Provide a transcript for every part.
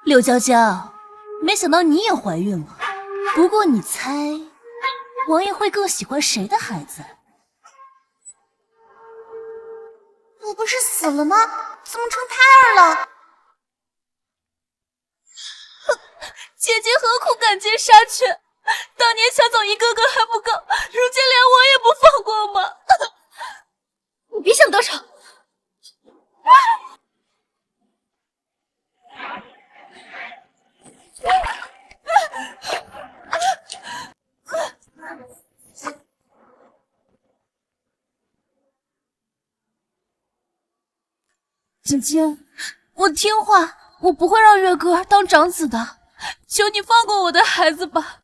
柳娇娇，没想到你也怀孕了。不过你猜，王爷会更喜欢谁的孩子？我不是死了吗？怎么成胎儿了？姐姐何苦赶尽杀绝？当年抢走一个个还不够，如今连我也不放过吗？你别想得逞！姐姐，我听话，我不会让月哥当长子的，求你放过我的孩子吧。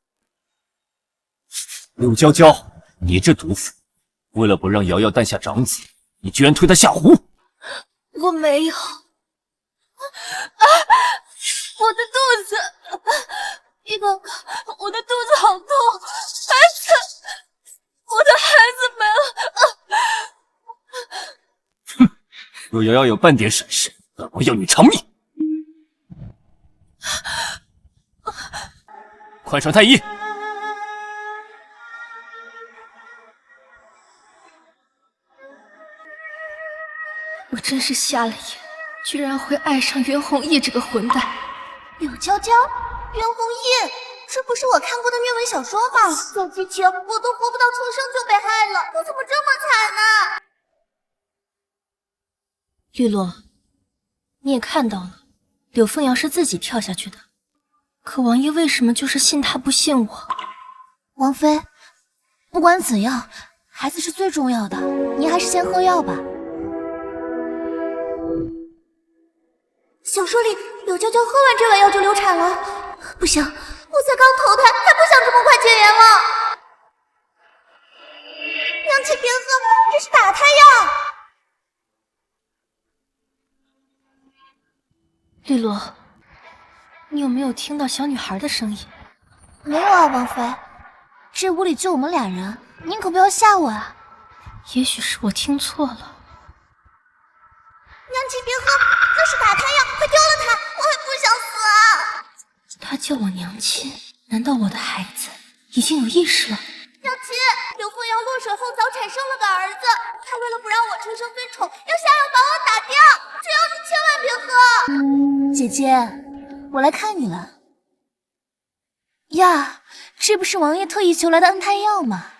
柳娇娇，你这毒妇，为了不让瑶瑶诞下长子，你居然推她下湖！我没有。我的肚子，一宝哥，我的肚子好痛，孩子，我的孩子没了。哼，若瑶瑶有半点闪失，本王要你偿命！快传太医！我真是瞎了眼，居然会爱上袁弘毅这个混蛋。柳娇娇，袁弘毅，这不是我看过的虐文小说吗？早之前我都活不到出生就被害了，我怎么这么惨呢？绿落，你也看到了，柳凤瑶是自己跳下去的，可王爷为什么就是信他不信我？王妃，不管怎样，孩子是最重要的，你还是先喝药吧。小说里柳娇娇喝完这碗药就流产了，不行，我才刚投胎，还不想这么快结缘了。娘亲别喝，这是打胎药。绿萝，你有没有听到小女孩的声音？没有啊，王妃，这屋里就我们俩人，您可不要吓我啊。也许是我听错了。娘亲别喝，那是打胎药，快丢了它，我还不想死啊！她叫我娘亲，难道我的孩子已经有意识了？娘亲，柳凤瑶落水后早产生了个儿子，她为了不让我出生非宠，要下药把我打掉，只要你千万别喝。姐姐，我来看你了。呀，这不是王爷特意求来的安胎药吗？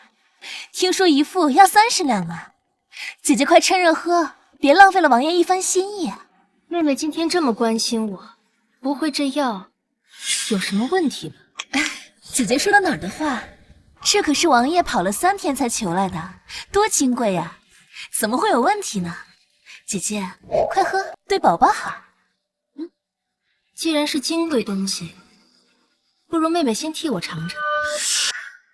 听说一副要30两呢。姐姐快趁热喝，别浪费了王爷一番心意。妹妹今天这么关心我，不会这药有什么问题吧？姐姐说的哪儿的话？这可是王爷跑了3天才求来的，多金贵呀，怎么会有问题呢？姐姐，快喝，对宝宝好。既然是金贵东西，不如妹妹先替我尝尝。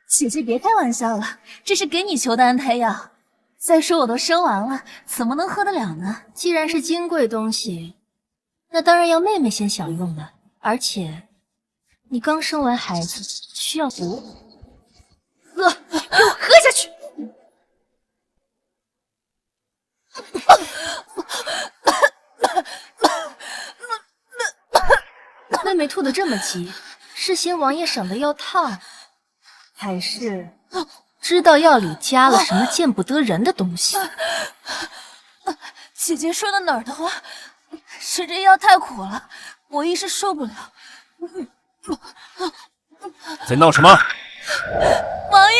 姐姐别开玩笑了，这是给你求的安胎药。再说我都生完了，怎么能喝得了呢？既然是金贵东西，那当然要妹妹先享用了。而且，你刚生完孩子，需要补。喝，给我喝下去！妹妹吐得这么急，是嫌王爷赏的药烫，还是知道药里加了什么见不得人的东西？姐姐说的哪儿的话？是这药太苦了，我一时受不了。在闹什么？王爷，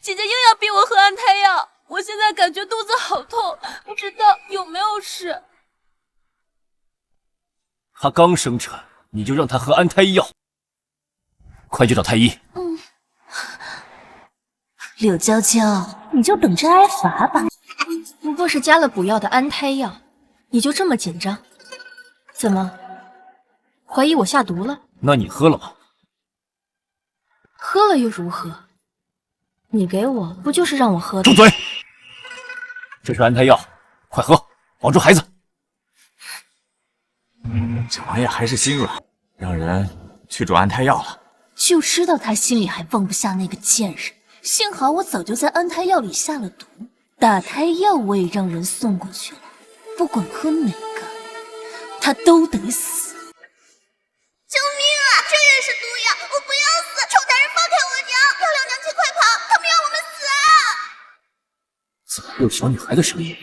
姐姐硬要逼我喝安胎药，我现在感觉肚子好痛，不知道有没有事。她刚生产，你就让她喝安胎药，快去找太医。柳娇娇，你就等着挨罚吧。不过是加了补药的安胎药，你就这么紧张？怎么，怀疑我下毒了？那你喝了吗？喝了又如何？你给我不就是让我喝的？住嘴！这是安胎药，快喝，保住孩子。这王爷还是心软，让人去煮安胎药了。就知道他心里还放不下那个贱人，幸好我早就在安胎药里下了毒，打胎药我也让人送过去了，不管喝哪个，他都得死。怎么会有小女孩的声音？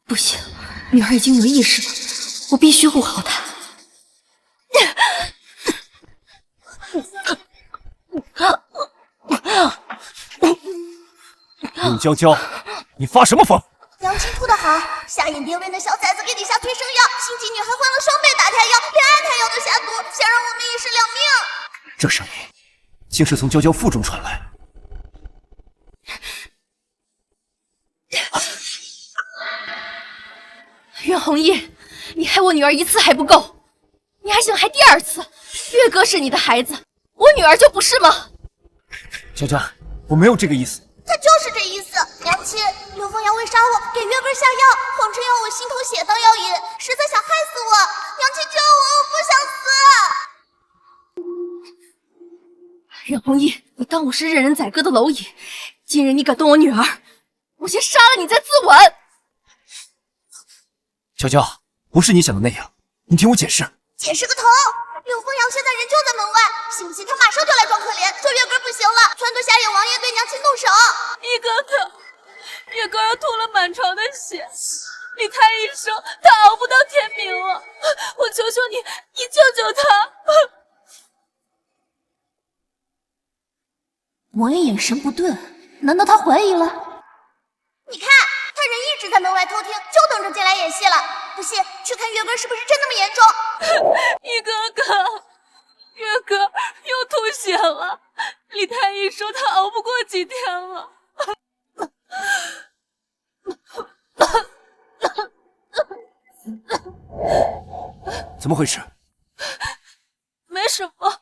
不行，女儿已经有意识了，我必须护好她。陆娇娇，你发什么疯？娘亲吐得好，下眼蝶为那小崽子给你下退烧药，心机女还换了双倍打胎药，连安胎药都下毒，想让我们一尸两命。这声音竟是从娇娇腹中传来。袁弘毅，你害我女儿一次还不够，你还想害第二次？月哥是你的孩子，我女儿就不是吗？娇娇，我没有这个意思。他就是这意思。娘亲，刘凤阳为杀我，给月哥下药，谎称要我心头血当药引，实在想害死我。娘亲救我，我不想死。袁弘毅，你当我是任人宰割的蝼蚁？今日你敢动我女儿，我先杀了你再自刎。娇娇，不是你想的那样，你听我解释。解释个头！柳凤瑶现在人就在门外，信不信他马上就来装可怜，说月哥不行了，撺掇瞎眼王爷对娘亲动手。一哥哥，月哥儿吐了满床的血，李太医说他熬不到天明了，我求求你，你救救他！王爷眼神不对，难道他怀疑了？你看，他人一直在门外偷听，就等着进来演戏了。不信，去看月哥是不是真那么严重。一哥哥，月哥又吐血了，李太医说他熬不过几天了。怎么回事？没什么，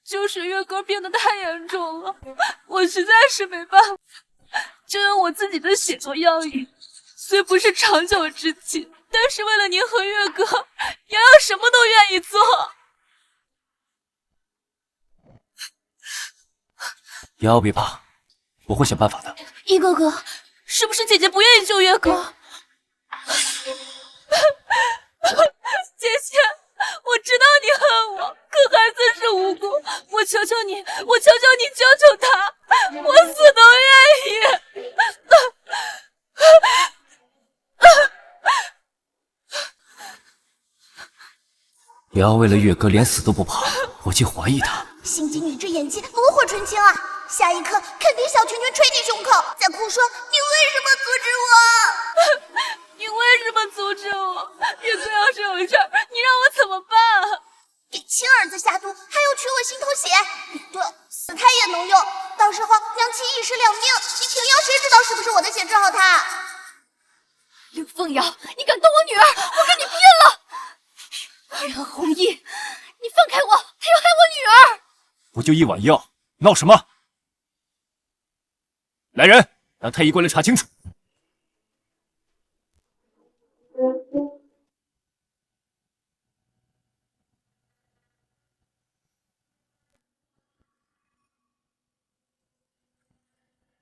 就是月哥变得太严重了，我实在是没办法，就用我自己的血做药引。虽不是长久之计，但是为了您和月哥，瑶瑶什么都愿意做。瑶瑶别怕，我会想办法的。一哥哥，是不是姐姐不愿意救月哥？姐姐，我知道你恨我，可孩子是无辜，我求求你，我求求你救救他，我死都愿意。瑶瑶为了月哥连死都不怕，我竟怀疑她。心机女这演技炉火纯青啊！下一刻肯定小拳拳捶你胸口，再哭说你为什么阻止我？你为什么阻止我？月哥要是有事儿，你让我怎么办？给亲儿子下毒，还要取我心头血，对，死胎也能用。到时候娘亲一尸两命，你平阳谁知道是不是我的血治好他？刘凤瑶，你敢动我女儿，我跟你拼了！袁弘毅，你放开我，他要害我女儿！不就一碗药，闹什么？来人，让太医过来查清楚。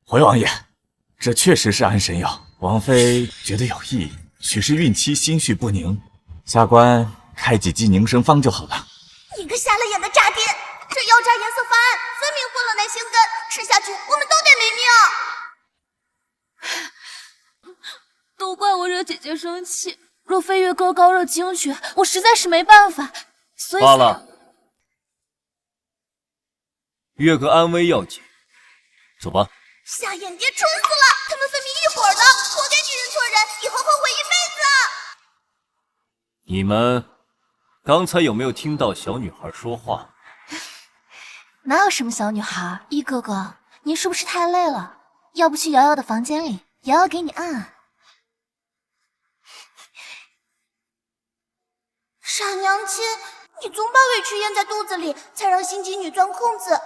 回王爷，这确实是安神药，王妃觉得有益，许是孕期心绪不宁，下官开几剂宁神方就好了。你个瞎了眼的渣爹！这药渣颜色发暗，分明混了乃仙根，吃下去我们都得没命。都怪我惹姐姐生气，若非月哥高热惊厥，我实在是没办法，所以罢了，月哥安危要紧，走吧。瞎眼蝶蠢死了，他们分明一伙的，活该女人做人，以后后悔一辈子。你们刚才有没有听到小女孩说话？哪有什么小女孩？一哥哥，您是不是太累了？要不去瑶瑶的房间里，瑶瑶给你按按。傻娘亲，你总把委屈咽在肚子里，才让心机女钻空子。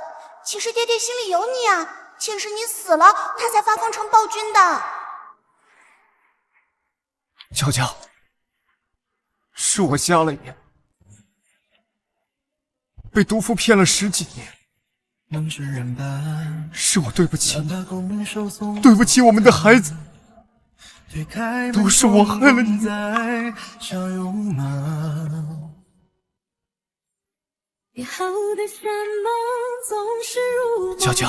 其实爹爹心里有你啊，前世你死了，他才发疯成暴君的。娇娇，是我瞎了眼，被毒妇骗了10几年，是我对不起你，对不起我们的孩子，都是我害了你。娇娇，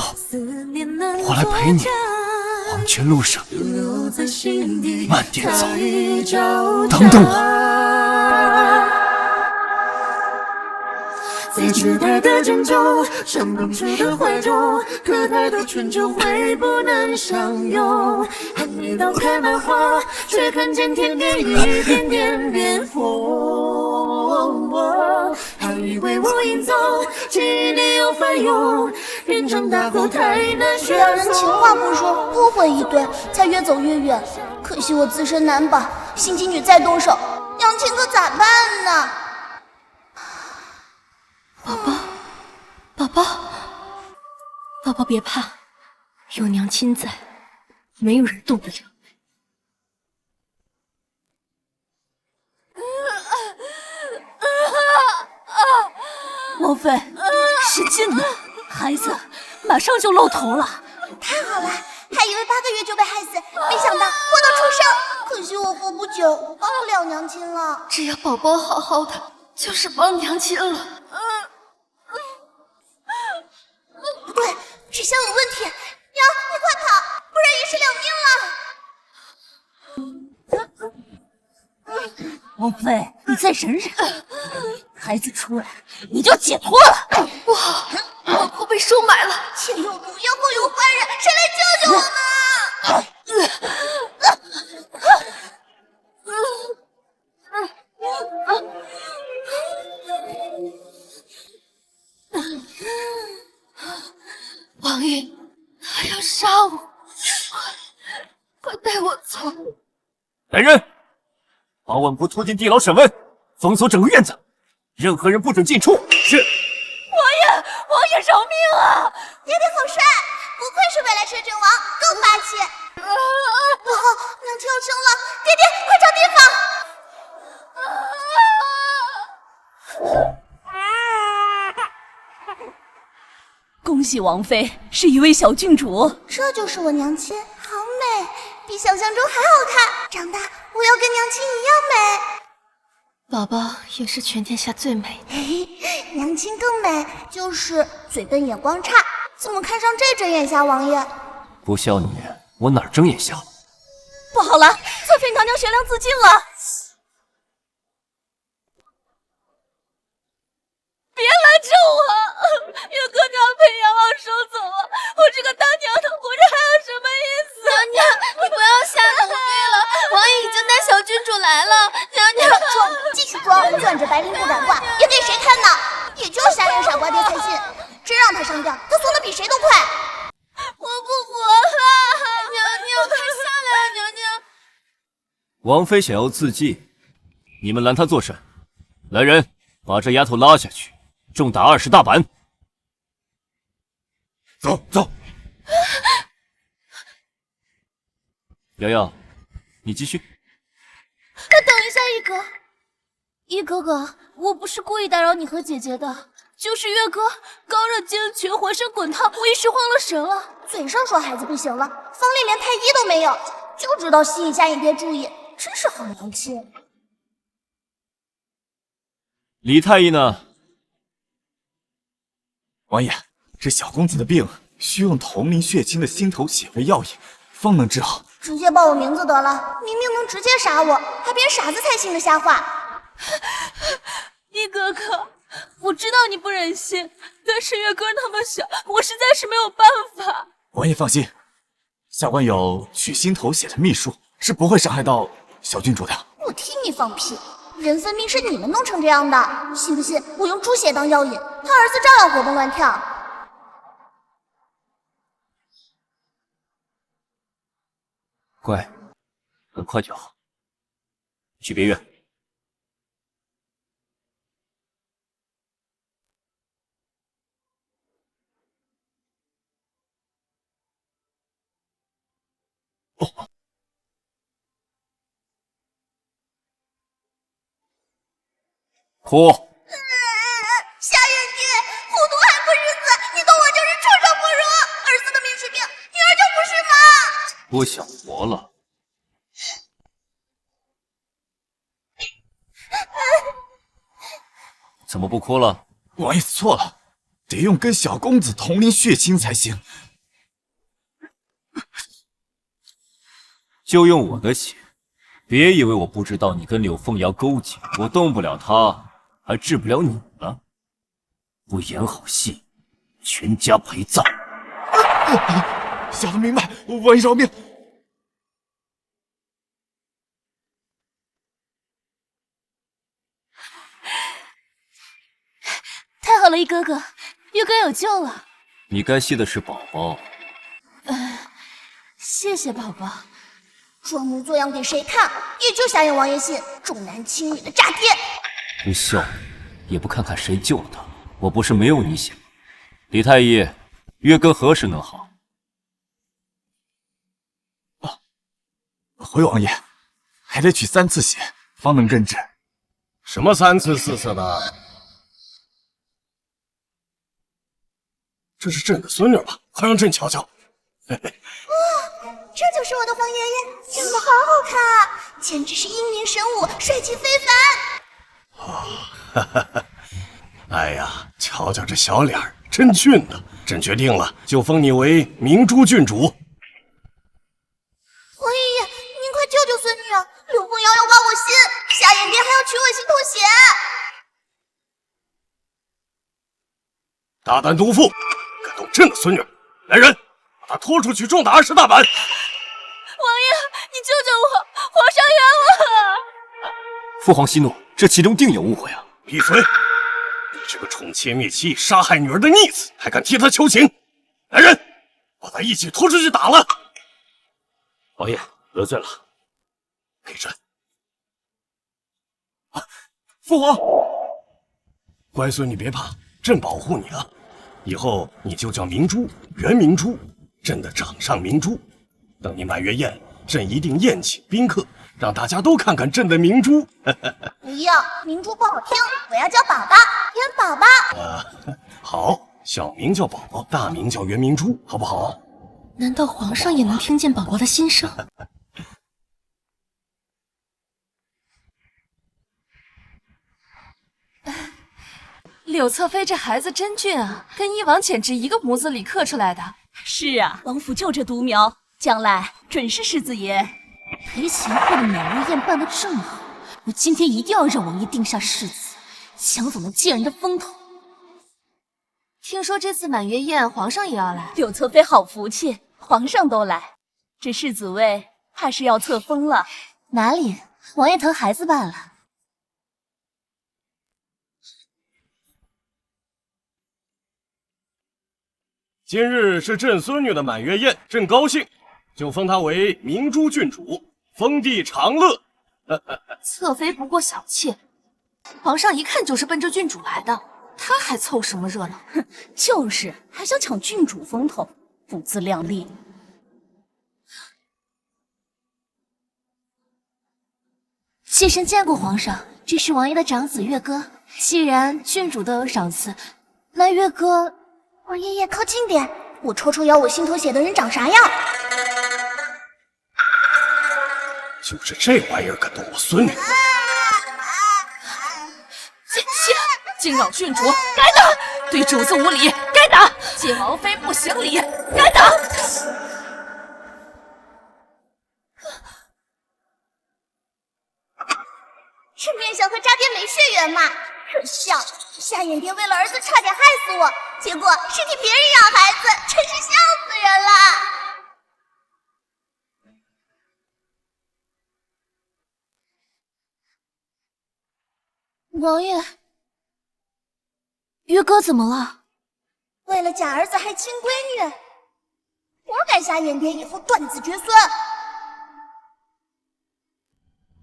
我来陪你。黄泉路上，慢点走，等等我。在期待的拯救，想不出的怀中，可太多春秋会不能相拥。还没到开满花，却看见天边一点点变红。还以为我隐走，记忆里又翻涌，人长大后太难选两人情话不说，不回一对，才越走越远。可惜我自身难保，心机女再动手，娘亲可咋办呢？宝宝别怕，有娘亲在，没有人动得了。王妃，使劲呢，孩子马上就露头了。太好了，还以为8个月就被害死，没想到活到出生。可惜我活不久，帮不了娘亲了。只要宝宝好好的，就是帮娘亲了。不对，纸箱有问题，娘，你快跑，不然也是两命了。王妃，你再忍忍，孩子出来你就解脱了。不好，宝宝被收买了。前有毒，妖后有坏人，谁来救救我呢？王爷，他要杀我，快带我走！来人，把稳步拖进地牢审问，封锁整个院子，任何人不准进出。是。王爷饶命啊！爹爹好帅，不愧是未来摄政王，更霸气。不好，娘亲要生了，爹爹快找地方。恭喜王妃是一位小郡主，这就是我娘亲，好美，比想象中还好看。长大我要跟娘亲一样美。宝宝也是全天下最美的。嘿嘿，娘亲更美，就是嘴笨眼光差。怎么看上这睁眼瞎王爷？不孝女，我哪儿睁眼瞎了？不好了，侧妃娘娘悬梁自尽了！别来救我！月哥娘被阎王收走了，我这个当娘的活着还有什么意思？娘娘，你不要瞎努力了，王爷已经带小郡主来了。娘娘，装，继续装，攥着白绫不敢挂，也给谁看呢？也就傻人傻瓜爹才信，真让他上吊，他怂的比谁都快。我不活了！娘娘，快下来！娘娘，王妃想要自尽，你们拦她作甚？来人，把这丫头拉下去，重打20大板。走走。瑶瑶，你继续。等一下，一哥哥，我不是故意打扰你和姐姐的，就是月哥刚热精群，浑身滚烫，我一时慌了神了。嘴上说孩子不行了，房里连太医都没有，就知道吸引下眼别注意，真是好娘亲。李太医呢？王爷，这小公子的病需用同名血亲的心头血为药引，方能治好。直接报我名字得了，明明能直接杀我，还别人傻子才信的瞎话。一哥哥，我知道你不忍心，但是月哥那么小，我实在是没有办法。王爷放心，下官有取心头血的秘术，是不会伤害到小郡主的。我听你放屁！人分明是你们弄成这样的，信不信我用猪血当药引，他儿子照样活蹦乱跳。乖，很快就好。去别院。哦。哭。瞎眼睛，糊涂还不识字，你懂我就是畜生不如。儿子的命是命，女儿就不是吗？不想活了。怎么不哭了？王爷错了，得用跟小公子同龄血亲才行。就用我的血，别以为我不知道你跟柳凤瑶勾结，我动不了她，还治不了你了。不演好戏，全家陪葬。小的明白，王爷饶命。太好了，一哥哥，月哥有救了。你该谢的是宝宝。谢谢宝宝。装模作样给谁看？也就瞎眼王爷信，重男轻女的诈骗。不孝也不看看谁救了他，我不是没有你血吗？李太医，月哥何时能好？回王爷，还得取3次血方能根治。什么3次4次的？这是朕的孙女吧？快让朕瞧瞧。这就是我的房爷爷，长得好好看啊，简直是英明神武，帅气非凡。哎呀，瞧瞧这小脸儿，真俊呐！朕决定了，就封你为明珠郡主。王爷爷，您快救救孙女啊！柳凤瑶要挖我心，夏眼蝶还要取我心头血。大胆毒妇，敢动朕的孙女！来人，把她拖出去重打20大板！王爷，你救救我！皇上冤枉啊！父皇息怒，这其中定有误会啊！闭嘴！你这个宠妾灭妻、杀害女儿的逆子，还敢替他求情！来人，把他一起拖出去打了！王爷得罪了，给朕！父皇，乖孙女别怕，朕保护你啊！以后你就叫明珠，袁明珠，朕的掌上明珠。等你满月宴，朕一定宴请宾客，让大家都看看朕的明珠。不要，明珠不好听，我要叫宝宝，袁宝宝。好，小名叫宝宝，大名叫袁明珠，好不好？难道皇上也能听见宝宝的心声？柳侧妃这孩子真俊啊，跟一王简直一个模子里刻出来的。是啊，王府就这独苗，将来准是世子爷。裴贤惠的满月宴办得这么好，我今天一定要让王爷定下世子，抢走那贱人的风头。听说这次满月宴皇上也要来，柳侧妃好福气，皇上都来，这世子位怕是要册封了。哪里，王爷疼孩子罢了。今日是朕孙女的满月宴，朕高兴，就封她为明珠郡主，封地长乐。侧妃不过小妾，皇上一看就是奔着郡主来的，他还凑什么热闹？哼，就是还想抢郡主风头，不自量力。妾身见过皇上，这是王爷的长子月歌。既然郡主都有赏赐，那月歌……王爷爷靠近点，我瞅瞅要我心头血的人长啥样。就是这玩意儿敢动我孙女！惊扰郡主，该打！对主子无礼，该打！见王妃不行礼，该打！是面相和扎边没血缘嘛？可笑！夏眼蝶为了儿子差点害死我，结果是替别人养孩子，真是笑死人了！王爷，月歌怎么了？为了假儿子害亲闺女，我敢夏眼蝶以后断子绝孙。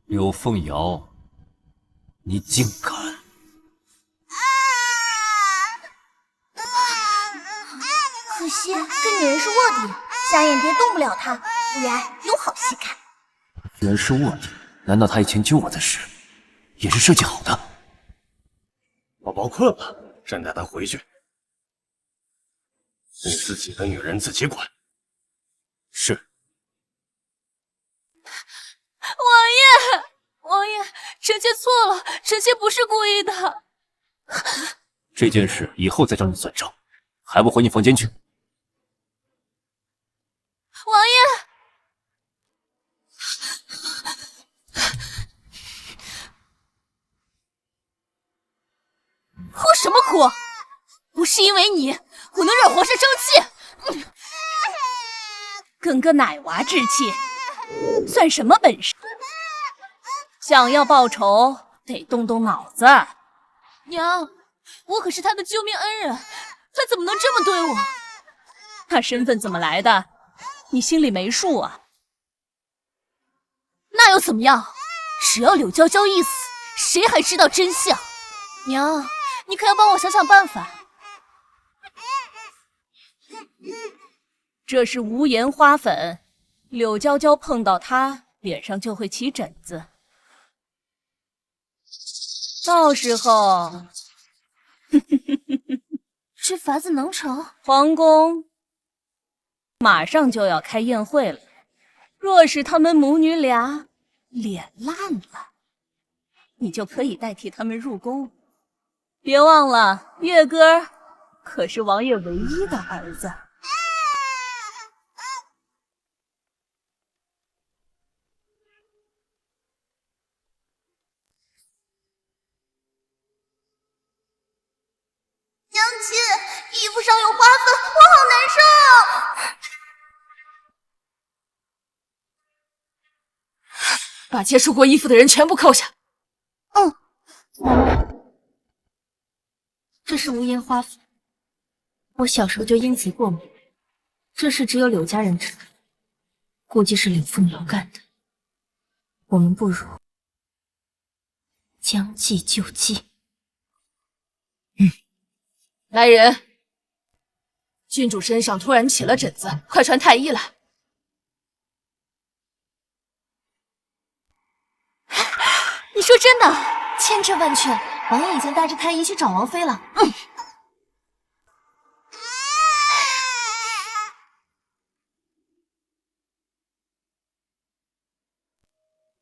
柳凤瑶，你竟敢！可惜这女人是卧底，夏眼蝶动不了她，不然有好戏看。居然是卧底，难道他以前救我的事也是设计好的？宝宝困了，朕带他回去。你自己的女人自己管。是。王爷，臣妾错了，臣妾不是故意的。这件事以后再找你算账，还不回你房间去？王爷，哭什么哭？不是因为你，我能让皇上生气？跟个奶娃置气，算什么本事？想要报仇，得动动脑子。娘，我可是他的救命恩人，他怎么能这么对我？他身份怎么来的，你心里没数啊？那又怎么样？只要柳娇娇一死，谁还知道真相？娘，你可要帮我想想办法。这是无盐花粉，柳娇娇碰到它，脸上就会起疹子。到时候，这法子能成？皇宫马上就要开宴会了，若是他们母女俩脸烂了，你就可以代替他们入宫。别忘了，月哥可是王爷唯一的儿子。娘亲，衣服上有花粉，我好难受。把接触过衣服的人全部扣下。这是无盐花粉，我小时候就因此过敏，这事只有柳家人知道，估计是柳凤瑶干的。我们不如将计就计。来人，郡主身上突然起了疹子，快传太医来。你说真的？千真万确，王爷已经带着太医去找王妃了。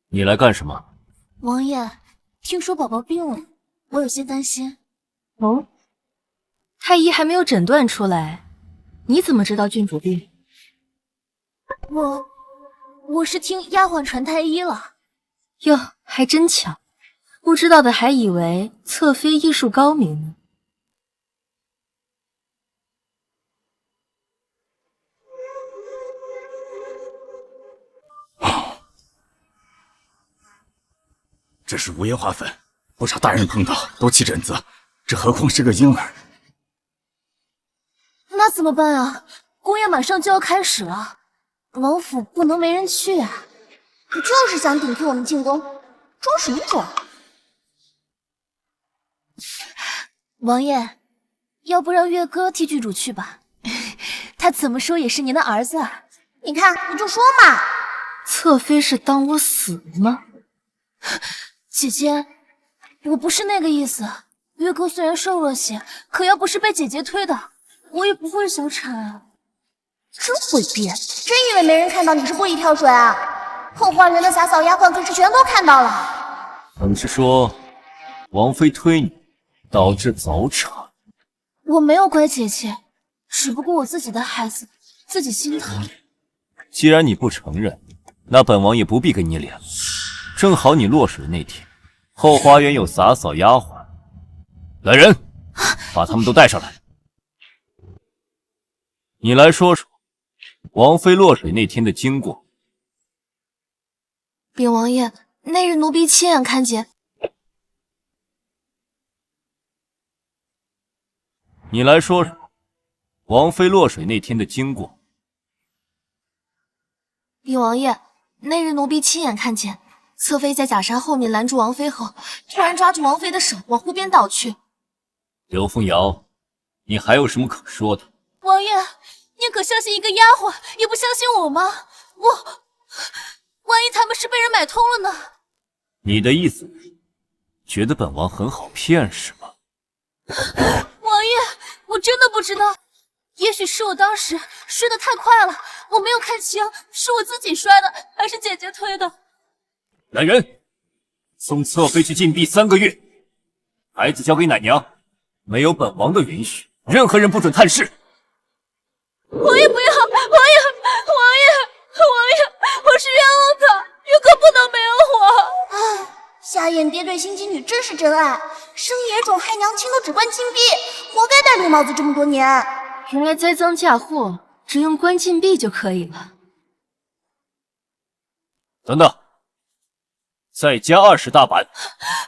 你来干什么？王爷，听说宝宝病了，我有些担心。哦，太医还没有诊断出来，你怎么知道郡主病？我是听丫鬟传太医了。哟，还真巧，不知道的还以为侧妃医术高明呢。这是无盐花粉，不少大人碰到都起疹子，这何况是个婴儿？那怎么办啊？宫宴马上就要开始了，王府不能没人去啊！你就是想顶替我们进宫，装什么装？王爷，要不让月哥替郡主去吧？他怎么说也是您的儿子啊！你看，你就说嘛。侧妃是当我死了吗？姐姐，我不是那个意思。月哥虽然瘦了些，可要不是被姐姐推的，我也不会小产啊。真会编，真以为没人看到你是故意跳水啊？后花园的洒扫丫鬟可是全都看到了。你是说王妃推你，导致早产？我没有怪姐姐，只不过我自己的孩子自己心疼。既然你不承认，那本王也不必给你脸了。正好你落水那天，后花园有洒扫丫鬟。来人，把他们都带上来。你来说说王妃落水那天的经过。禀王爷，那日奴婢亲眼看见。你来说说王妃落水那天的经过。禀王爷，那日奴婢亲眼看见侧妃在假山后面拦住王妃后，突然抓住王妃的手往湖边倒去。刘凤瑶，你还有什么可说的？王爷，宁可相信一个丫鬟，也不相信我吗？万一他们是被人买通了呢？你的意思是，觉得本王很好骗是吗？王爷，我真的不知道，也许是我当时摔得太快了，我没有看清是我自己摔的，还是姐姐推的。来人，送侧妃去禁闭3个月，孩子交给奶娘，没有本王的允许，任何人不准探视。王爷不要，王爷，我是冤枉的，月哥不能没有我。唉，夏眼爹对心机女真是真爱，生野种害娘亲都只关禁闭，活该戴绿帽子这么多年。原来栽赃嫁祸只用关禁闭就可以了。等等，再加20大板，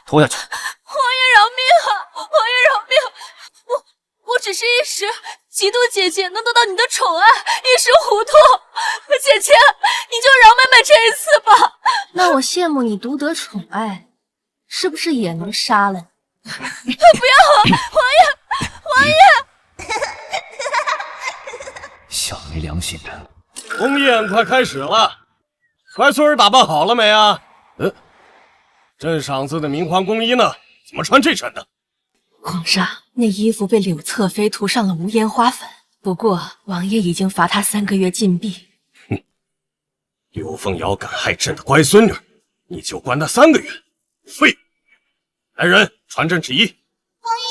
拖下去。王爷饶命啊！王爷饶命！我只是一时嫉妒姐姐能得到你的宠爱，一时糊涂。姐姐，你就饶妹妹这一次吧。那我羡慕你独得宠爱，是不是也能杀了你？不要啊！王爷！小没良心的！宫宴快开始了，乖孙儿打扮好了没啊？镇赏司的明皇宫衣呢？怎么穿这身的？皇上，那衣服被柳侧妃涂上了无烟花粉，不过王爷已经罚他3个月禁闭。柳凤瑶敢害朕的乖孙女，你就关她3个月，废物！来人，传朕旨意。王爷，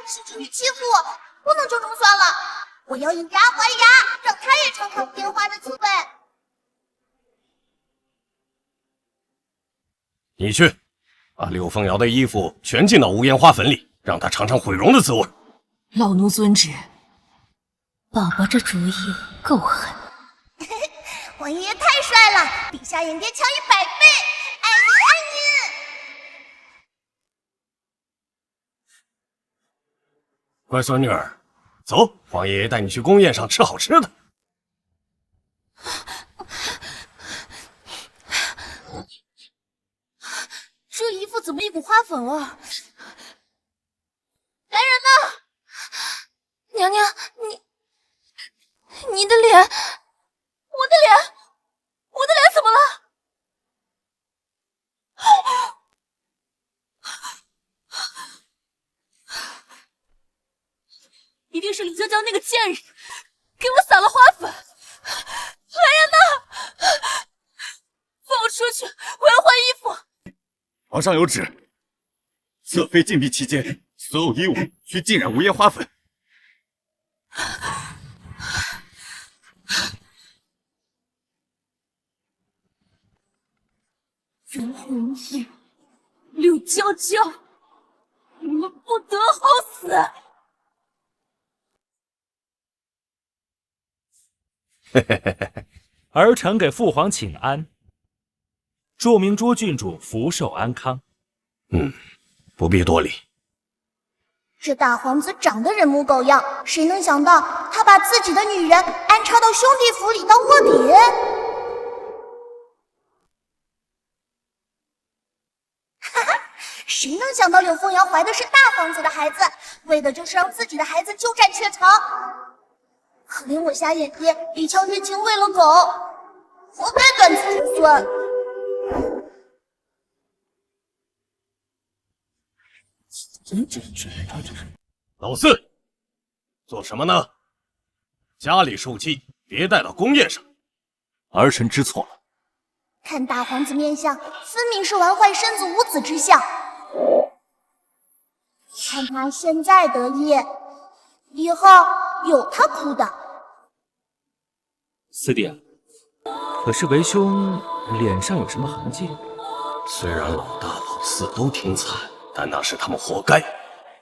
心机女欺负我，不能就这么算了，我要以牙还牙，让她也尝尝烟花的滋味。你去，把柳凤瑶的衣服全浸到无烟花粉里，让她尝尝毁容的滋味。老奴遵旨。宝宝这主意够狠。王爷爷太帅了，比夏眼爹强100倍，爱你爱你！乖孙女儿，走，皇爷爷带你去宫宴上吃好吃的。这衣服怎么一股花粉味儿？来人呐！娘娘，你的脸，我的脸怎么了？一定是李娇娇那个贱人给我撒了花粉。来人呐！放我出去，我要换衣服。皇上有旨，侧妃禁闭期间，所有衣物需浸染无烟花粉。袁弘毅、柳娇娇，你们不得好死！儿臣给父皇请安，祝明珠郡主福寿安康。不必多礼。这大皇子长得人模狗样，谁能想到他把自己的女人安插到兄弟府里当卧底？哈哈，谁能想到柳凤瑶怀的是大皇子的孩子，为的就是让自己的孩子鸠占鹊巢。可怜我瞎眼爹一腔热情喂了狗，活该断子绝孙。老四，做什么呢？家里受气，别带到宫宴上。儿臣知错了。看大皇子面相，分明是玩坏身子无子之相。看他现在得意，以后有他哭的。四弟，可是为兄脸上有什么痕迹？虽然老大老四都挺惨，但那是他们活该，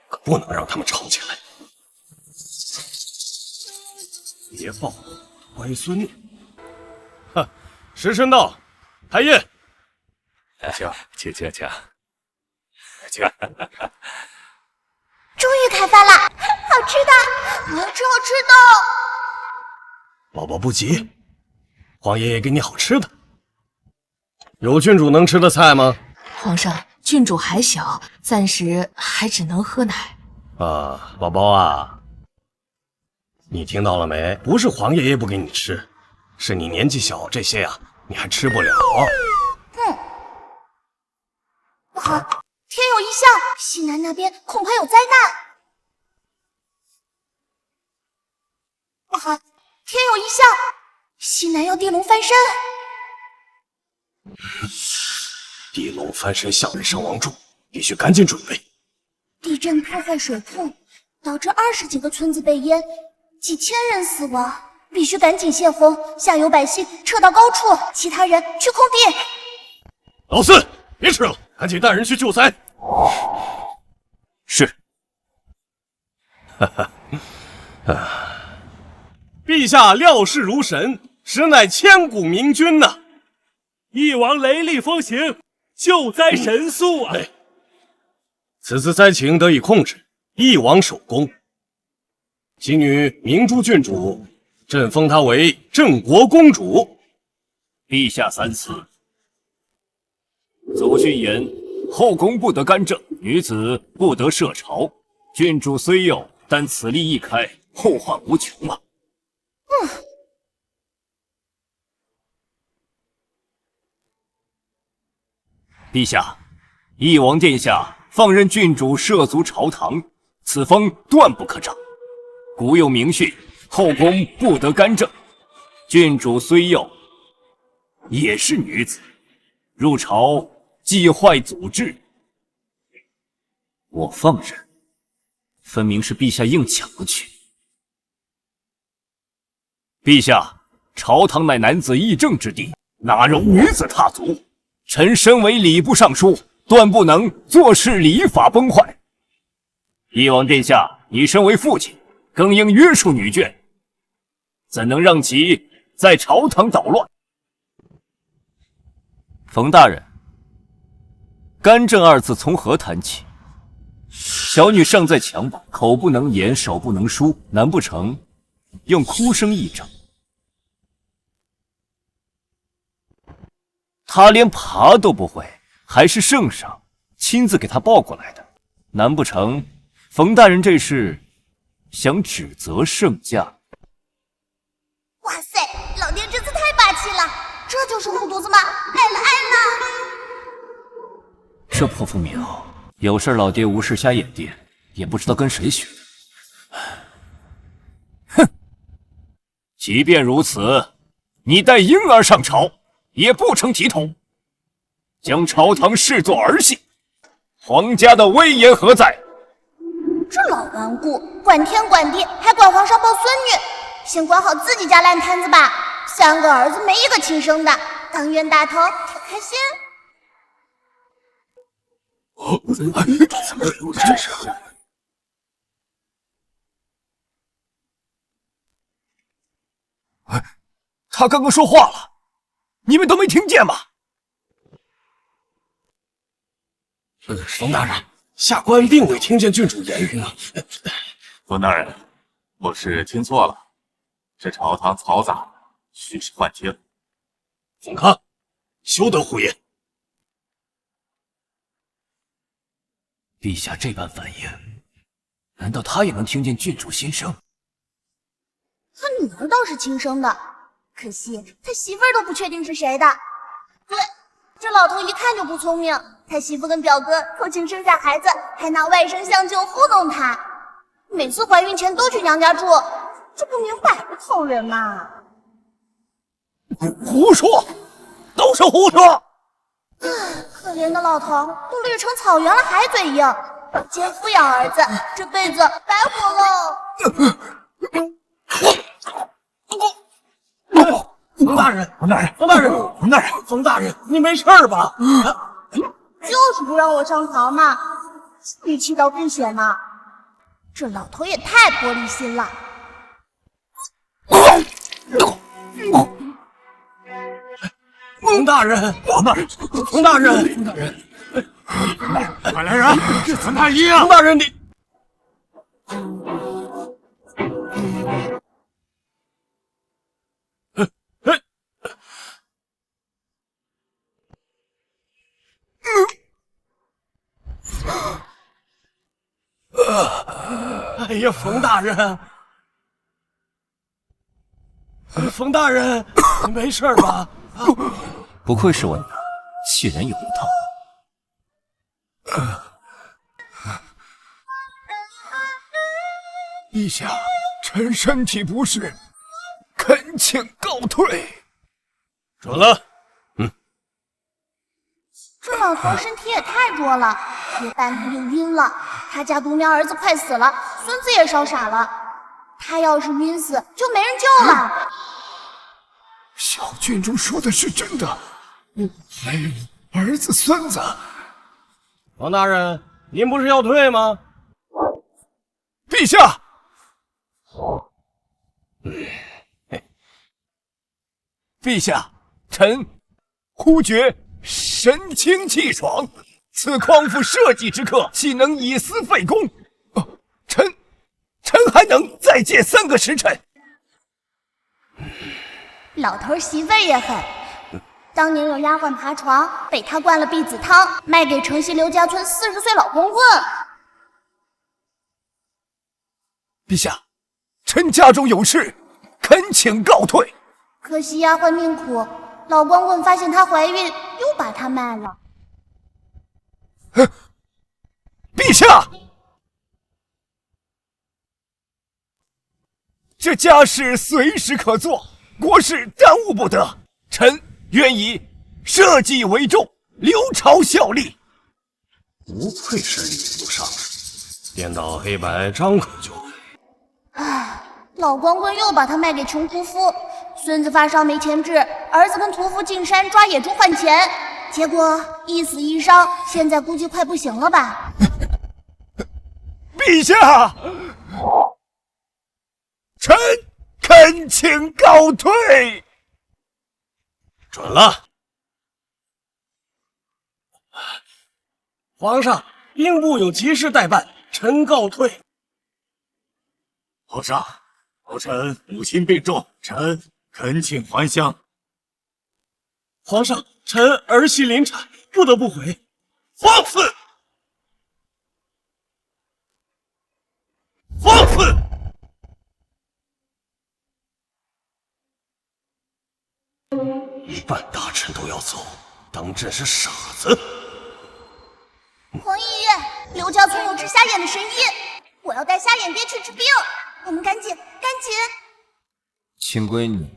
可不能让他们吵起来。别抱乖孙女。哼，时辰到，开宴。请请。终于开饭了，好吃的，我要吃好吃的。宝宝不急，皇爷爷给你好吃的。有郡主能吃的菜吗？皇上，郡主还小，暂时还只能喝奶。宝宝啊，你听到了没？不是皇爷爷不给你吃，是你年纪小，这些啊你还吃不了。不好，天有异象，西南那边恐怕有灾难。不好，天有异象，西南要地龙翻身。地龙翻身，向北伤亡重，必须赶紧准备。地震破坏水库，导致20几个村子被淹，几千人死亡，必须赶紧泄洪，下游百姓撤到高处，其他人去空地。老四，别吃了，赶紧带人去救灾。是。陛下料事如神，实乃千古明君呐！翼王雷厉风行，救灾神速啊！此次灾情得以控制，翼王首功。其女明珠郡主，朕封她为镇国公主。陛下三思。祖训言：后宫不得干政，女子不得涉朝。郡主虽幼，但此例一开，后患无穷啊！陛下，翼王殿下放任郡主涉足朝堂，此风断不可长。古有明训，后宫不得干政。郡主虽幼，也是女子，入朝既坏祖制。我放任，分明是陛下硬抢了去。陛下，朝堂乃男子议政之地，哪容女子踏足？臣身为礼部尚书，断不能坐视礼法崩坏。翼王殿下，你身为父亲，更应约束女眷，怎能让其在朝堂捣乱？冯大人，干政二字从何谈起？小女尚在襁褓，口不能言，手不能书，难不成用哭声议政？他连爬都不会，还是圣上亲自给他抱过来的，难不成冯大人这是想指责圣驾？哇塞，老爹这次太霸气了，这就是护犊子吗？爱了爱了！这破风棉袄，有事老爹无事瞎演电，也不知道跟谁学的。哼！即便如此，你带婴儿上朝也不成体统，将朝堂视作儿戏，皇家的威严何在？这老顽固，管天管地，还管皇上抱孙女，先管好自己家烂摊子吧。3个儿子没一个亲生的，当冤大头，挺开心。怎么这是？他刚刚说话了，你们都没听见吗？冯大人，下官并未听见郡主言语啊。冯大人，我是听错了，这朝堂嘈杂，许是幻听。冯康，休得胡言！陛下这般反应，难道他也能听见郡主心声？他女儿倒是亲生的，可惜他媳妇儿都不确定是谁的。对，这老头一看就不聪明，他媳妇跟表哥偷情生下孩子，还拿外甥相救糊弄他，每次怀孕前都去娘家住，这不明摆着偷人吗？胡说，都是胡说！可怜的老头都绿成草原了还嘴硬，奸夫养儿子，这辈子白活喽！冯大人，冯大人，冯大人，冯大人，冯大人，你没事吧？就是不让我上朝嘛，你气到吐血呢。这老头也太玻璃心了。冯大人，冯大人，冯大人，冯大人，快来人，是陈太医啊！冯大人，你。哎呀，冯大人，冯大人，你没事吧？不愧是我女儿，气人有一套。陛下，臣身体不适，恳请告退。准了。这老头身体也太弱了，别半途就晕了。他家独苗儿子快死了，孙子也烧傻了。他要是晕死，就没人救了。小郡主说的是真的，我还有儿子孙子。王大人，您不是要退吗？陛下。陛下，臣忽觉神清气爽，此匡扶社稷之客，岂能以私废公？臣还能再借3个时辰。老头媳妇儿也狠，当年有丫鬟爬床，被他灌了避子汤，卖给城西刘家村40岁老光棍。陛下，臣家中有事，恳请告退。可惜丫鬟命苦，老光棍发现她怀孕，又把她卖了。陛下，这家事随时可做，国事耽误不得。臣愿以社稷为重，留朝效力。不愧是礼部尚书，颠倒黑白，张口就来。唉，老光棍又把她卖给穷屠夫，孙子发烧没钱治，儿子跟屠夫进山抓野猪换钱，结果一死一伤，现在估计快不行了吧？陛下，臣恳请告退。准了。皇上，兵部有急事待办，臣告退。皇上，老臣母亲病重，臣恳请还乡。皇上，臣儿媳临产，不得不回。放肆！放肆！一半大臣都要走，当朕是傻子？黄爷爷，刘家村有治瞎眼的神医，我要带瞎眼爹去治病。我们赶紧！亲闺女，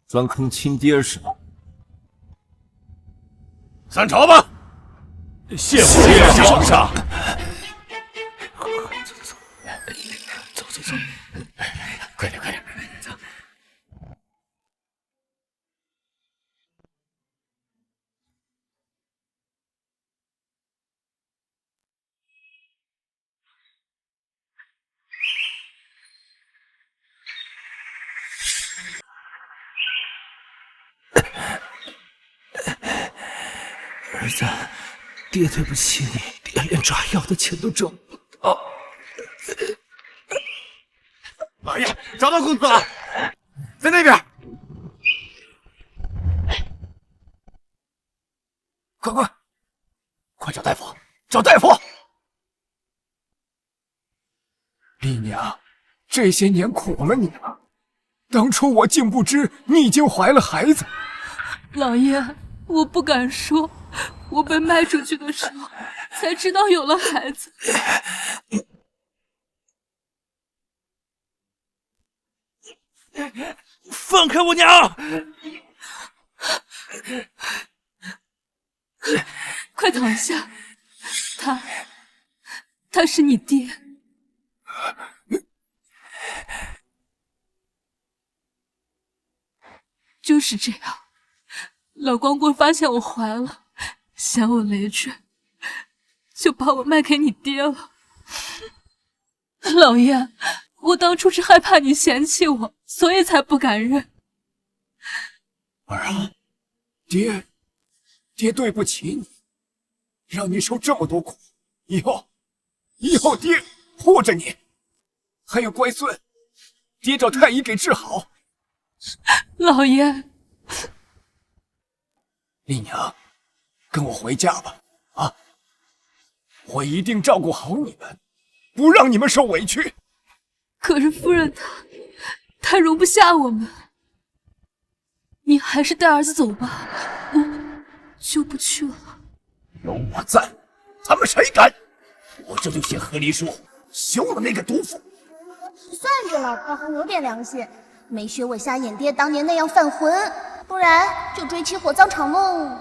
专坑亲爹是吧？散朝吧。谢皇上。走，快点，走。儿子，爹对不起你，爹连抓药的钱都挣不到。哎呀，找到公子了，在那边。快找大夫！找大夫！丽娘，这些年苦了你了。当初我竟不知你已经怀了孩子。老爷，我不敢说，我被卖出去的时候才知道有了孩子。放开我娘！快躺下，他是你爹。就是这样，老光棍发现我怀了，嫌我累赘，就把我卖给你爹了。老爷，我当初是害怕你嫌弃我，所以才不敢认。儿啊，爹对不起你，让你受这么多苦。以后爹护着你，还有乖孙，爹找太医给治好。老爷，丽娘，跟我回家吧。啊，我一定照顾好你们，不让你们受委屈。可是夫人她容不下我们，你还是带儿子走吧，我就不去了。有我在，他们谁敢？我这就写和离书，休了那个毒妇。算这老头还有点良心，没学我瞎眼爹当年那样犯浑，不然就追起火葬场喽。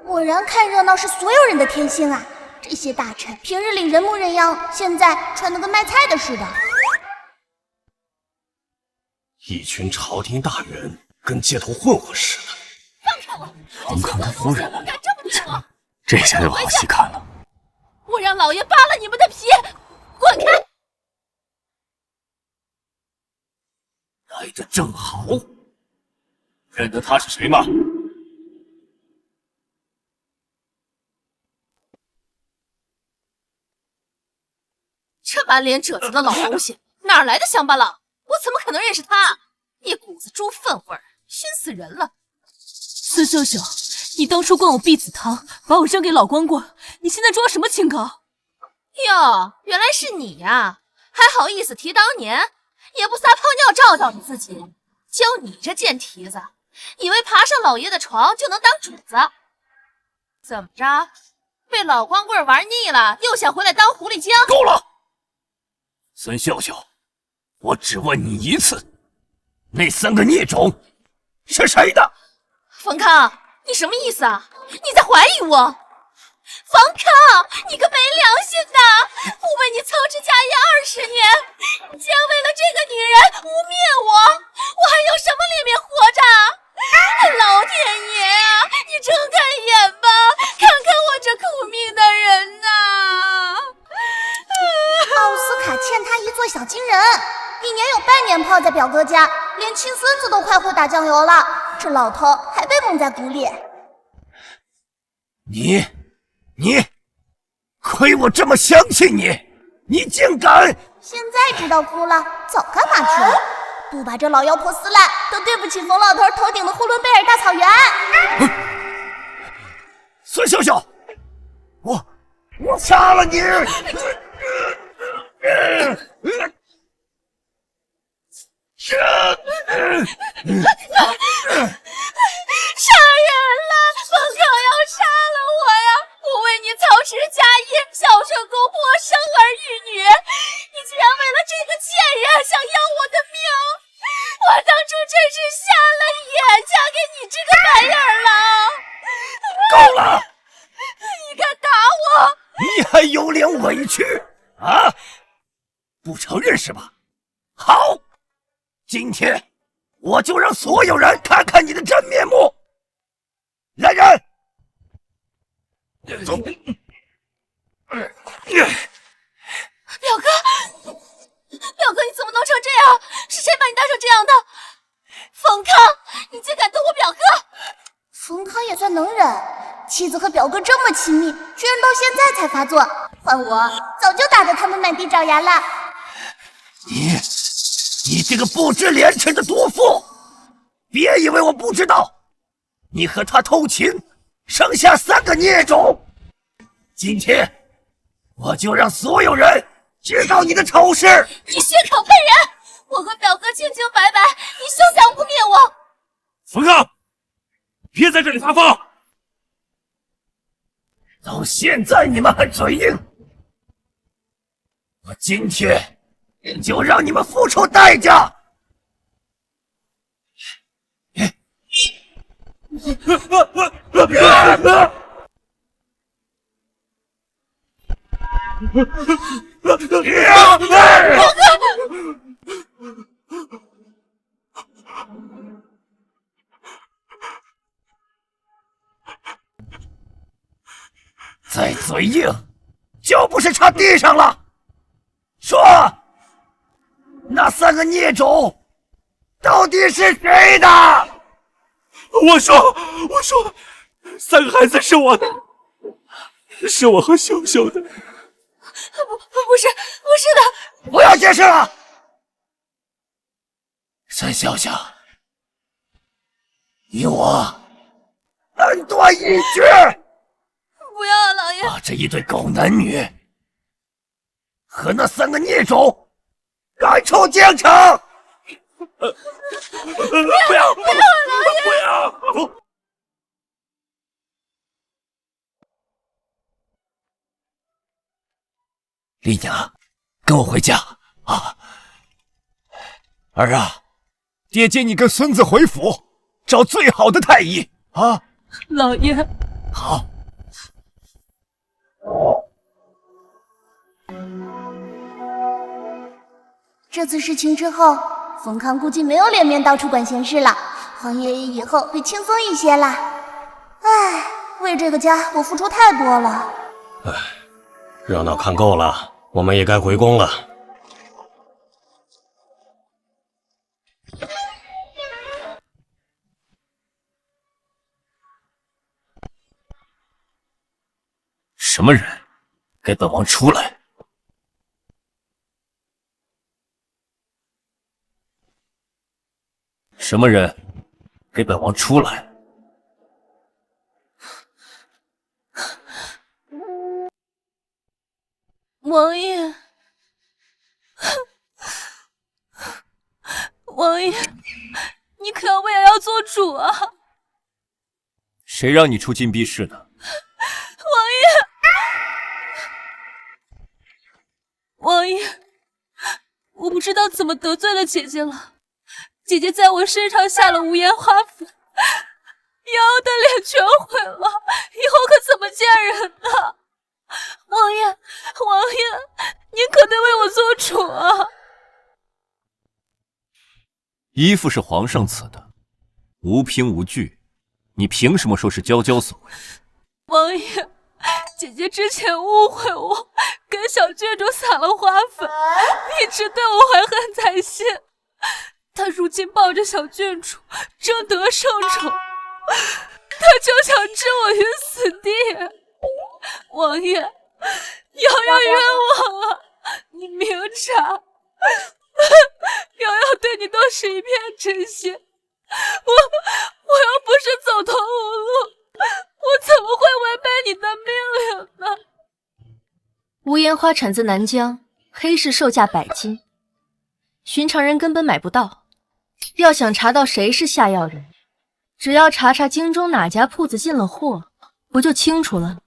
果然看热闹是所有人的天性啊！这些大臣平日里人模人样，现在穿得跟卖菜的似的。一群朝廷大员跟街头混混似的。放开我！皇康的夫人，敢这么对我？这下有好戏看了。我让老爷扒了你们的皮！滚开！来的正好，认得他是谁吗？这满脸褶子的老东西，哪来的乡巴佬？我怎么可能认识他？一股子猪粪味儿，熏死人了！孙秀秀，你当初灌我避子汤，把我扔给老光棍，你现在装什么清高？哟，原来是你呀！还好意思提当年，也不撒泡尿照照你自己。就你这贱蹄子，以为爬上老爷的床就能当主子？怎么着？被老光棍玩腻了，又想回来当狐狸精？够了！孙秀秀，我只问你一次，那3个孽种是谁的？冯康，你什么意思啊？你在怀疑我？冯康，你个没良心的！我为你操持家业20年，竟然为了这个女人污蔑我，我还有什么脸面活着？老天爷啊，你睁开眼吧，看看我这苦命的人呐！奥斯卡欠他一座小金人，1年有半年泡在表哥家，连亲孙子都快活打酱油了，这老头还被蒙在鼓里。你，亏我这么相信你，你竟敢！现在知道哭了，早干嘛去了？不把这老妖婆撕烂，都对不起冯老头头顶的呼伦贝尔大草原。孙秀秀，我杀了你！杀人了！冯康要杀了我呀！我为你操持家业，孝顺公婆，生儿育女，你竟然为了这个贱人想要我的命！我当初真是瞎了眼，嫁给你这个玩意儿了！够了！你敢打我？你还有脸委屈啊？不承认是吧？好，今天我就让所有人看看你的真面目。来人，走！表哥，你怎么能成这样？是谁把你打成这样的？冯康，你竟敢动我表哥！冯康也算能忍，妻子和表哥这么亲密，居然到现在才发作。换我，早就打得他们满地找牙了。你这个不知廉耻的毒妇！别以为我不知道，你和他偷情，生下3个孽种。今天我就让所有人知道你的丑事！你血口喷人！我和表哥清清白白，你休想污蔑我！冯康，别在这里发疯！到现在你们还嘴硬，我今天就让你们付出代价！再嘴硬，就不是插地上了。说，那3个孽种到底是谁的？我说，3个孩子是我的，是我和秀秀的。不是的，不要解释了。孙秀秀，你我恩断义绝。不要啊，老爷！把这一对狗男女和那3个孽种赶出京城！不要，老爷！不要！丽娘，跟我回家啊！儿啊，爹接你跟孙子回府，找最好的太医啊！老爷，好。这次事情之后，冯康估计没有脸面到处管闲事了，黄爷爷以后会轻松一些啦。唉，为这个家我付出太多了。唉，热闹看够了，我们也该回宫了。什么人？给本王出来！什么人？给本王出来！王爷，王爷，你可要为瑶瑶做主啊！谁让你出禁闭室的？王爷，我不知道怎么得罪了姐姐了。姐姐在我身上下了无烟花粉，瑶瑶的脸全毁了，以后可怎么见人呢？王爷，王爷，您可得为我做主啊！衣服是皇上赐的，无凭无据，你凭什么说是娇娇所为？王爷，姐姐之前误会我，给小郡主撒了花粉，一直对我怀恨在心。她如今抱着小郡主，争得圣宠，她就想置我于死地。王爷，瑶瑶冤枉啊！你明察，瑶瑶对你都是一片真心。我要不是走投无路，我怎么会违背你的命令呢？无烟花产自南疆，黑市售价100金，寻常人根本买不到。要想查到谁是下药人，只要查查京中哪家铺子进了货，不就清楚了？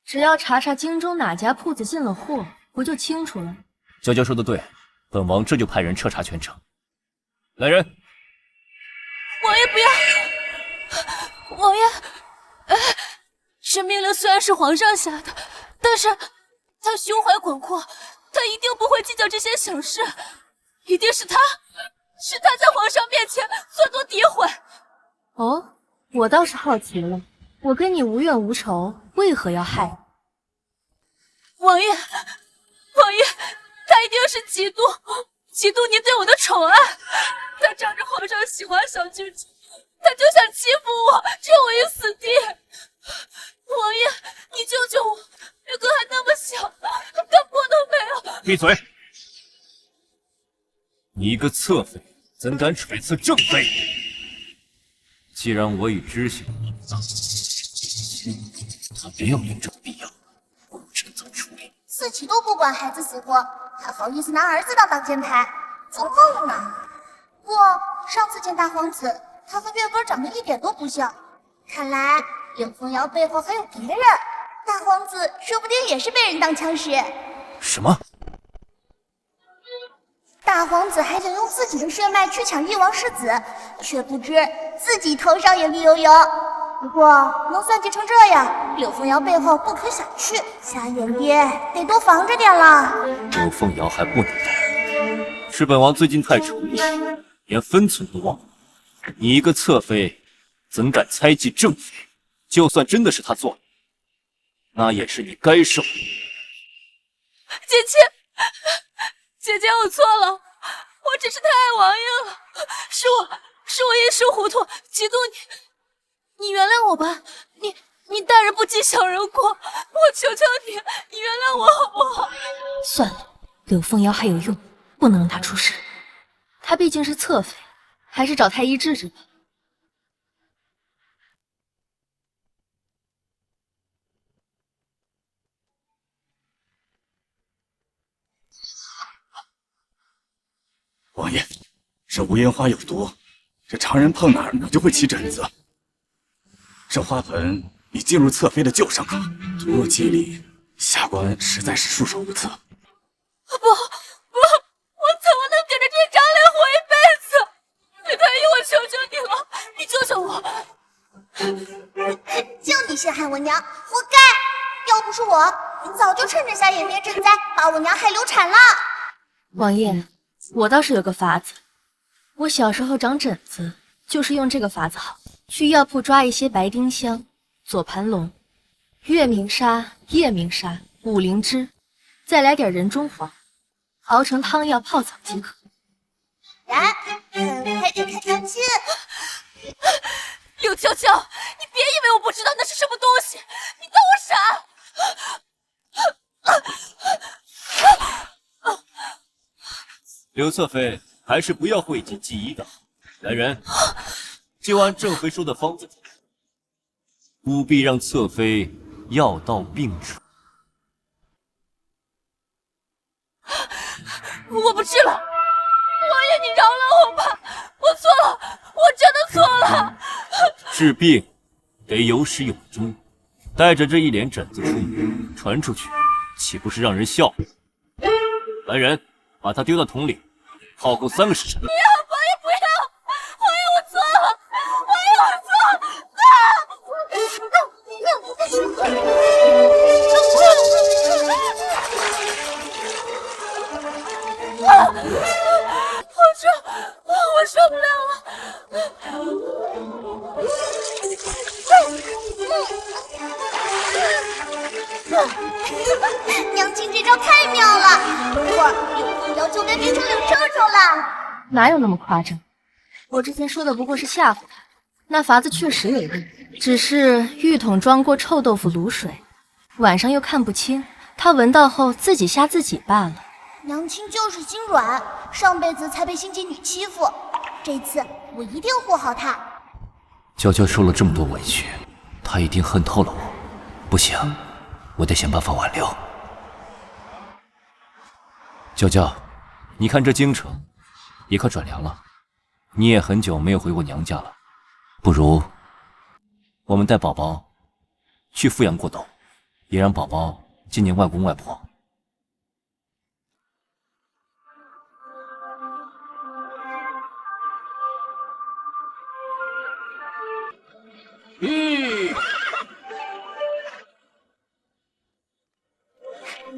只要查查京中哪家铺子进了货，不就清楚了？娇娇说的对，本王这就派人彻查全城。来人！王爷不要！王爷，这命令虽然是皇上下的，但是他胸怀广阔，他一定不会计较这些小事，一定是他在皇上面前篡夺诋毁。哦，我倒是好奇了，我跟你无怨无仇，为何要害你？王爷，他一定是嫉妒您对我的宠爱，他仗着皇上喜欢小郡主，他就想欺负我，置我于死地。王爷，你救救我！玉哥还那么小，他不能没有。闭嘴！你一个侧妃，怎敢揣测正妃？既然我已知晓，他没有领证必要，不如趁早处理。四起都不管孩子死活，还好意思拿儿子当挡箭牌，做梦呢！不过上次见大皇子，他和月哥长得一点都不像，看来柳风瑶背后还有别人。大皇子说不定也是被人当枪使。什么？大皇子还想用自己的血脉去抢翼王世子，却不知自己头上也绿油油。不过能算计成这样，柳风瑶背后不可小觑，夏爷爷得多防着点了。柳凤瑶还不能动，是本王最近太宠你，连分寸都忘了。你一个侧妃，怎敢猜忌正妃？就算真的是他做的，那也是你该受的。姐姐，我错了，我只是太爱王爷了，是我一时糊涂，嫉妒你原谅我吧，你大人不计小人过，我求求你原谅我好不好？算了，柳凤瑶还有用，不能让她出事。她毕竟是侧妃，还是找太医治治吧。王爷，这无烟花有毒，这常人碰哪儿就会起疹子。这花盆已进入侧妃的旧伤口，毒入肌里，下官实在是束手无策。不，我怎么能顶着这张脸活一辈子？太医，我求求你了，你救救我！就你陷害我娘，活该！要不是我，你早就趁着下眼边赈灾，把我娘害流产了。王爷，我倒是有个法子。我小时候长疹子，就是用这个法子好。去药铺抓一些白丁香、左盘龙、月明砂、夜明砂、五灵芝，再来点人中黄，熬成汤药泡澡即可。然，快点看娘亲。柳娇娇，你别以为我不知道那是什么东西，你当我傻？柳侧妃还是不要讳疾忌医的好。来人，就按正妃说的方子，务必让侧妃药到病除。我不治了，王爷你饶了我吧，我错了，我真的错了。治病得有始有终，带着这一脸疹子出门传出去，岂不是让人笑？来人，把他丢到桶里，泡够3个时辰。不要，王爷不要，王爷我错了，王爷我错了。好重，我受不了了。娘亲这招太妙了，一会儿柳凤瑶就该变成柳臭臭了。哪有那么夸张？我之前说的不过是吓唬他，那法子确实有用，只是浴桶装过臭豆腐卤水，晚上又看不清，他闻到后自己吓自己罢了。娘亲就是心软，上辈子才被心机女欺负，这次我一定护好她。娇娇受了这么多委屈，她一定恨透了我。不行，我得想办法挽留。娇娇，你看这京城也快转凉了，你也很久没有回过娘家了，不如我们带宝宝去富阳过冬，也让宝宝见见外公外婆。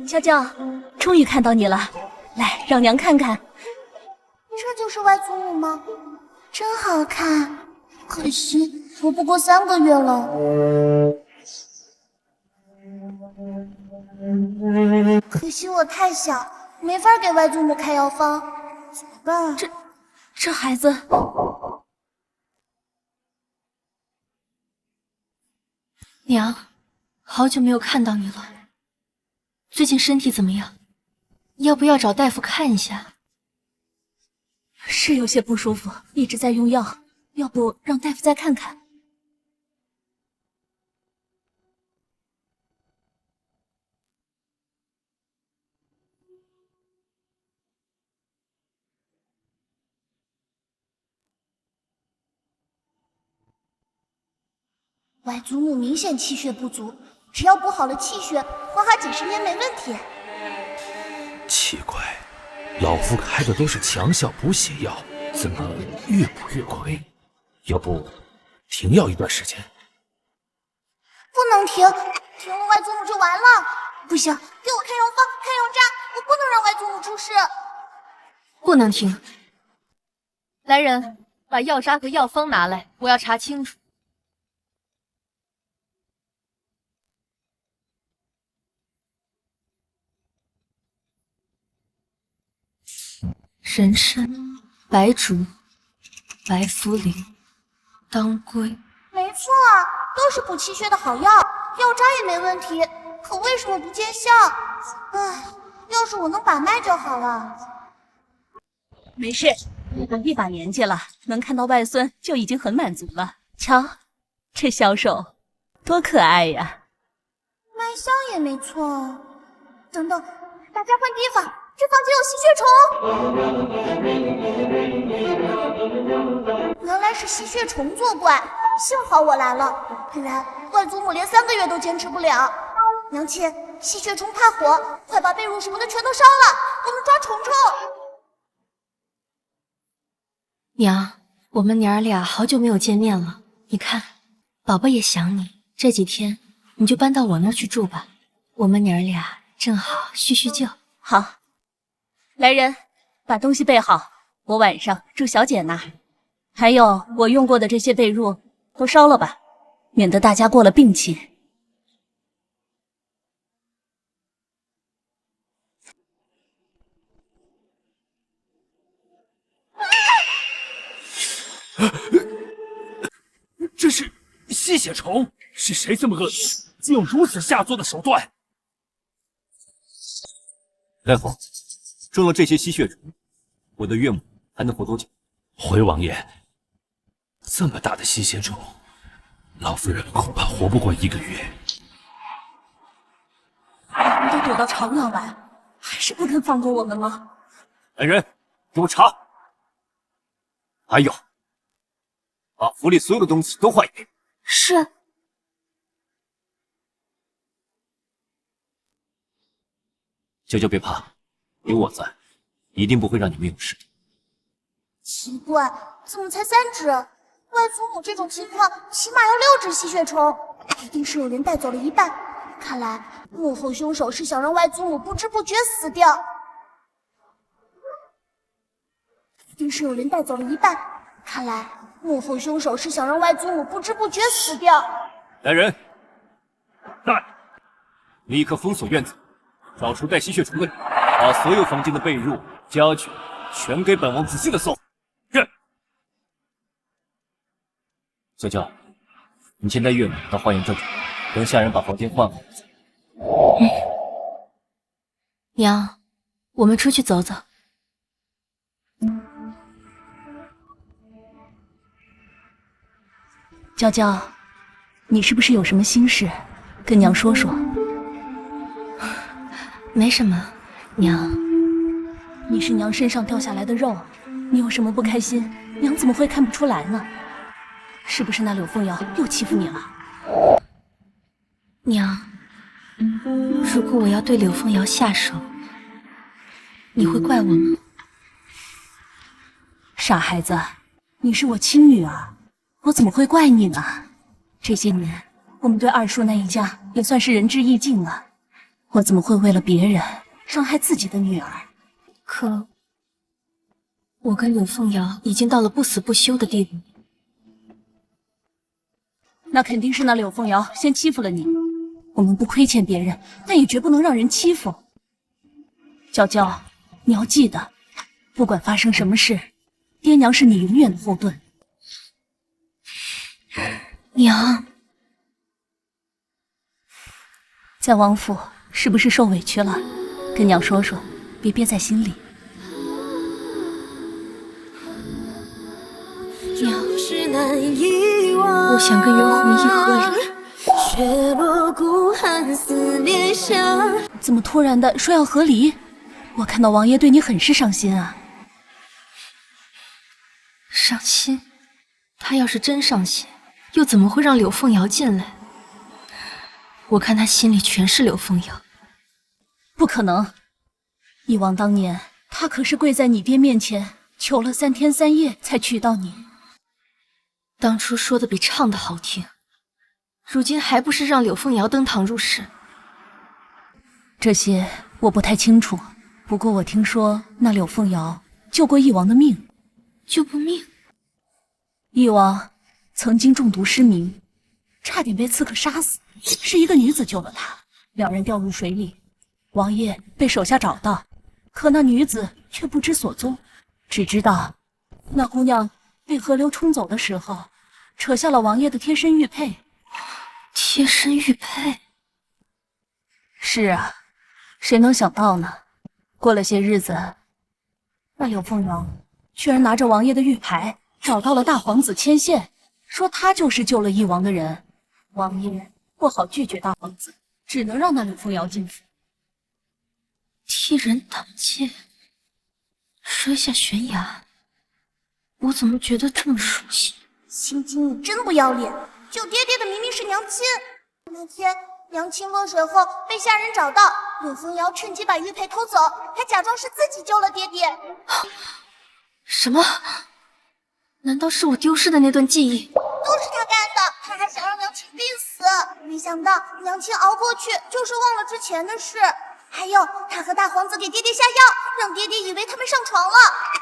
娇娇，终于看到你了，来，让娘看看。这就是外祖母吗？真好看，可惜我不过3个月了。可惜我太小，没法给外祖母开药方，怎么办？这孩子，娘，好久没有看到你了，最近身体怎么样？要不要找大夫看一下？是有些不舒服，一直在用药，要不让大夫再看看？外祖母明显气血不足，只要补好了气血，活好几10年没问题。奇怪，老夫开的都是强效补血药，怎么越补越亏？要不停药一段时间？不能停，停了外祖母就完了。不行，给我开药方，开药渣，我不能让外祖母出事。不能停。来人，把药渣和药方拿来，我要查清楚。人参、白术、白茯苓、当归，没错，都是补气血的好药，药渣也没问题，可为什么不见效？唉，要是我能把脉就好了。没事，一把年纪了，能看到外孙就已经很满足了。瞧，这小手多可爱呀！脉象也没错。等等，大家换地方。这房间有吸血虫，原来是吸血虫作怪，幸好我来了，不然外祖母连3个月都坚持不了。娘亲，吸血虫怕火，快把被褥什么的全都烧了，我们抓虫虫。娘，我们娘儿俩好久没有见面了，你看，宝宝也想你，这几天你就搬到我那儿去住吧，我们娘儿俩正好叙叙旧。好，来人，把东西备好，我晚上住小姐那儿。还有我用过的这些被褥都烧了吧，免得大家过了病期。这是吸血虫，是谁这么恶毒，竟用如此下作的手段？大夫，中了这些吸血虫，我的岳母还能活多久？回王爷，这么大的吸血虫，老夫人恐怕活不过1个月。我们都躲到长廊来，还是不肯放过我们吗？来人，给我查！还有，把府里所有的东西都换一遍。是。娇娇别怕，有我在，一定不会让你们有事的。奇怪，怎么才3只？外祖母这种情况，起码要6只吸血虫，一定是有人带走了一半。看来幕后凶手是想让外祖母不知不觉死掉。一定是有人带走了一半。看来幕后凶手是想让外祖母不知不觉死掉。来人，在，立刻封锁院子，找出带吸血虫的人，把所有房间的被褥、家具全给本王仔细的搜。是。小娇，你先带岳母到花园这里，等下人把房间换好再。娘，我们出去走走。娇娇，你是不是有什么心事，跟娘说说？没什么，娘。你是娘身上掉下来的肉，你有什么不开心，娘怎么会看不出来呢？是不是那柳凤瑶又欺负你了？娘，如果我要对柳凤瑶下手，你会怪我吗？傻孩子，你是我亲女儿，我怎么会怪你呢？这些年，我们对二叔那一家也算是仁至义尽了，我怎么会为了别人伤害自己的女儿？可我跟柳凤瑶已经到了不死不休的地步。那肯定是那柳凤瑶先欺负了你，我们不亏欠别人，但也绝不能让人欺负。娇娇，你要记得，不管发生什么事，爹娘是你永远的后盾。娘，在王府是不是受委屈了？跟娘说说，别憋在心里。娘，我想跟袁弘毅和离。怎么突然的说要和离？我看到王爷对你很是上心啊。上心？他要是真上心，又怎么会让柳凤瑶进来？我看他心里全是柳凤瑶。不可能！义王当年，他可是跪在你爹面前求了3天3夜才娶到你。当初说的比唱的好听，如今还不是让柳凤瑶登堂入室？这些我不太清楚，不过我听说那柳凤瑶救过义王的命。救过命？义王曾经中毒失明，差点被刺客杀死，是一个女子救了他，两人掉入水里，王爷被手下找到，可那女子却不知所踪，只知道那姑娘被河流冲走的时候，扯下了王爷的贴身玉佩。贴身玉佩？是啊，谁能想到呢？过了些日子，那柳凤瑶居然拿着王爷的玉牌，找到了大皇子牵线，说他就是救了义王的人。王爷不好拒绝大皇子，只能让那柳凤瑶进府。替人挡箭，摔下悬崖，我怎么觉得这么熟悉？心机，你真不要脸！救爹爹的明明是娘亲。那天娘亲落水后被下人找到，柳凤瑶趁机把玉佩偷走，还假装是自己救了爹爹。什么？难道是我丢失的那段记忆？都是他干的，他还想让柳想到娘亲熬过去，就是忘了之前的事。还有，她和大皇子给爹爹下药，让爹爹以为他们上床了。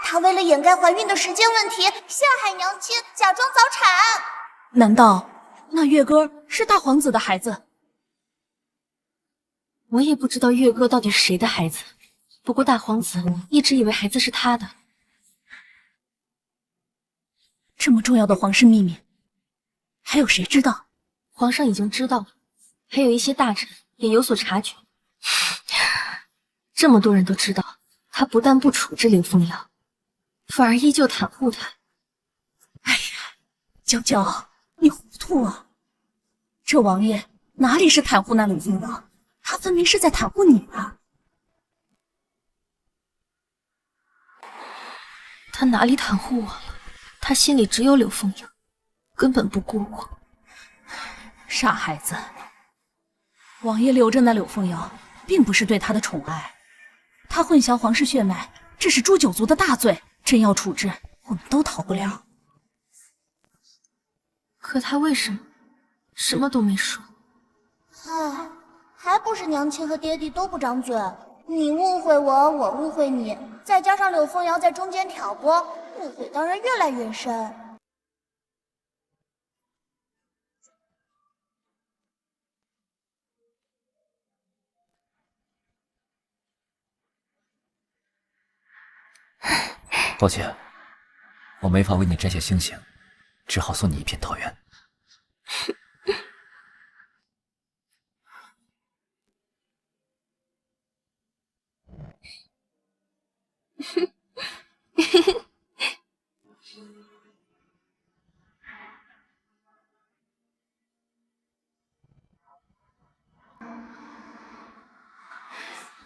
她为了掩盖怀孕的时间问题，陷害娘亲，假装早产。难道那月歌是大皇子的孩子？我也不知道月歌到底是谁的孩子，不过大皇子一直以为孩子是他的。这么重要的皇室秘密，还有谁知道？皇上已经知道了，还有一些大臣也有所察觉。这么多人都知道，他不但不处置柳凤瑶，反而依旧袒护他。哎呀，娇娇，你糊涂啊！这王爷哪里是袒护那柳凤瑶，他分明是在袒护你啊！他哪里袒护我了？他心里只有柳凤瑶，根本不顾我。傻孩子，王爷留着那柳凤瑶，并不是对她的宠爱，她混淆皇室血脉，这是诛九族的大罪，真要处置，我们都逃不了。可他为什么什么都没说？唉，还不是娘亲和爹地都不长嘴，你误会我，我误会你，再加上柳凤瑶在中间挑拨，误会当然越来越深。抱歉，我没法为你摘下星星，只好送你一片桃源。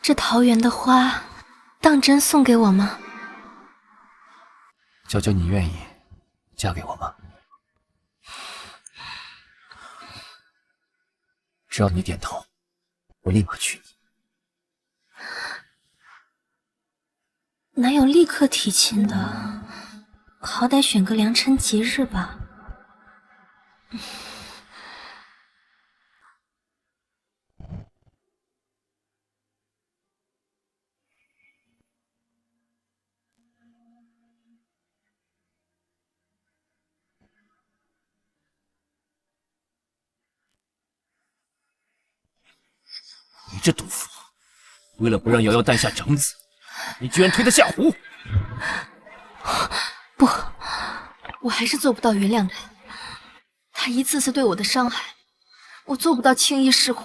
这桃园的花，当真送给我吗？娇娇，你愿意嫁给我吗？只要你点头，我立马娶你。哪有立刻提亲的？好歹选个良辰吉日吧。你这毒妇，为了不让瑶瑶诞下长子，你居然推她下湖！不，我还是做不到原谅他。他一次次对我的伤害，我做不到轻易释怀。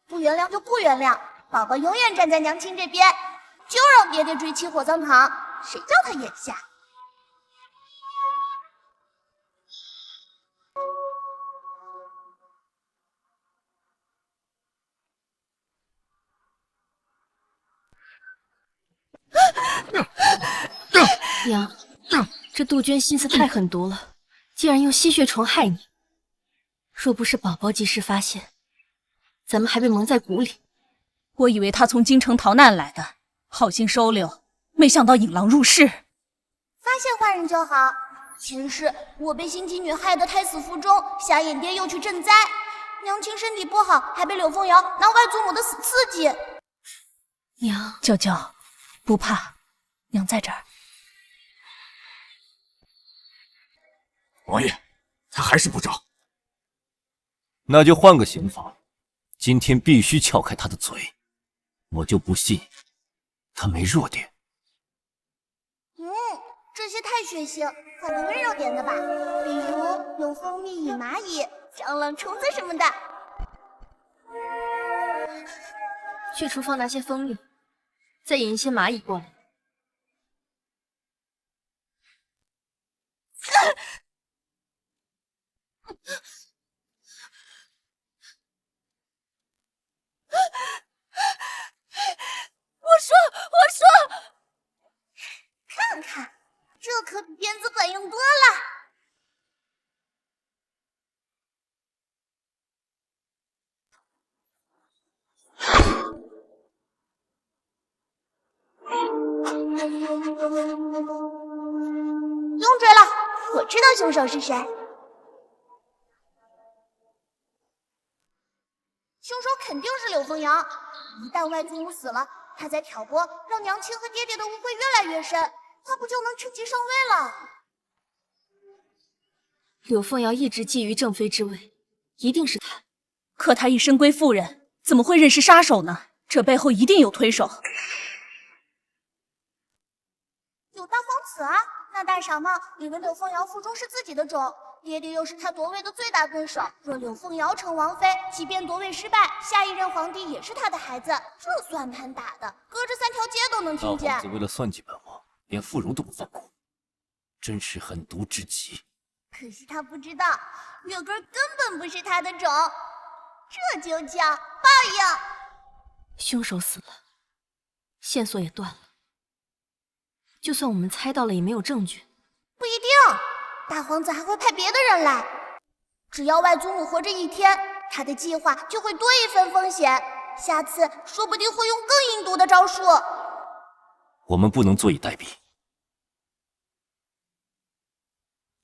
不原谅就不原谅，宝宝永远站在娘亲这边，就让爹爹追妻火葬场，谁叫他眼瞎？娘，这杜鹃心思太狠毒了，竟然用吸血虫害你。若不是宝宝及时发现，咱们还被蒙在鼓里。我以为他从京城逃难来的，好心收留，没想到引狼入室。发现坏人就好。前世我被心机女害得胎死腹中，瞎眼爹又去赈灾，娘亲身体不好，还被柳凤瑶拿外祖母的死刺激。娘，娇娇，不怕，娘在这儿。王爷，他还是不招。那就换个刑法，今天必须撬开他的嘴，我就不信他没弱点。这些太血腥，换个温柔点的吧，比如用蜂蜜引蚂蚁、蟑螂、虫子什么的。去厨房拿些蜂蜜，再引一些蚂蚁过来。我说，看看，这可比鞭子管用多了。用嘴了，我知道凶手是谁。凶手肯定是柳凤瑶。一旦外祖母死了，他再挑拨，让娘亲和爹爹的误会越来越深，他不就能趁机上位了？柳凤瑶一直觊觎正妃之位，一定是他。可她一身贵妇人，怎么会认识杀手呢？这背后一定有推手。有大皇子啊，那大傻帽以为柳凤瑶腹中是自己的种，爹爹又是他夺位的最大对手。若柳凤瑶成王妃，即便夺位失败，下一任皇帝也是他的孩子。这算盘打的，隔着3条街都能听见。大皇子为了算计本王，连妇容都不放过，真是狠毒至极。可惜他不知道，月根根本不是他的种，这就叫报应。凶手死了，线索也断了。就算我们猜到了，也没有证据。不一定，大皇子还会派别的人来。只要外祖母活着一天，他的计划就会多一分风险。下次说不定会用更阴毒的招数。我们不能坐以待毙。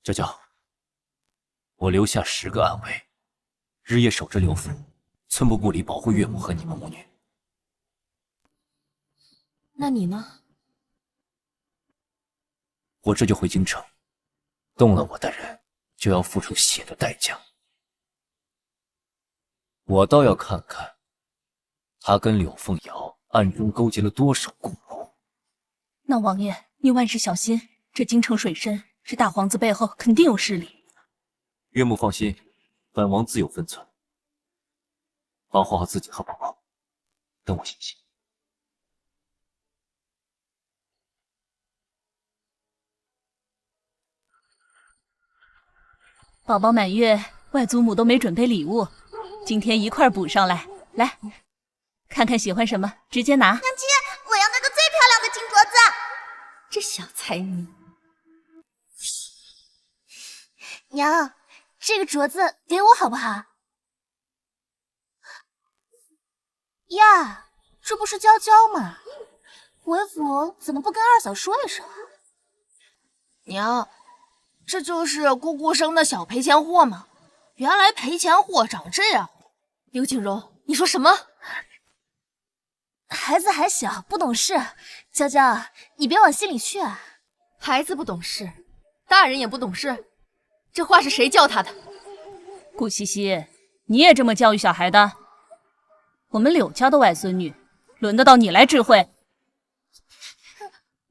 娇娇，我留下10个暗卫，日夜守着刘府，寸步不离，保护岳母和你们母女。那你呢？我这就回京城，动了我的人，就要付出血的代价。我倒要看看，他跟柳凤瑶暗中勾结了多少共谋。那王爷，你万事小心，这京城水深，这大皇子背后肯定有势力。岳母放心，本王自有分寸，保护好自己和宝宝，等我醒醒。宝宝满月，外祖母都没准备礼物，今天一块补上来。来，看看喜欢什么，直接拿。娘亲，我要那个最漂亮的金镯子。这小才女。娘，这个镯子给我好不好？呀，这不是娇娇吗？为府怎么不跟二嫂说一声？娘，这就是姑姑生的小赔钱货吗？原来赔钱货长这样。刘景荣，你说什么？孩子还小，不懂事。娇娇，你别往心里去啊。孩子不懂事，大人也不懂事。这话是谁教他的？顾西西，你也这么教育小孩的？我们柳家的外孙女，轮得到你来指挥？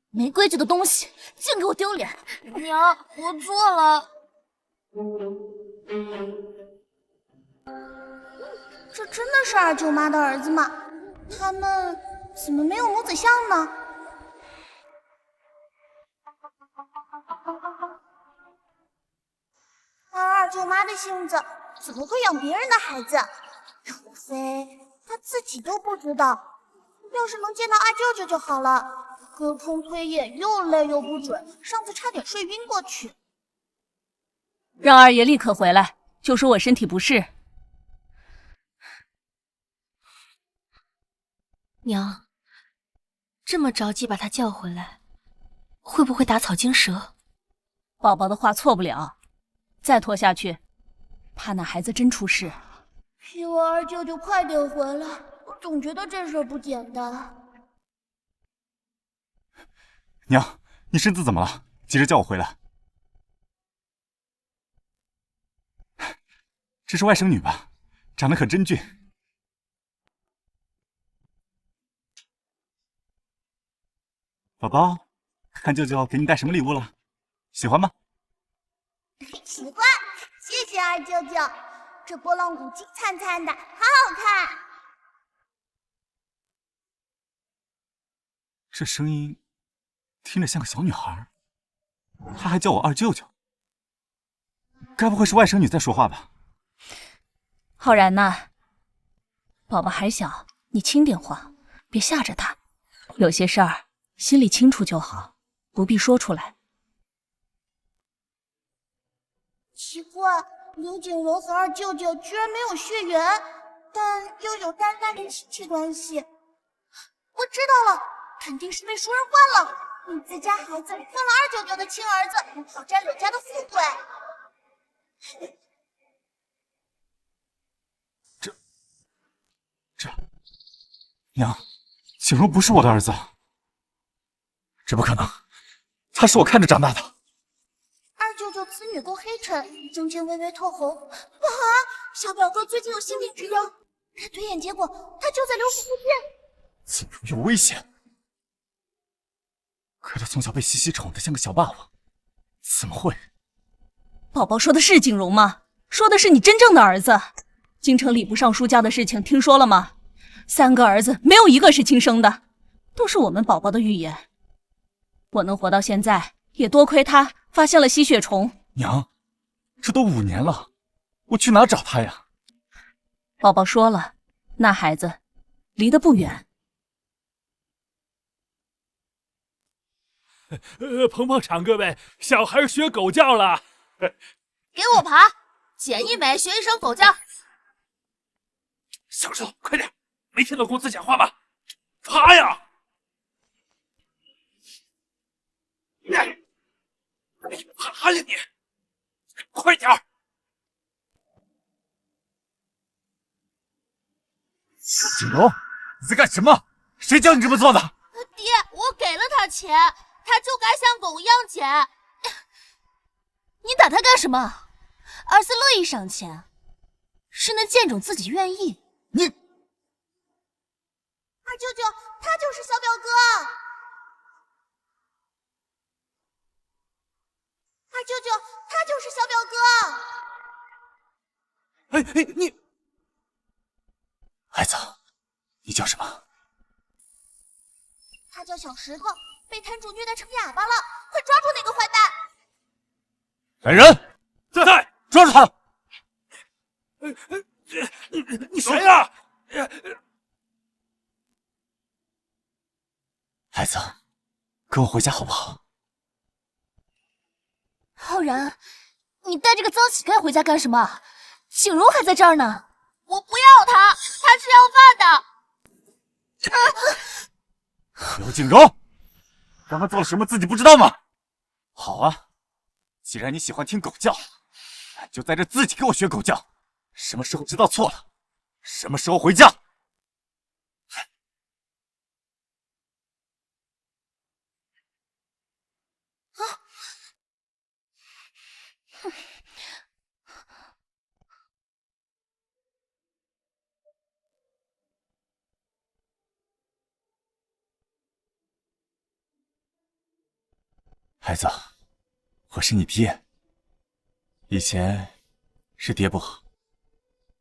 没规矩的东西，净给我丢脸！娘，我错了。这真的是二舅妈的儿子吗？他们怎么没有母子相呢？按二舅妈的性子，怎么会养别人的孩子？除非她自己都不知道。要是能见到二舅舅就好了。隔空推演又累又不准，上次差点睡晕过去。让二爷立刻回来，就说我身体不适。娘，这么着急把他叫回来，会不会打草惊蛇？宝宝的话错不了，再拖下去，怕那孩子真出事。希望二舅舅快点回来，我总觉得这事不简单。娘，你身子怎么了？急着叫我回来。这是外甥女吧？长得可真俊。宝宝，看舅舅给你带什么礼物了？喜欢吗？喜欢，谢谢二舅舅。这波浪鼓金灿灿的，好好看。这声音听着像个小女孩，她还叫我二舅舅，该不会是外甥女在说话吧？浩然呐，宝宝还小，你轻点话，别吓着他。有些事儿心里清楚就好，不必说出来。奇怪，刘景柔和二舅舅居然没有血缘，但又有淡淡的亲戚关系。我知道了，肯定是被熟人换了。你自家孩子换了二舅舅的亲儿子，讨占柳家的富贵。娘，景荣不是我的儿子，这不可能，他是我看着长大的。二舅舅此女够黑沉，中间微微透红。啊，小表哥最近有性病之忧，看推演结果，他就在刘府附近。景荣有危险，可他从小被西西宠得像个小霸王，怎么会？宝宝说的是景荣吗？说的是你真正的儿子。京城礼部尚书家的事情听说了吗？3个儿子没有一个是亲生的，都是我们宝宝的预言。我能活到现在，也多亏他发现了吸血虫。娘，这都5年了，我去哪找他呀？宝宝说了，那孩子离得不远。捧捧场，各位，小孩学狗叫了。给我爬，捡一枚学一声狗叫。小兽，快点！没听到公子讲话吗？爬呀！爬呀你！快点儿！景荣，你在干什么？谁叫你这么做的？爹，我给了他钱，他就该像狗一样捡。你打他干什么？儿子乐意赏钱，是那贱种自己愿意。你，二舅舅，他就是小表哥。二舅舅，他就是小表哥。你，孩子，你叫什么？他叫小石头，被摊主虐待成哑巴了，快抓住那个坏蛋！来人，在，抓住他！你谁呀？孩子，跟我回家好不好？浩然，你带这个脏乞丐回家干什么？景荣还在这儿呢。我不要他，他是要饭的。刘景荣，刚刚做了什么自己不知道吗？好啊，既然你喜欢听狗叫，那就在这自己给我学狗叫。什么时候知道错了，什么时候回家。孩子，我是你爹，以前是爹不好，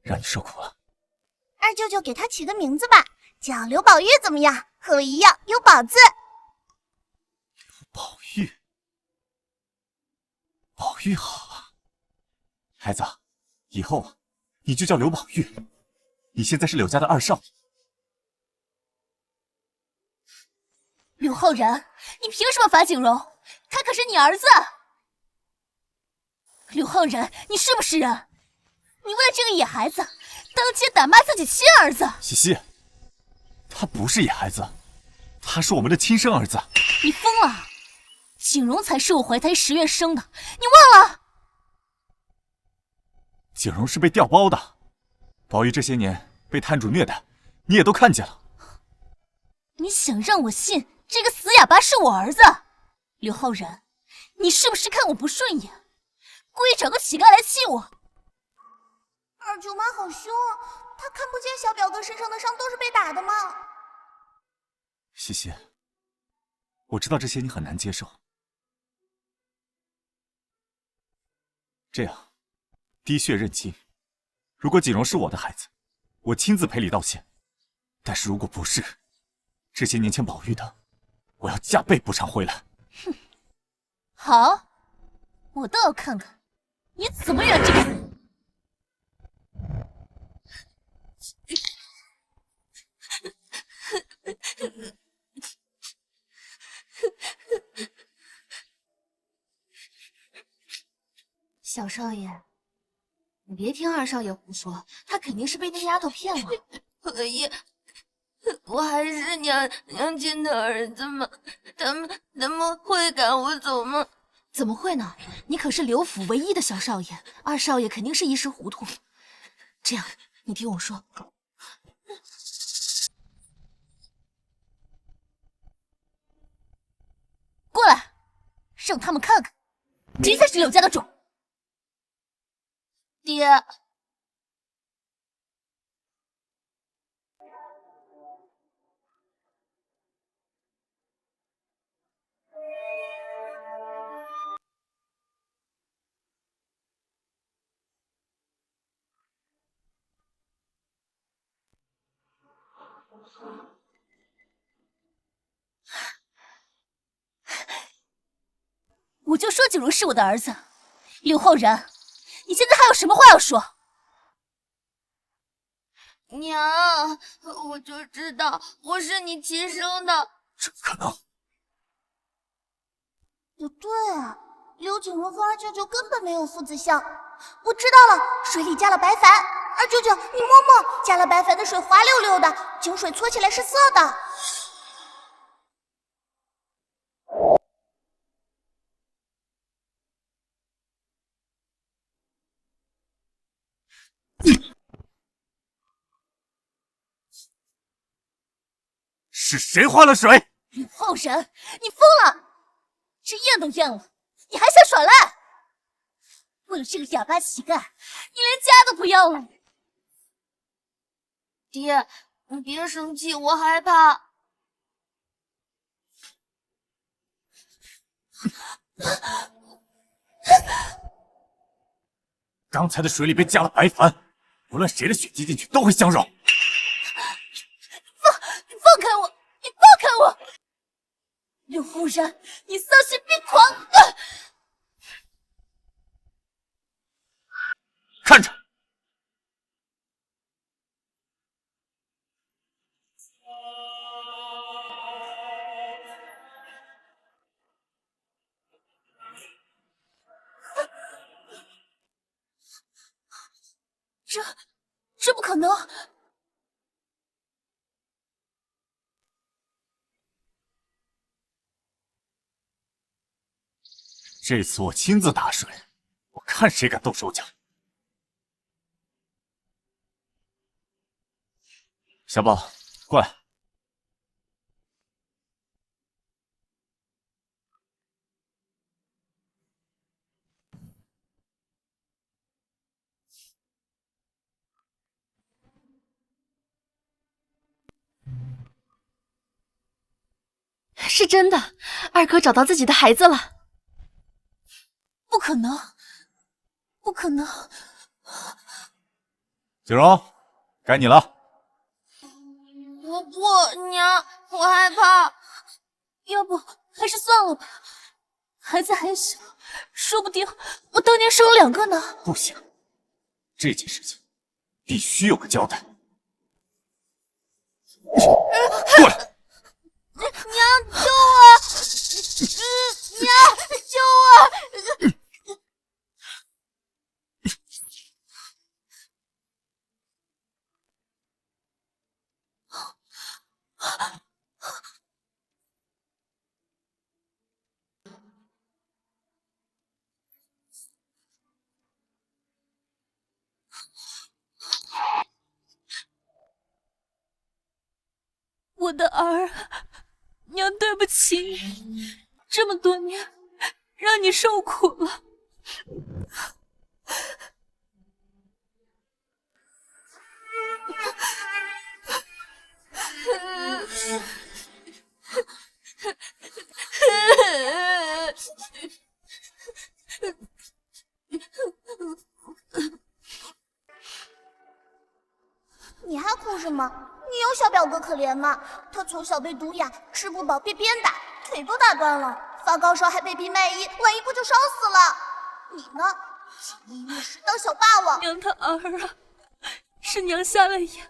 让你受苦了。二舅舅给他起个名字吧，叫刘宝玉怎么样？和我一样有宝字。宝玉，宝玉好啊。孩子，以后啊，你就叫刘宝玉。你现在是柳家的2少爷。刘浩然，你凭什么罚景荣？他可是你儿子。刘浩然，你是不是人？你为了这个野孩子，当街打骂自己亲儿子。西西，他不是野孩子，他是我们的亲生儿子。你疯了！景荣才是我怀胎10月生的，你忘了？景荣是被调包的，宝玉这些年被摊主虐待，你也都看见了。你想让我信这个死哑巴是我儿子？刘浩然，你是不是看我不顺眼，故意找个乞丐来气我？二舅妈好凶啊，她看不见小表哥身上的伤都是被打的吗？西西，我知道这些你很难接受。这样，滴血认亲。如果锦荣是我的孩子，我亲自赔礼道歉；但是如果不是，这些年前宝玉的，我要加倍补偿回来。哼，好，我倒要看看你怎么圆这个。小少爷，你别听二少爷胡说，他肯定是被那丫头骗了。我还是娘亲的儿子吗？他们会赶我走吗？怎么会呢？你可是刘府唯一的小少爷，二少爷肯定是一时糊涂。这样，你听我说，让他们看看，谁才是柳家的种。爹，我就说景荣是我的儿子，柳浩然，你现在还有什么话要说？娘，我就知道我是你亲生的。怎么可能？不对啊，柳景荣和二舅舅根本没有父子相。我知道了，水里加了白矾。二舅舅，你摸摸，加了白矾的水滑溜溜的，井水搓起来是涩的。是谁换了水？柳浩然，你疯了！这验都验了，你还想耍赖？为了这个哑巴乞丐，你连家都不要了？爹，你别生气，我害怕。刚才的水里边加了白矾，无论谁的血滴进去都会相溶。放开我！你放开我！柳浩然，你丧心病狂！看着，这不可能！这次我亲自打水，我看谁敢动手脚。小宝，过来。是真的，二哥找到自己的孩子了。不可能，不可能！景荣，该你了。我不，娘，我害怕。要不还是算了吧，孩子还小，说不定我当年生了2个呢。不行，这件事情必须有个交代。过来！娘，救我！娘，救我！我的儿，娘对不起你，这么多年让你受苦了。你还哭什么？你有小表哥可怜吗？他从小被毒哑，吃不饱被鞭打，腿都打断了，发高烧还被逼卖艺，晚一步就烧死了。你呢？锦衣玉食当小霸王。娘他儿啊，是娘瞎了眼，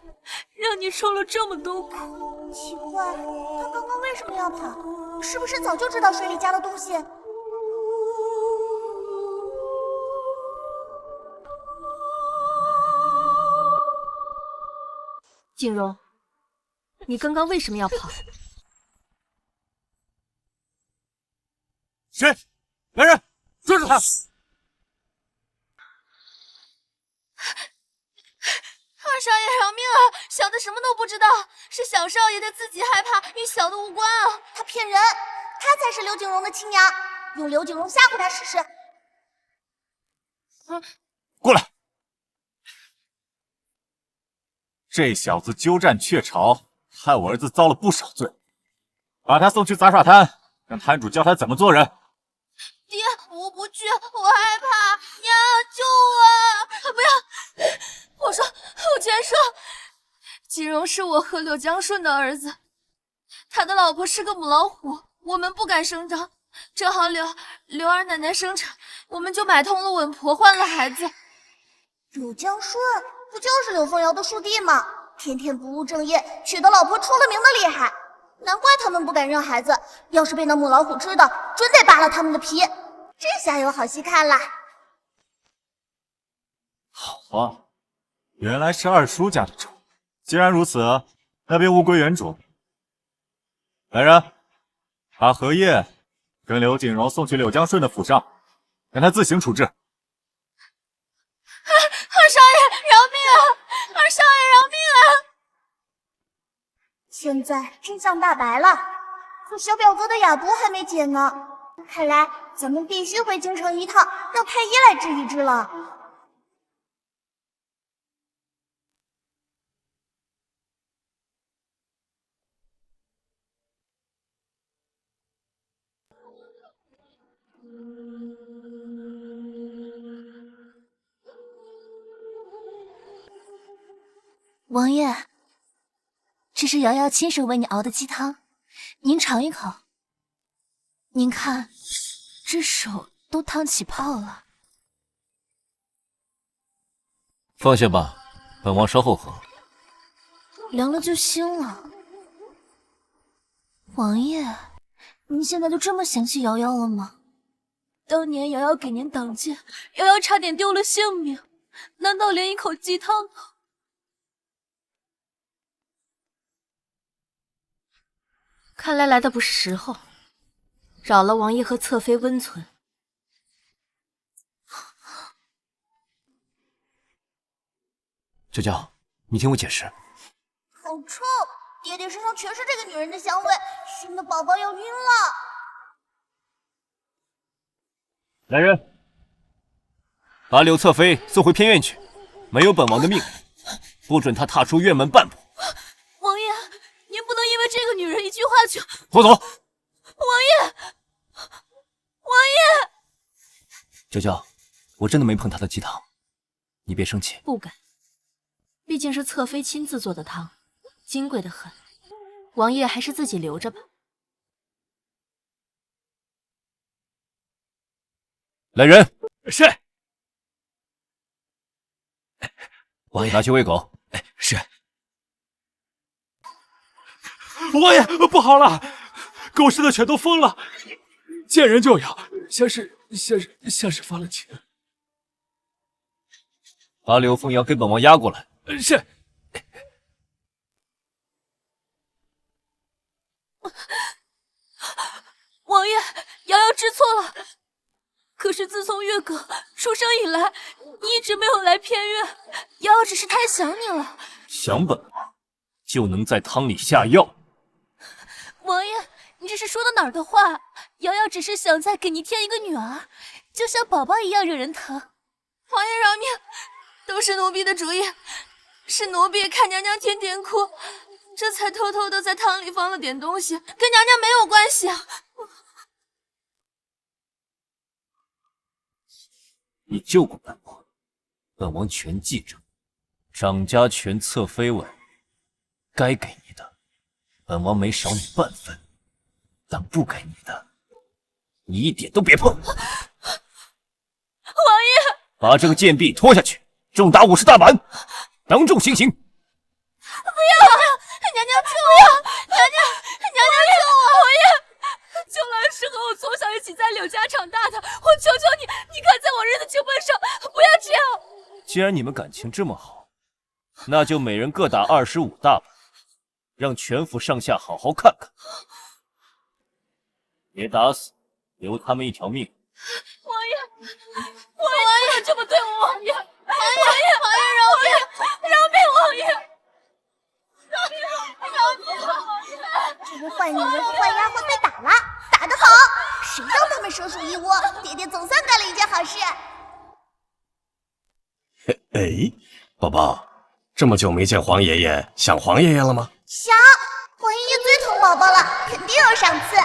让你受了这么多苦。奇怪，他刚刚为什么要跑？是不是早就知道水里加了东西？景荣，你刚刚为什么要跑？谁？来人，抓住他！二少爷饶命啊！小的什么都不知道，是小少爷他自己害怕，与小的无关啊！他骗人，他才是刘景荣的亲娘。用刘景荣吓唬他试试。过来！这小子鸠占鹊巢，害我儿子遭了不少罪，把他送去杂耍摊，让摊主教他怎么做人。爹，我不去，我害怕！娘，救我！不要！我全说，锦荣是我和柳江顺的儿子，他的老婆是个母老虎，我们不敢声张，正好柳二奶奶生产，我们就买通了稳婆，换了孩子。柳江顺不就是柳凤瑶的叔弟吗？天天不务正业，娶的老婆出了名的厉害，难怪他们不敢认孩子。要是被那母老虎知道，准得扒了他们的皮。这下有好戏看了。好啊，原来是二叔家的种。既然如此，那便物归原主。来人，把荷叶跟刘景荣送去柳江顺的府上，让他自行处置。二少爷饶命啊！二少爷饶命啊！现在真相大白了，可小表哥的哑毒还没解呢。看来咱们必须回京城一趟，让太医来治一治了。王爷，这是瑶瑶亲手为你熬的鸡汤，您尝一口。您看，这手都烫起泡了。放下吧，本王稍后喝。凉了就腥了。王爷，您现在就这么嫌弃瑶瑶了吗？当年瑶瑶给您挡箭，瑶瑶差点丢了性命，难道连一口鸡汤都……看来来的不是时候，扰了王爷和侧妃温存。娇娇，你听我解释。好臭！爹爹身上全是这个女人的香味，熏的宝宝要晕了。来人，把柳侧妃送回偏院去，没有本王的命令，不准她踏出院门半步。王爷，您不能因为这个女人一句话就……拖走！王爷，王爷！娇娇，我真的没碰她的鸡汤，你别生气。不敢，毕竟是侧妃亲自做的汤，金贵的很。王爷还是自己留着吧。来人！是。王爷拿去喂狗。是。王爷，不好了，狗似的全都疯了，见人就咬，像是发了情。把柳凤瑶给本王押过来。是。王爷，瑶瑶知错了。可是自从月哥出生以来，你一直没有来偏院，瑶瑶只是太想你了。想本王就能在汤里下药？王爷，你这是说的哪儿的话？瑶瑶只是想再给你添一个女儿，就像宝宝一样惹人疼。王爷饶命，都是奴婢的主意，是奴婢看娘娘天天哭，这才偷偷的在汤里放了点东西，跟娘娘没有关系啊。你救过本王，本王全记着。掌家权侧妃位，该给你的，本王没少你半分，但不给你的，你一点都别碰。王爷，把这个贱婢拖下去，重打50大板，当众行刑。不要！娘娘救我！娘娘救我！王爷。秋兰是和我从小一起在柳家长大的，我求求你，你看在我日的情分上，不要这样。既然你们感情这么好，那就每人各打25大板，让全府上下好好看看。别打死，留他们一条命。王爷，王爷不能这么对我，王爷，王爷饶命，饶命，王爷，饶命，王爷！这个坏女人和坏丫鬟被打了，打得好！谁让他们蛇鼠一哎，宝宝，这么久没见黄爷爷，想黄爷爷了吗？想，黄爷爷最疼宝宝了，肯定有赏赐。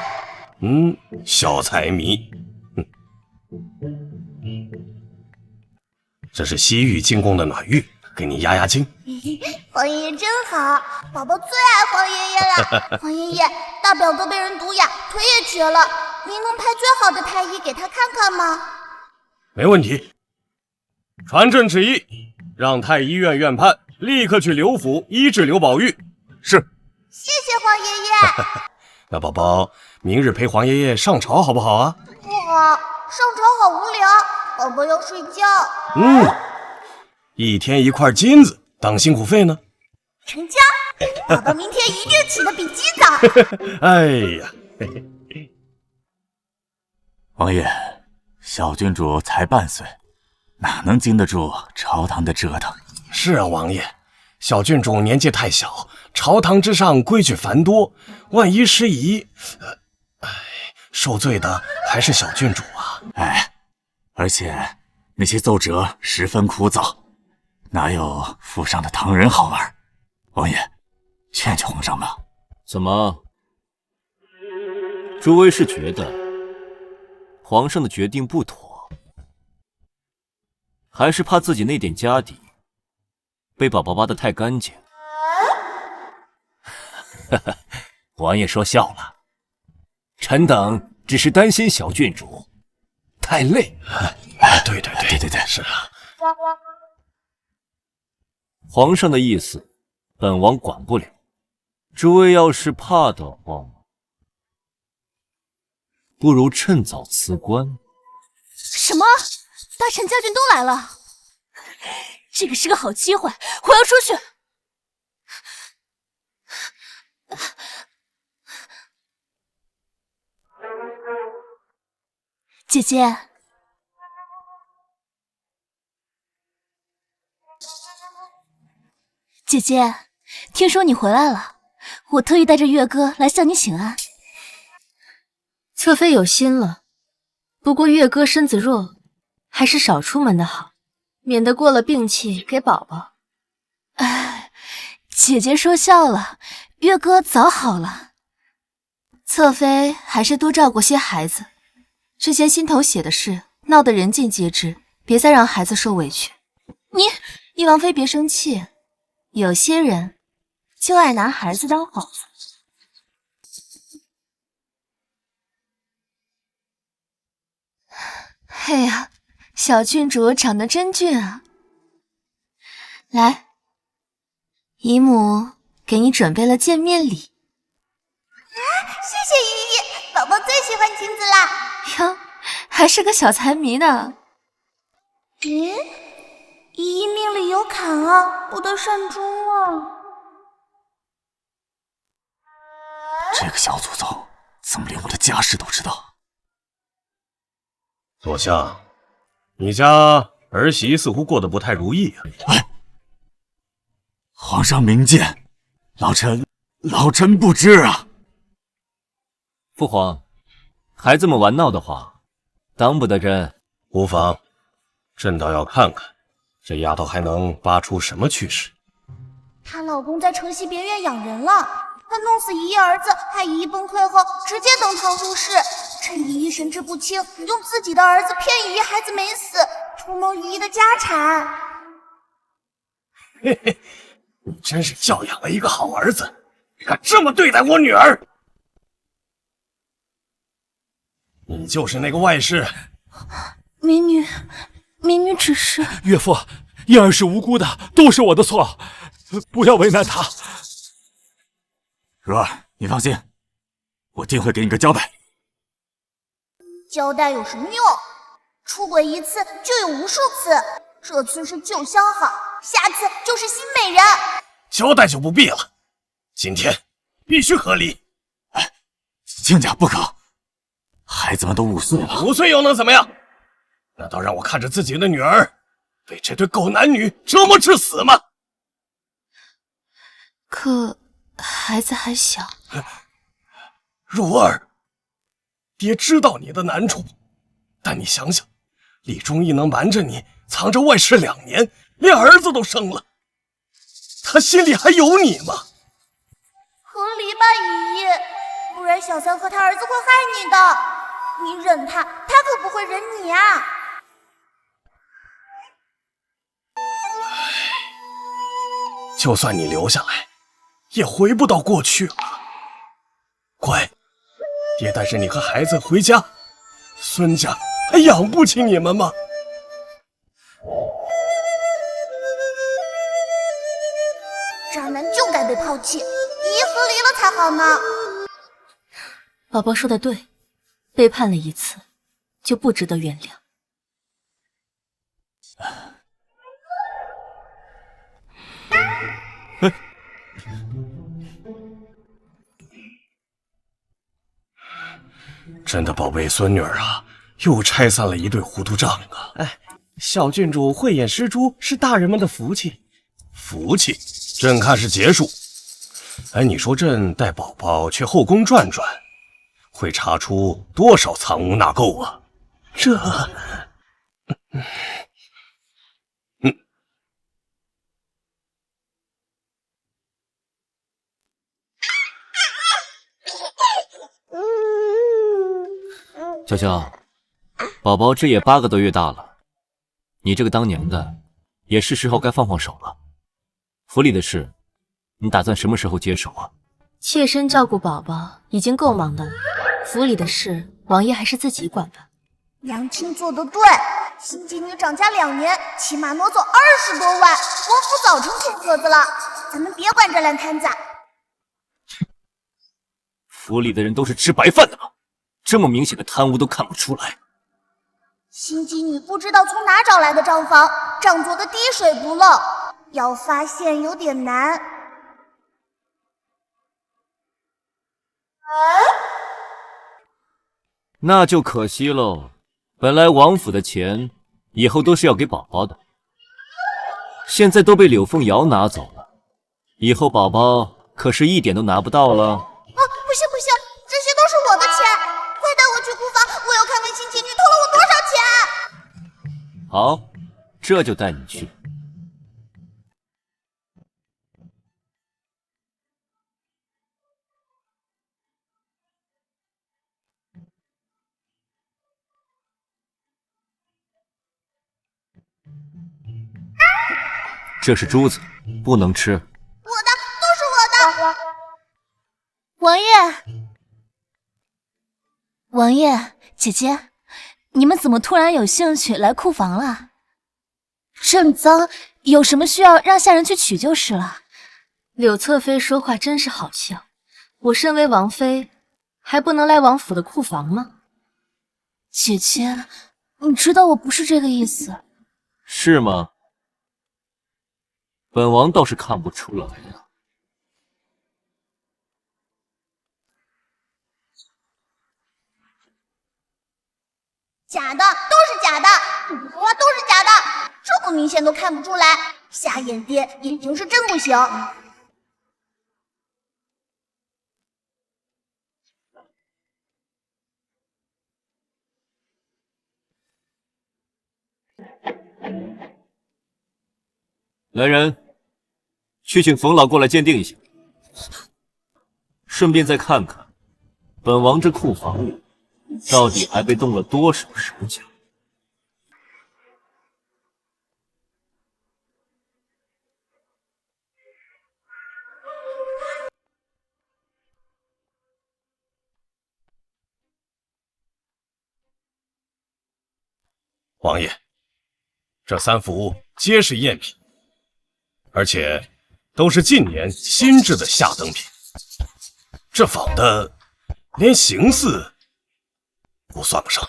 小财迷。这是西域进贡的暖玉，给你压压惊。黄爷爷真好，宝宝最爱黄爷爷了。黄爷爷，大表哥被人毒哑，腿也瘸了，您能派最好的太医给他看看吗？没问题。传朕旨意，让太医院院判立刻去刘府医治刘宝玉。是。谢谢黄爷爷。那宝宝，明日陪黄爷爷上朝好不好啊？不好，上朝好无聊，宝宝要睡觉。一天1块金子当辛苦费呢。成交，宝宝明天一定起得比鸡早。哎呀，王爷，小郡主才半岁，哪能经得住朝堂的折腾？是啊，王爷，小郡主年纪太小，朝堂之上规矩繁多，万一失仪，受罪的还是小郡主啊。而且那些奏折十分枯燥，哪有府上的唐人好玩？王爷，劝劝皇上吧。怎么，诸位是觉得皇上的决定不妥，还是怕自己那点家底被宝宝挖得太干净？王爷说笑了，臣等只是担心小郡主太累。对，是啊。皇上的意思，本王管不了。诸位要是怕的话，不如趁早辞官。什么？大臣家眷都来了，这个是个好机会，我要出去。姐姐，姐姐，听说你回来了，我特意带着月哥来向你请安。侧妃有心了，不过月哥身子弱，还是少出门的好，免得过了病气给宝宝。姐姐说笑了，月哥早好了。侧妃还是多照顾些孩子，之前心头血的事闹得人尽皆知，别再让孩子受委屈。你王妃别生气，有些人就爱拿孩子当好处。哎呀，小郡主长得真俊啊！来，姨母给你准备了见面礼。谢谢姨姨，宝宝最喜欢亲子啦。哟，还是个小财迷呢。咦，姨姨命里有坎啊，不得善终啊。这个小祖宗怎么连我的家事都知道？左相，你家儿媳似乎过得不太如意啊。皇上明鉴，老臣不知啊。父皇，孩子们玩闹的话，当不得朕。无妨，朕倒要看看这丫头还能扒出什么趣事。她老公在城西别院养人了，她弄死姨姨儿子，害姨姨崩溃后直接登堂入室，趁姨姨神志不清，用自己的儿子骗姨姨孩子没死，图谋姨姨的家产。嘿嘿，你真是教养了一个好儿子，敢这么对待我女儿！你就是那个外室。民女只是……岳父，燕儿是无辜的，都是我的错，不要为难她。如儿，你放心，我定会给你个交代。交代有什么用？出轨一次就有无数次，这次是旧相好，下次就是新美人。交代就不必了，今天必须和离。亲家不可，孩子们都5岁了，5岁又能怎么样？难道让我看着自己的女儿被这对狗男女折磨致死吗？可孩子还小。如儿，爹知道你的难处，但你想想，李忠义能瞒着你藏着外室2年，连儿子都生了，他心里还有你吗？和离吧，姨姨，不然小三和他儿子会害你的。你忍他，他可不会忍你啊。就算你留下来，也回不到过去了。乖，爹带着你和孩子回家，孙家还养不起你们吗？渣男就该被抛弃，姨姨和离了才好呢。宝宝说的对，背叛了一次，就不值得原谅。朕的宝贝孙女儿啊，又拆散了一对糊涂账啊！哎，小郡主慧眼识珠是大人们的福气。福气，朕看是劫数。哎，你说朕带宝宝去后宫转转，会查出多少藏污纳垢啊？这，娇娇，宝宝这也8个多月大了，你这个当娘的也是时候该放手了。府里的事，你打算什么时候接手啊？妾身照顾宝宝已经够忙的了，府里的事王爷还是自己管吧。娘亲做得对，新妓女掌家2年，起码挪走20多万，王府早成空壳子了。咱们别管这烂摊子。府里的人都是吃白饭的吗？这么明显的贪污都看不出来。新妓女不知道从哪找来的账房，账做的滴水不漏，要发现有点难。那就可惜喽，本来王府的钱以后都是要给宝宝的，现在都被柳凤瑶拿走了，以后宝宝可是一点都拿不到了。不行不行，这些都是我的钱，快带我去库房，我要看看新妓女偷了我多少钱。好，这就带你去。这是珠子，不能吃。我的都是我的。王爷，王爷，姐姐，你们怎么突然有兴趣来库房了？这么脏，有什么需要让下人去取就是了。柳侧妃说话真是好笑，我身为王妃，还不能来王府的库房吗？姐姐，你知道我不是这个意思。是吗？本王倒是看不出来呀。假的，都是假的，你的话都是假的，这么明显都看不出来，瞎眼爹眼睛是真不行。来人，去请冯老过来鉴定一下，顺便再看看本王这库房里到底还被动了多少手脚。王爷，这3幅皆是赝品，而且都是近年新制的下等品，这仿的连形似都算不上。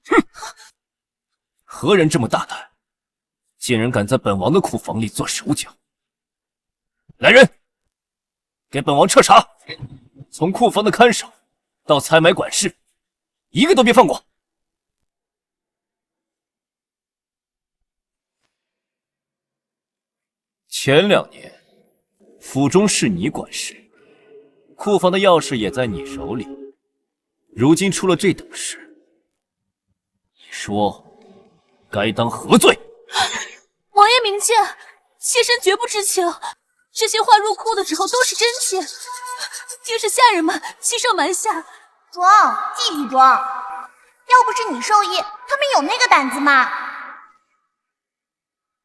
哼！何人这么大胆，竟然敢在本王的库房里做手脚？来人，给本王彻查，从库房的看守到采买管事，一个都别放过。前2年，府中是你管事，库房的钥匙也在你手里。如今出了这等事，你说该当何罪？王爷明鉴，妾身绝不知情。这些话入库的时候都是真妾，竟是下人们欺上瞒下，装，继续装。要不是你授意，他们有那个胆子吗？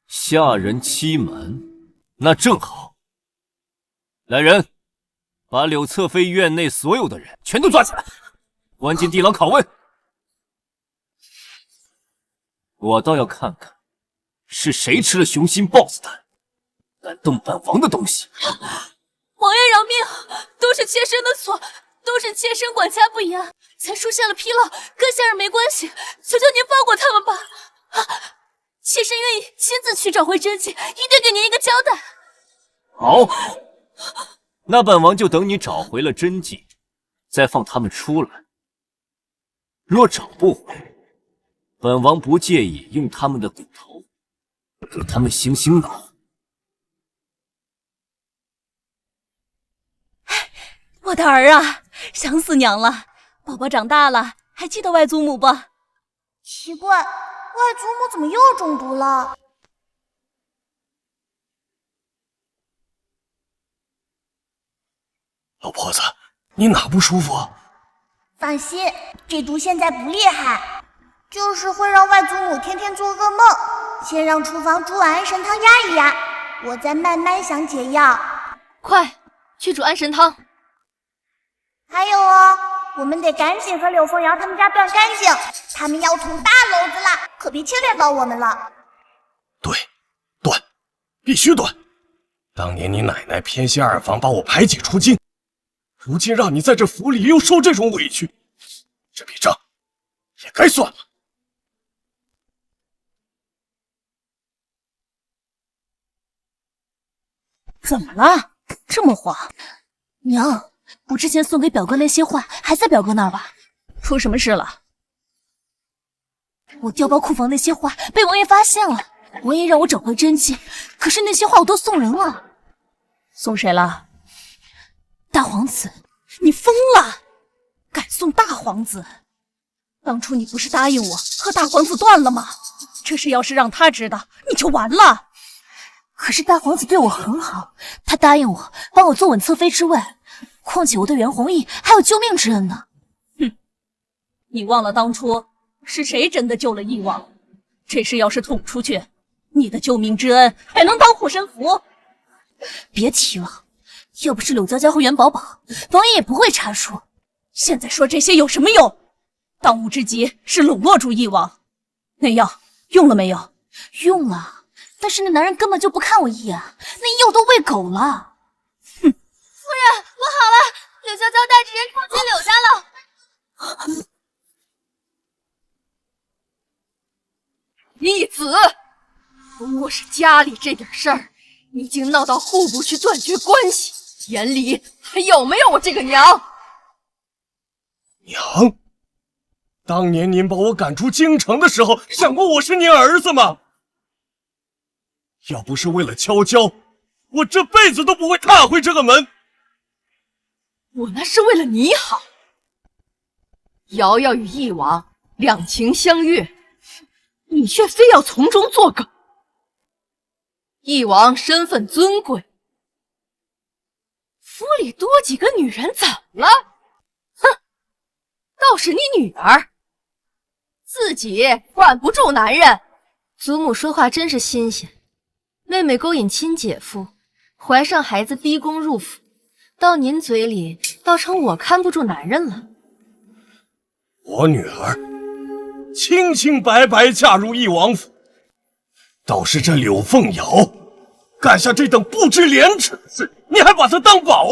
下人欺瞒，那正好。来人，把柳侧妃院内所有的人全都抓起来，关进地牢拷问。我倒要看看，是谁吃了雄心豹子胆，敢动本王的东西。王爷饶命，都是妾身的错，都是妾身管家不严，才出现了纰漏，跟下人没关系，求求您放过他们吧。妾身愿意亲自去找回真迹，一定给您一个交代。好，那本王就等你找回了真迹，再放他们出来。若找不回，本王不介意用他们的骨头给他们醒醒脑。我的儿啊，想死娘了！宝宝长大了，还记得外祖母不？奇怪，外祖母怎么又中毒了？老婆子，你哪不舒服啊？放心，这毒现在不厉害，就是会让外祖母天天做噩梦。先让厨房煮碗安神汤压一压，我再慢慢想解药。快去煮安神汤。还有哦，我们得赶紧和柳凤瑶他们家断干净，他们要捅大篓子了，可别牵连到我们了。对，断，必须断。当年你奶奶偏心二房，把我排挤出京，如今让你在这府里又受这种委屈，这笔账也该算了。怎么了？这么慌？娘，我之前送给表哥那些画还在表哥那儿吧？出什么事了？我调包库房那些画被王爷发现了，王爷让我找回真迹，可是那些画我都送人了。送谁了？大皇子。你疯了？敢送大皇子？当初你不是答应我和大皇子断了吗？这事要是让他知道，你就完了。可是大皇子对我很好，他答应我帮我坐稳侧妃之位，况且我对袁弘毅还有救命之恩呢。哼，你忘了当初是谁真的救了义王？这事要是捅出去，你的救命之恩还能当护身符？别提了，要不是柳娇娇和元宝宝，王爷也不会查出。现在说这些有什么用？当务之急是笼络住义王。那药用了没有？用了，但是那男人根本就不看我一眼，那药都喂狗了。夫人，我好了，柳娇娇带着人闯进柳家了。义子，不过是家里这点事儿，已经闹到户部去断绝关系，眼里还有没有我这个娘？娘，当年您把我赶出京城的时候，想过我是您儿子吗？要不是为了悄悄，我这辈子都不会踏回这个门。我那是为了你好。瑶瑶与义王两情相悦，你却非要从中作梗。义王身份尊贵，府里多几个女人怎么了？哼，倒是你女儿，自己管不住男人。祖母说话真是新鲜。妹妹勾引亲姐夫，怀上孩子逼宫入府，到您嘴里倒成我看不住男人了。我女儿清清白白嫁入义王府，倒是这柳凤瑶干下这等不知廉耻的事，你还把她当宝？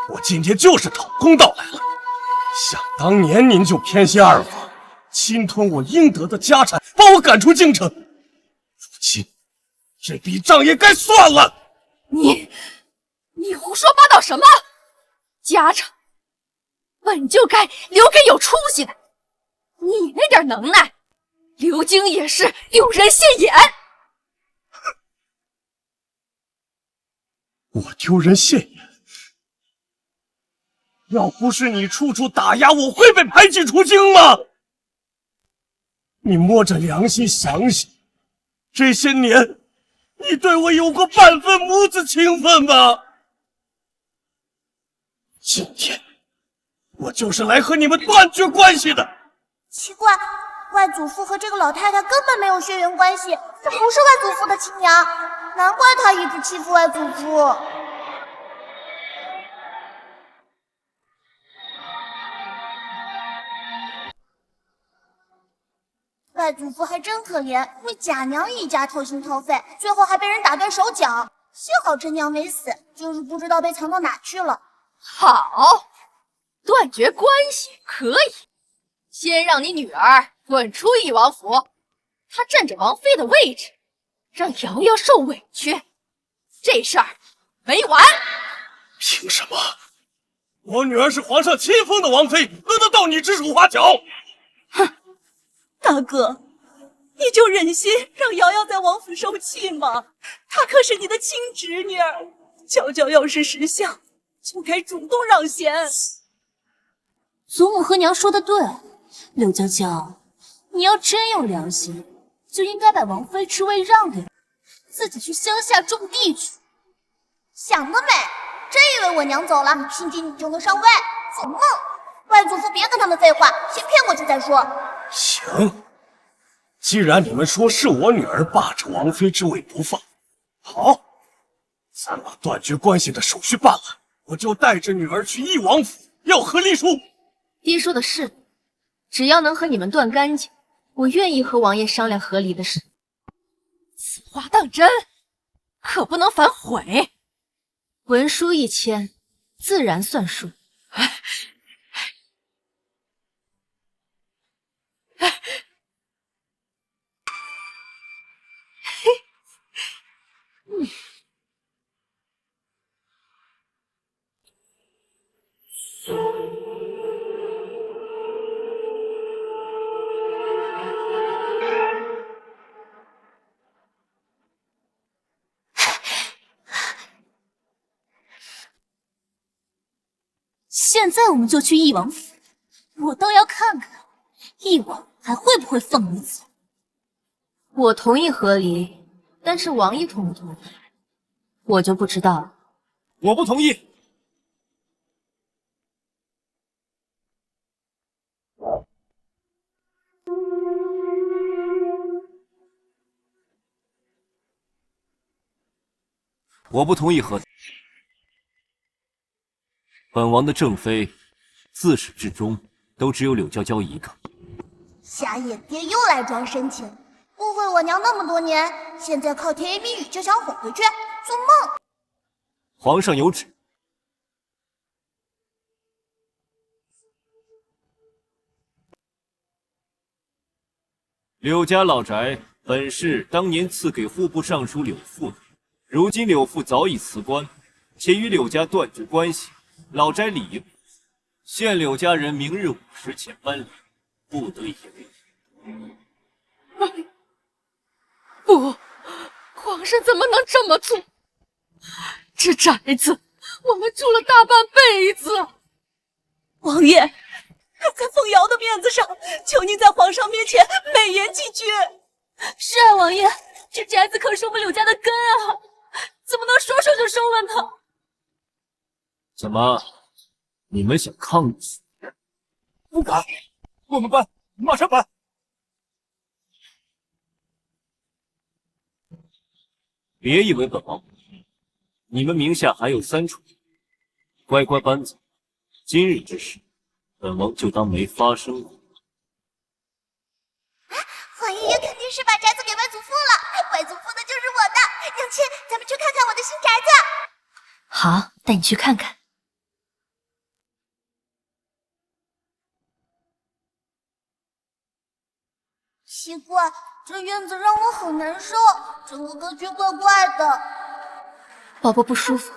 我今天就是讨公道来了。想当年您就偏心二房，侵吞我应得的家产，把我赶出京城。如今这笔账也该算了。你胡说八道什么？家产本就该留给有出息的，你那点能耐，刘京也是丢人现眼。我丢人现眼？要不是你处处打压，我会被排挤出京吗？你摸着良心想想，这些年你对我有过半分母子情分吗？今天我就是来和你们断绝关系的。奇怪，外祖父和这个老太太根本没有血缘关系，这不是外祖父的亲娘，难怪她一直欺负外祖父。外祖父还真可怜，为贾娘一家掏心掏肺，最后还被人打断手脚。幸好真娘没死，就是不知道被藏到哪去了。好，断绝关系可以，先让你女儿滚出翼王府，她占着王妃的位置，让瑶瑶受委屈，这事儿没完。凭什么？我女儿是皇上亲封的王妃，轮得到你指手画脚？哼，大哥，你就忍心让瑶瑶在王府受气吗？她可是你的亲侄女儿，娇娇要是识相，就该主动让贤。祖母和娘说的对，柳娇娇，你要真有良心，就应该把王妃之位让给我，自己去乡下种地去。想得美！真以为我娘走了，心机你就能上位？做梦！外祖父别跟他们废话，先骗过去再说。行，既然你们说是我女儿霸着王妃之位不放，好，咱把断绝关系的手续办了，我就带着女儿去翼王府要和离书。爹说的是，只要能和你们断干净，我愿意和王爷商量和离的事。此话当真，可不能反悔。文书一签，自然算数。现在我们就去翼王府，我倒要看看翼王还会不会放你走。我同意和离，但是王爷同不同意，我就不知道了。我不同意。我不同意和离。本王的正妃，自始至终都只有柳娇娇一个。瞎眼爹又来装深情，误会我娘那么多年，现在靠甜言蜜语就想哄回去，做梦！皇上有旨，柳家老宅本是当年赐给户部尚书柳父的，如今柳父早已辞官，且与柳家断绝关系，老宅理应限柳家人明日50前搬离，不得移位。不，皇上怎么能这么做？这宅子我们住了大半辈子。王爷，看在凤瑶的面子上，求您在皇上面前美言几句。是啊，王爷，这宅子可是我们柳家的根啊，怎么能说收就收了呢？怎么，你们想抗旨？不敢，我们搬，马上搬。别以为本王不听，你们名下还有3处，乖乖搬走。今日之事，本王就当没发生过。皇爷爷肯定是把宅子给外祖父了，外祖父的就是我的。娘亲，咱们去看看我的新宅子。好，带你去看看。奇怪，这院子让我很难受，整个格局怪怪的。宝宝不舒服，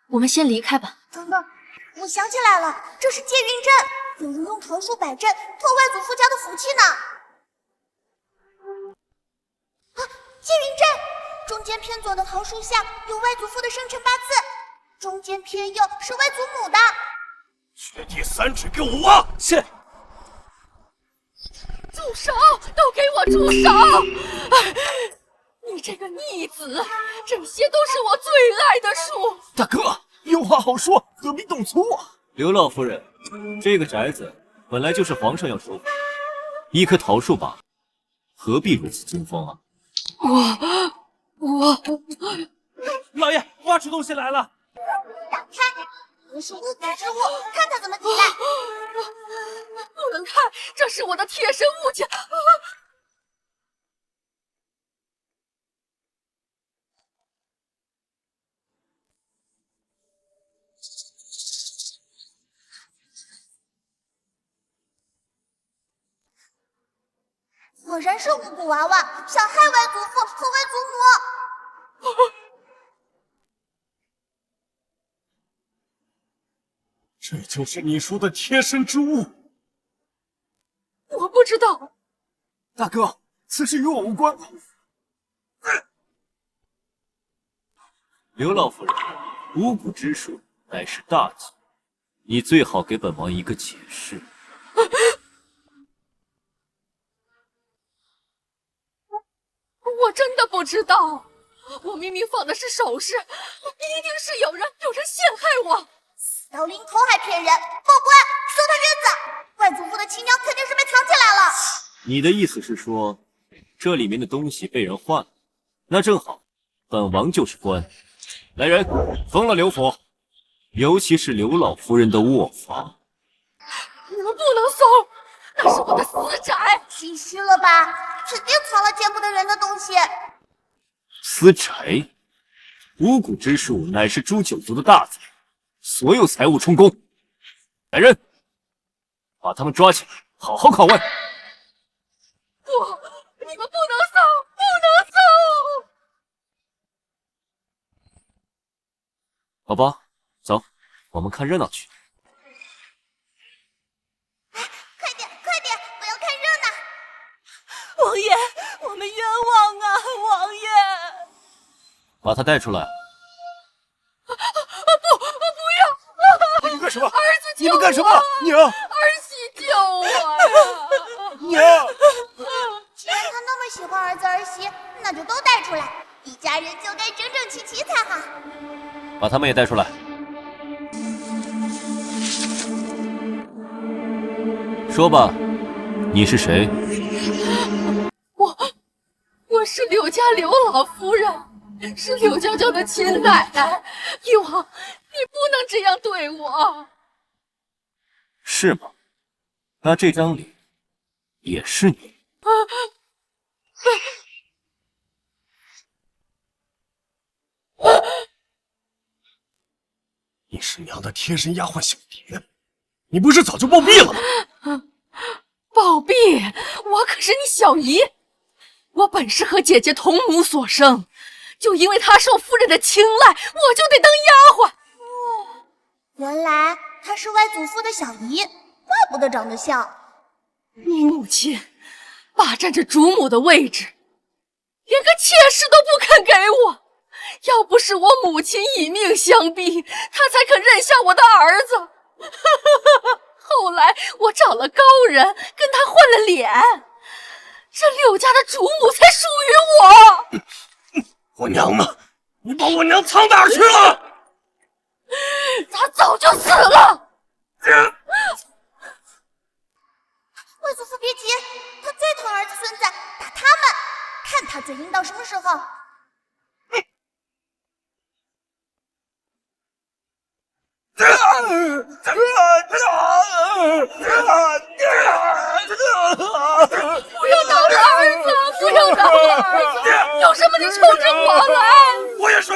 我们先离开吧。等等，我想起来了，这是借运阵，有人用桃树摆阵托外祖父家的福气呢。啊，借运阵，中间偏左的桃树下有外祖父的生辰八字，中间偏右是外祖母的。掘地3尺给我挖！是。住手！都给我住手！你这个逆子，这些都是我最爱的树。大哥，有话好说，何必动粗啊？刘老夫人，这个宅子本来就是皇上要收复，一棵桃树罢了，何必如此惊慌啊？我，老爷，挖出东西来了！打开，这是无骨之物，看它怎么抵赖。不能看，这是我的贴身物件。果然是无骨娃娃，想害外祖父和外祖母。这就是你说的贴身之物？我不知道。大哥，此事与我无关。刘老夫人，巫蛊之术乃是大忌，你最好给本王一个解释。我真的不知道，我明明放的是首饰，一定是有人陷害我。死到临头还骗人，报官，搜他院子。外祖父的亲娘肯定是被藏起来了。你的意思是说，这里面的东西被人换了？那正好，本王就是官。来人，封了刘府，尤其是刘老夫人的卧房。你们不能搜，那是我的私宅。心虚了吧？肯定藏了见不得人的东西。私宅，巫蛊之术乃是诛九族的大财，所有财物充公。来人，把他们抓起来，好好拷问。不，你们不能搜，不能搜！好吧，走，我们看热闹去。快点，快点，我要看热闹。王爷，我们冤枉啊！王爷，把他带出来。你们干什么？儿子救我！你们干什么？娘！儿媳救我呀！娘！既然他那么喜欢儿子儿媳，那就都带出来，一家人就该整整齐齐才好。把他们也带出来。说吧，你是谁？我是柳家刘老夫人，是柳娇娇的亲奶奶。以往你不能这样对我。是吗？那这张脸也是你？你是娘的贴身丫鬟小蝶，你不是早就暴毙了吗？暴毙！我可是你小姨，我本是和姐姐同母所生，就因为她受夫人的青睐，我就得当丫鬟。原来她是外祖父的小姨，怪不得长得像。你母亲霸占着主母的位置，连个妾室都不肯给我。要不是我母亲以命相逼，她才肯认下我的儿子。后来我找了高人，跟他换了脸，这柳家的主母才属于我。我娘呢？你把我娘藏哪儿去了？她早就死了。外祖父别急，他最疼儿子孙子，打他们，看他嘴硬到什么时候。不要打我儿子！不要打我儿子！有什么你冲着我来！我也睡。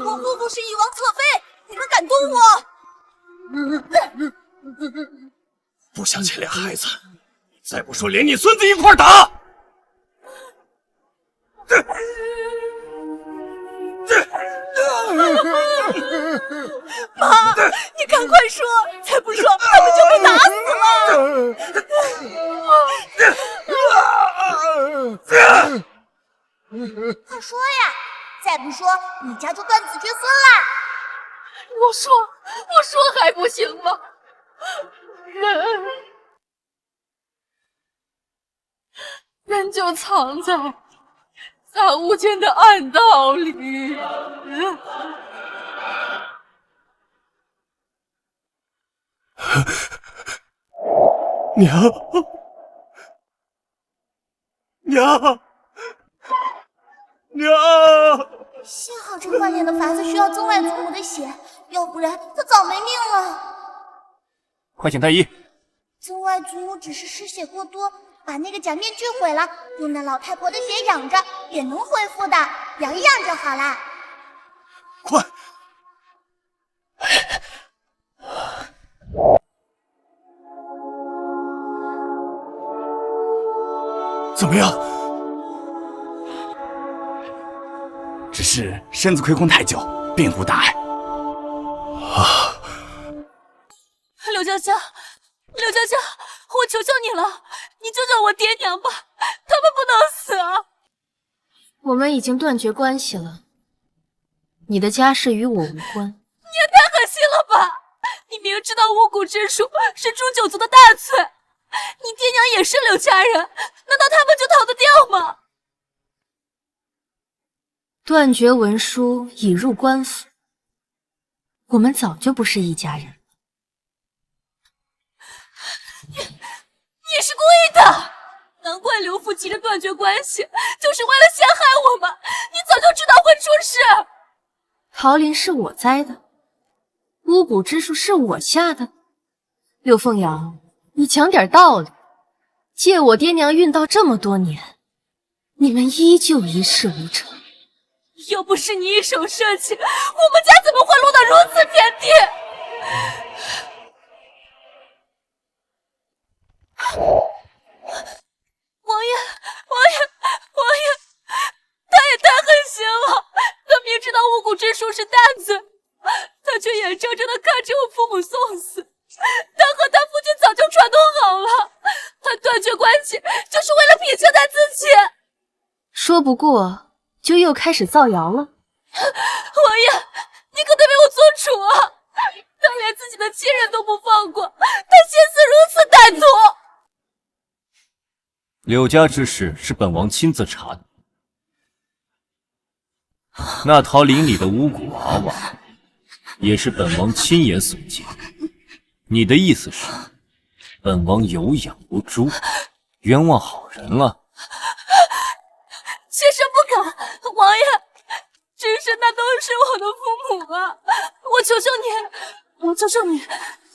我姑姑是一王侧妃，你们敢动我？不想牵连孩子，再不说连你孙子一块打！妈，你赶快说，再不说他们就被打死了。快说呀！再不说，你家就断子绝孙啦！我说还不行吗？人就藏在杂物间的暗道里。娘，娘，娘！幸好这换脸的法子需要曾外祖母的血，要不然他早没命了。快请太医！曾外祖母只是失血过多，把那个假面具毁了，用那老太婆的血养着，也能恢复的，养一养就好啦。快！怎么样？只是身子亏空太久，并无大碍。刘娇娇，刘娇娇，我求求你了，你救救我爹娘吧，他们不能死啊！我们已经断绝关系了，你的家事与我无关。你也太狠心了吧！你明知道巫蛊之术是诛九族的大罪，你爹娘也是刘家人，难道他们就逃得掉吗？断绝文书已入官府，我们早就不是一家人。你是故意的，难怪刘父急着断绝关系，就是为了陷害我们。你早就知道会出事。桃林是我栽的，巫蛊之术是我下的。柳凤瑶，你讲点道理。借我爹娘运道这么多年，你们依旧一事无成。要不是你一手设计，我们家怎么会落到如此田地？王爷，他也太狠心了！他明知道巫蛊之术是大罪，他却眼睁睁地看着我父母送死。他和他父亲早就串通好了，他断绝关系就是为了撇清他自己。说不过，就又开始造谣了。王爷，你可得为我做主啊！他连自己的亲人都不放过，他心思如此歹毒。柳家之事是本王亲自查的，那桃林里的巫蛊娃娃也是本王亲眼所见。你的意思是，本王有养无诛，冤枉好人了？妾身不敢，王爷，只是那都是我的父母啊！我求求你，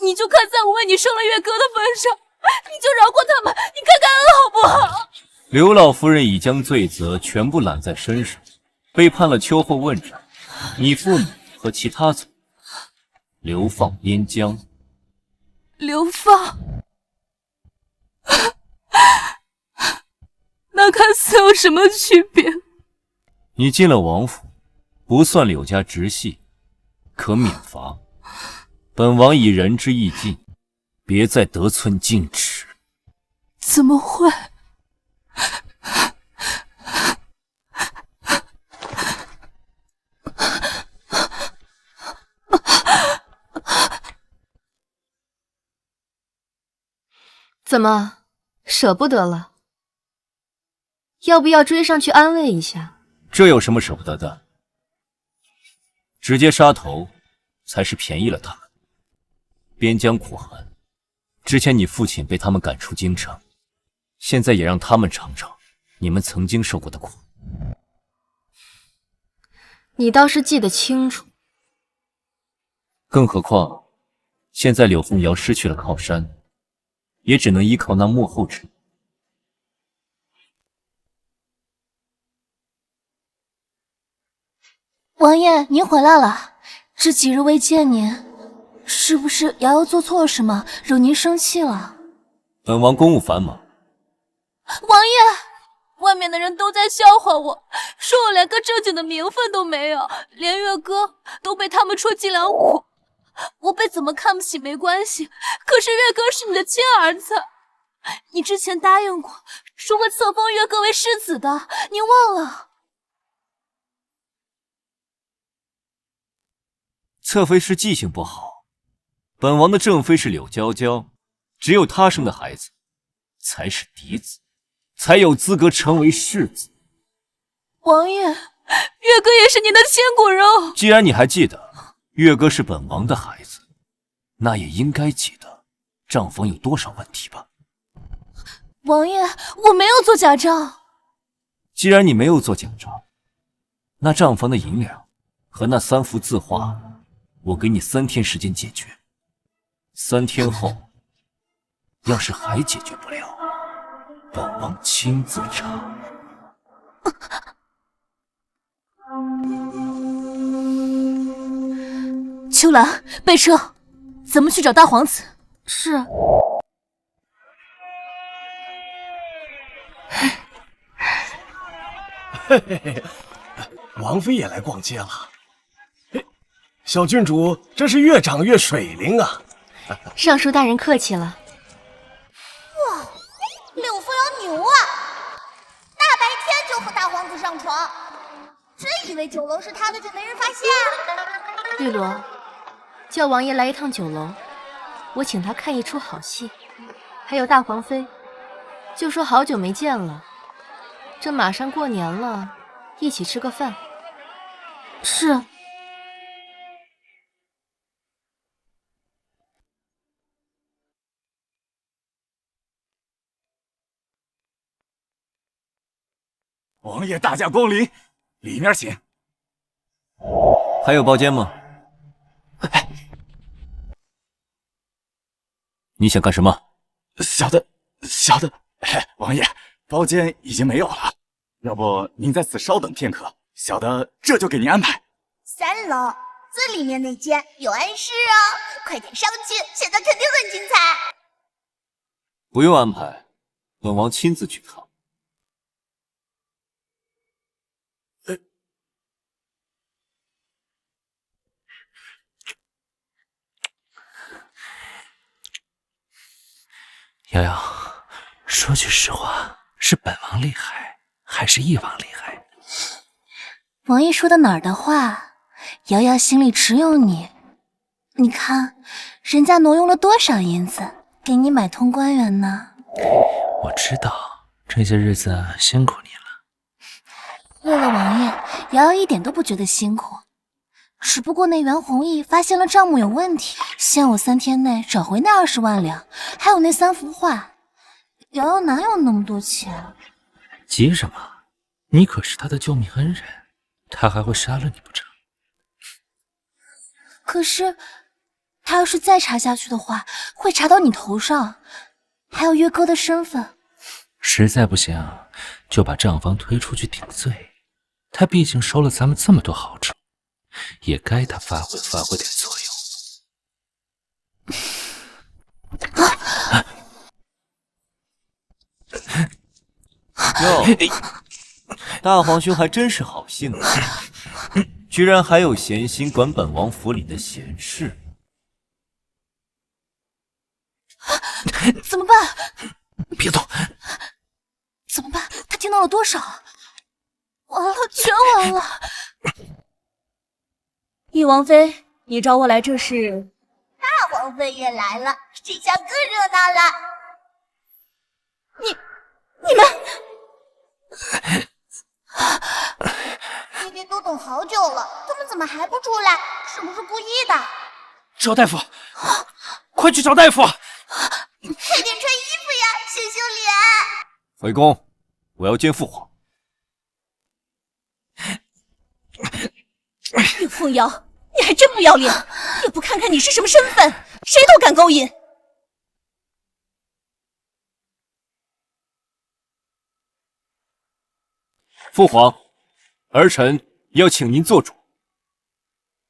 你就看在我为你生了月哥的份上，你就饶过他们，你开开恩好不好？刘老夫人已将罪责全部揽在身上，被判了秋后问斩。你父母和其他族流放边疆。流放？那看似有什么区别？你进了王府，不算柳家直系，可免罚。本王以仁至义尽，别再得寸进尺。怎么会？怎么，舍不得了？要不要追上去安慰一下？这有什么舍不得的？直接杀头才是便宜了他们。边疆苦寒，之前你父亲被他们赶出京城，现在也让他们尝尝你们曾经受过的苦。你倒是记得清楚。更何况，现在柳凤瑶失去了靠山，也只能依靠那幕后之人。王爷，您回来了，这几日未见您，是不是瑶瑶做错了什么，惹您生气了？本王公务繁忙。王爷，外面的人都在笑话我，说我连个正经的名分都没有，连月哥都被他们戳脊梁骨。我被怎么看不起没关系，可是月哥是你的亲儿子，你之前答应过说会册封月哥为世子的，您忘了？侧妃是记性不好，本王的正妃是柳娇娇，只有她生的孩子才是嫡子，才有资格成为世子。王爷，月哥也是您的亲骨肉。既然你还记得月哥是本王的孩子，那也应该记得账房有多少问题吧？王爷，我没有做假账。既然你没有做假账，那账房的银两和那3幅字画，我给你3天时间解决。3天后，要是还解决不了，本王亲自查。秋兰，备车，咱们去找大皇子。是。嘿嘿嘿，王妃也来逛街了。嘿，小郡主真是越长越水灵啊！尚书大人客气了。哇，柳风瑶牛啊！大白天就和大皇子上床，真以为酒楼是他的就没人发现？绿萝，叫王爷来一趟酒楼，我请他看一出好戏。还有大皇妃，就说好久没见了。这马上过年了，一起吃个饭。是。王爷大驾光临，里面请。还有包间吗？你想干什么？小的，王爷，包间已经没有了，要不您在此稍等片刻，小的这就给您安排。3楼最里面那间有暗室哦，快点上去，现在肯定很精彩。不用安排，本王亲自去看。瑶瑶，说句实话，是本王厉害，还是翼王厉害？王爷说的哪儿的话？瑶瑶心里只有你。你看，人家挪用了多少银子，给你买通官员呢？我知道，这些日子辛苦你了。为了王爷，瑶瑶一点都不觉得辛苦。只不过那袁弘毅发现了账目有问题，限我3天内找回那20万两，还有那3幅画。瑶瑶哪有那么多钱？急什么？你可是他的救命恩人，他还会杀了你不成？可是他要是再查下去的话，会查到你头上，还有月哥的身份。实在不行，就把账房推出去顶罪。他毕竟收了咱们这么多好处，也该他发挥点作用。哟，大皇兄还真是好性子，居然还有闲心管本王府里的闲事。怎么办？别动！怎么办？他听到了多少？完了，全完了！翼王妃，你找我来这是？大皇妃也来了，这下更热闹了。你们，那边都等好久了，他们怎么还不出来？是不是故意的？找大夫，快去找大夫！快点穿衣服呀，羞羞脸！回宫，我要见父皇。岳凤瑶，你还真不要脸，也不看看你是什么身份，谁都敢勾引。父皇，儿臣要请您做主。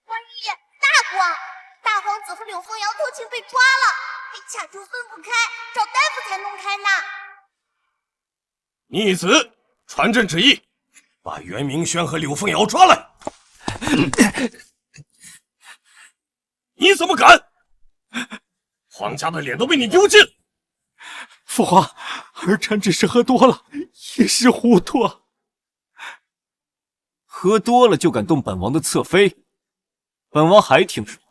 王爷，大瓜，大皇子和柳凤瑶偷情被抓了，掐住分不开，找大夫才弄开呢。逆子，传朕旨意，把袁明轩和柳凤瑶抓来。你怎么敢？皇家的脸都被你丢尽！父皇，儿臣只是喝多了，一时糊涂啊。喝多了就敢动本王的侧妃，本王还听说，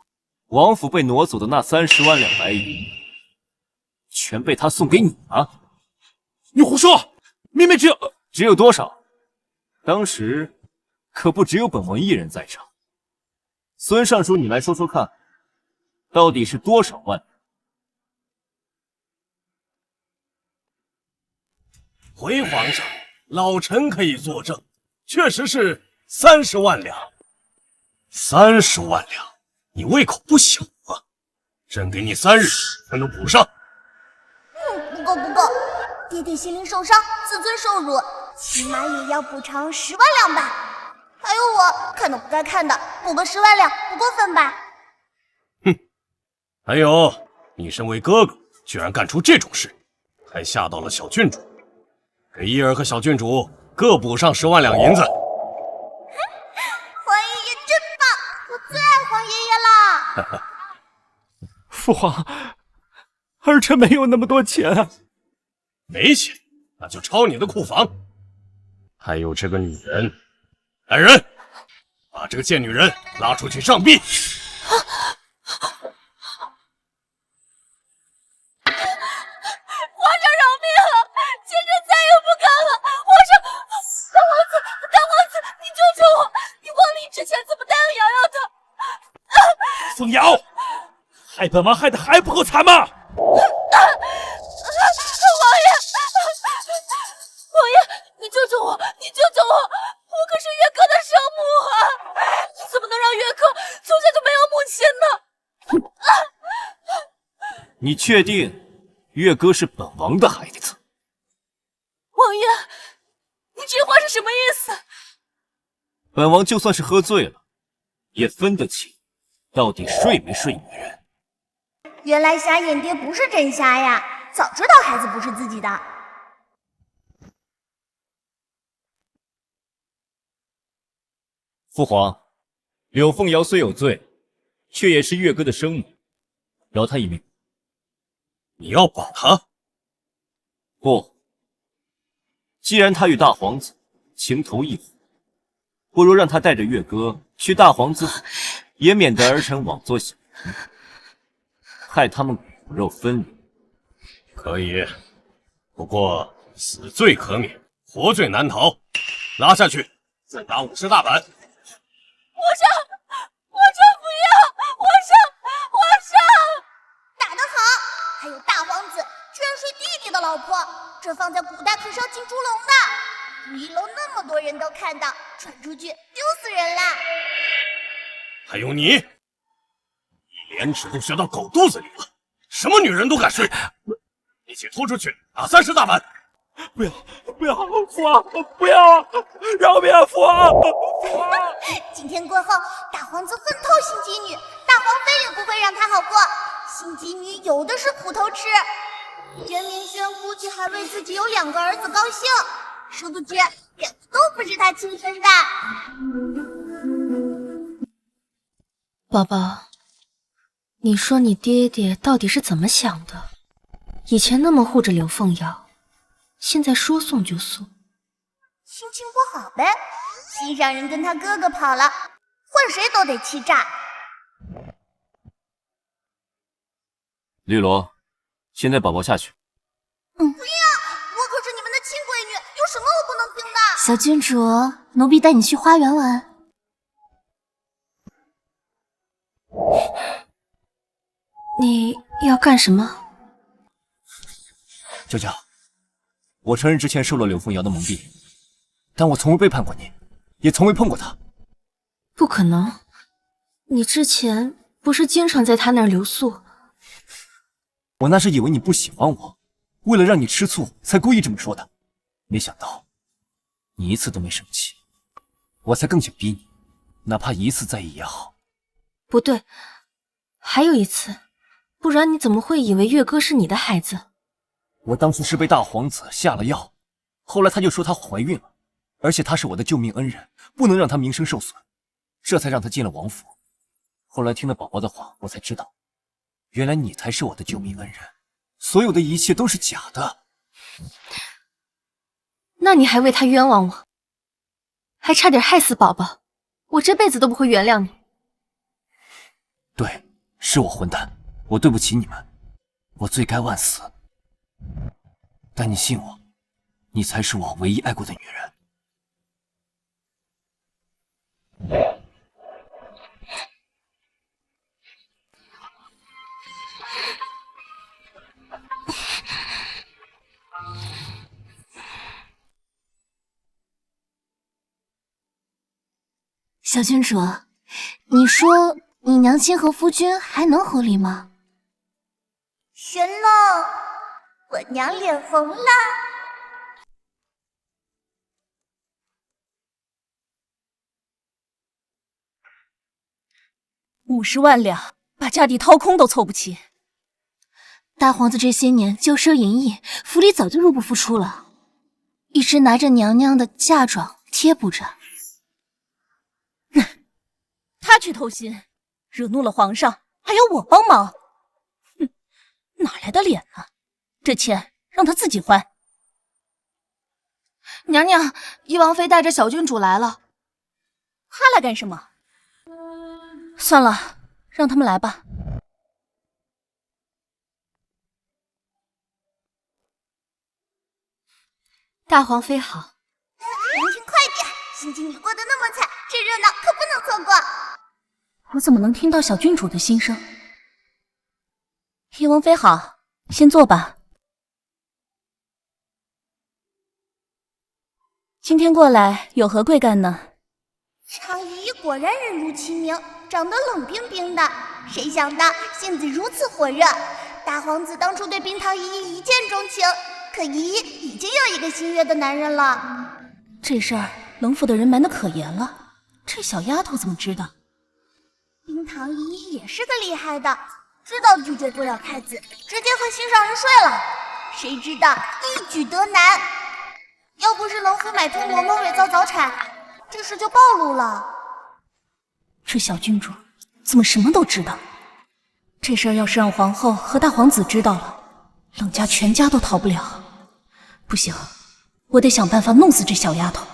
王府被挪走的那30万两白银，全被他送给你了。你胡说！明明只有多少？当时可不只有本王一人在场。孙尚书，你来说说看，到底是多少万？回皇上，老臣可以作证，确实是30万两。30万两，你胃口不小啊！朕给你3日，全都补上。不够，爹爹心灵受伤，自尊受辱，起码也要补偿10万两吧。还有我看到不该看的，补个10万两不过分吧？哼，还有你身为哥哥，居然干出这种事，还吓到了小郡主。给伊儿和小郡主各补上10万两银子。皇爷爷真棒，我最爱皇爷爷了。父皇，儿臣没有那么多钱啊。没钱，那就抄你的库房。还有这个女人，来人，把这个贱女人拉出去杖毙。皇上饶命啊！妾身再也不敢了。皇上，大王子，你救救我！你亡灵之前怎么答应瑶瑶的？凤瑶，害本王害得还不够惨吗？王爷，你救救我！你救救我！我可是月哥的生母啊！你怎么能让月哥从小就没有母亲呢？你确定月哥是本王的孩子？王爷，你这话是什么意思？本王就算是喝醉了，也分得清到底睡没睡女人。原来瞎眼爹不是真瞎呀，早知道孩子不是自己的。父皇，柳凤瑶虽有罪，却也是月哥的生母，饶她一命。你要保她？不，既然他与大皇子情投意合，不如让他带着月哥去大皇子府，也免得儿臣枉做小人，害他们骨肉分离。可以，不过死罪可免，活罪难逃。拉下去，再打50大板。皇上不要！皇上！打得好！还有大皇子居然睡弟弟的老婆，这放在古代可是要进猪笼的。1楼那么多人都看到，传出去丢死人了。还有你，你廉耻都学到狗肚子里了，什么女人都敢睡！一起拖出去，打30大板！不要，父王，不要，饶命啊，父王！今天过后，大皇子恨透新姬女，大皇妃也不会让她好过。新姬女有的是苦头吃。袁明轩估计还为自己有2个儿子高兴，殊不知两个都不是他亲生的。宝宝，你说你爹爹到底是怎么想的？以前那么护着柳凤瑶，现在说送就送。心情不好呗，心上人跟他哥哥跑了，换谁都得气炸。绿萝，先带宝宝下去。不要，我可是你们的亲闺女，有什么我不能听的？小郡主，奴婢带你去花园玩。你要干什么？舅舅，我承认之前受了柳凤瑶的蒙蔽，但我从未背叛过你，也从未碰过她。不可能，你之前不是经常在她那儿留宿？我那是以为你不喜欢我，为了让你吃醋才故意这么说的，没想到你一次都没生气，我才更想逼你，哪怕一次在意也好。不对，还有一次，不然你怎么会以为月哥是你的孩子？我当初是被大皇子下了药，后来他就说她怀孕了，而且他是我的救命恩人，不能让他名声受损，这才让他进了王府。后来听了宝宝的话，我才知道，原来你才是我的救命恩人，所有的一切都是假的。那你还为他冤枉我，还差点害死宝宝，我这辈子都不会原谅你。对，是我混蛋，我对不起你们，我罪该万死。但你信我，你才是我唯一爱过的女人。小郡主，你说你娘亲和夫君还能和离吗？神了，我娘脸红了。50万两，把家底掏空都凑不齐。大皇子这些年骄奢淫逸，府里早就入不敷出了，一直拿着娘娘的嫁妆贴补着。他去偷腥，惹怒了皇上，还要我帮忙？哼，哪来的脸呢？这钱让他自己还。娘娘，翼王妃带着小郡主来了。他来干什么？算了，让他们来吧。大皇妃好。娘亲快点，心经你过得那么惨，这热闹可不能错过。我怎么能听到小郡主的心声？叶王妃好，先坐吧。今天过来有何贵干呢？常姨果然人如其名，长得冷冰冰的，谁想到性子如此火热。大皇子当初对冰糖姨姨一见钟情，可姨姨已经有一个心悦的男人了。这事儿冷府的人瞒得可严了，这小丫头怎么知道？冰糖姨姨也是个厉害的，知道拒绝不了太子，直接和心上人睡了，谁知道一举得男。要不是冷府买通嬷嬷伪造早产，这事就暴露了。这小郡主怎么什么都知道？这事儿要是让皇后和大皇子知道了，冷家全家都逃不了。不行，我得想办法弄死这小丫头。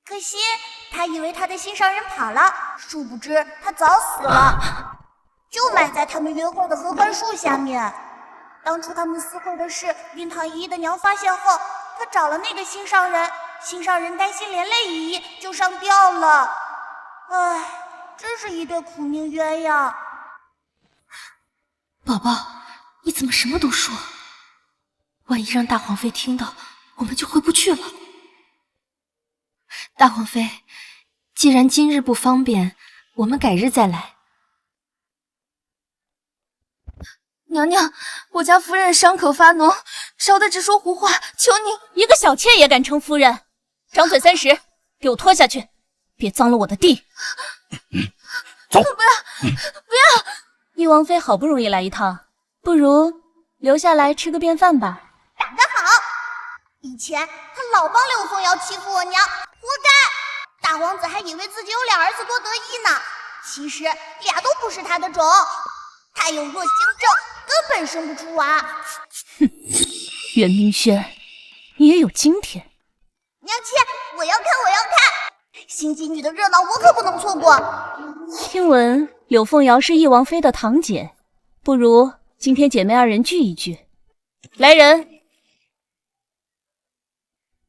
可惜他以为他的心上人跑了，殊不知他早死了，就埋在他们约会的合欢树下面。当初他们私会的事，冰糖姨姨的娘发现后，她找了那个心上人，心上人担心连累姨姨，就上吊了。唉，真是一对苦命鸳鸯。宝宝，你怎么什么都说？万一让大皇妃听到，我们就回不去了。大皇妃，既然今日不方便，我们改日再来。娘娘，我家夫人伤口发脓，烧得直说胡话，求你！一个小妾也敢称夫人？张嘴30，给我拖下去，别脏了我的地！走！不要，不要！翼王妃好不容易来一趟，不如留下来吃个便饭吧。打得好！以前他老帮柳凤瑶欺负我娘，活该！大皇子还以为自己有俩儿子多得意呢，其实俩都不是他的种。他有弱心症，根本生不出娃。哼，袁明轩，你也有今天。娘亲，我要看，我要看！心机女的热闹我可不能错过。听闻柳凤瑶是翼王妃的堂姐，不如今天姐妹二人聚一聚。来人，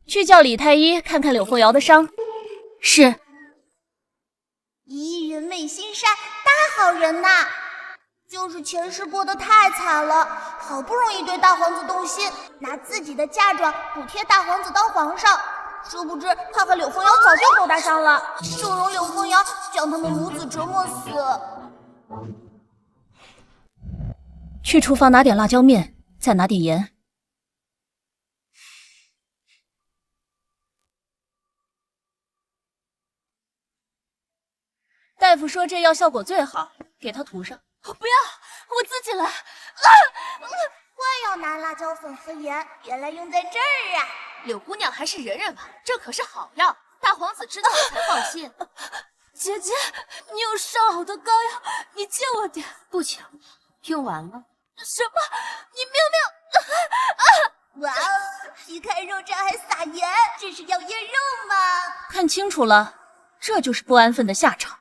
去叫李太医看看柳凤瑶的伤。是。姨人美心善，大好人呐！就是前世过得太惨了，好不容易对大皇子动心，拿自己的嫁妆补贴大皇子当皇上，殊不知他和柳凤瑶早就勾搭上了，纵容柳凤瑶将他们母子折磨死。去厨房拿点辣椒面，再拿点盐。大夫说这药效果最好，给他涂上。不要，我自己来。怪要拿辣椒粉和盐，原来用在这儿啊！柳姑娘还是忍忍吧，这可是好药，大皇子知道了才放心。姐姐，你有上好的膏药，你借我点。不请，用完了。什么？你哇哦，皮开肉绽还撒盐，这是要腌肉吗？看清楚了，这就是不安分的下场。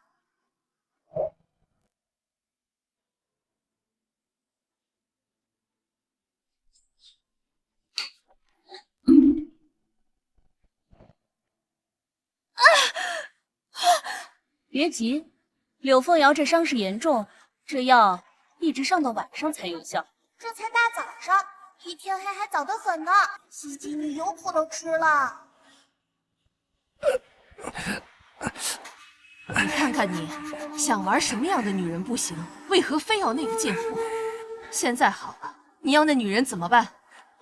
别急，柳凤瑶这伤势严重，这药一直上到晚上才有效。这才大早上，离天黑还早得很呢。西吉，你有苦都吃了。你看看你，想玩什么样的女人不行，为何非要那个贱货？现在好了，你要那女人怎么办？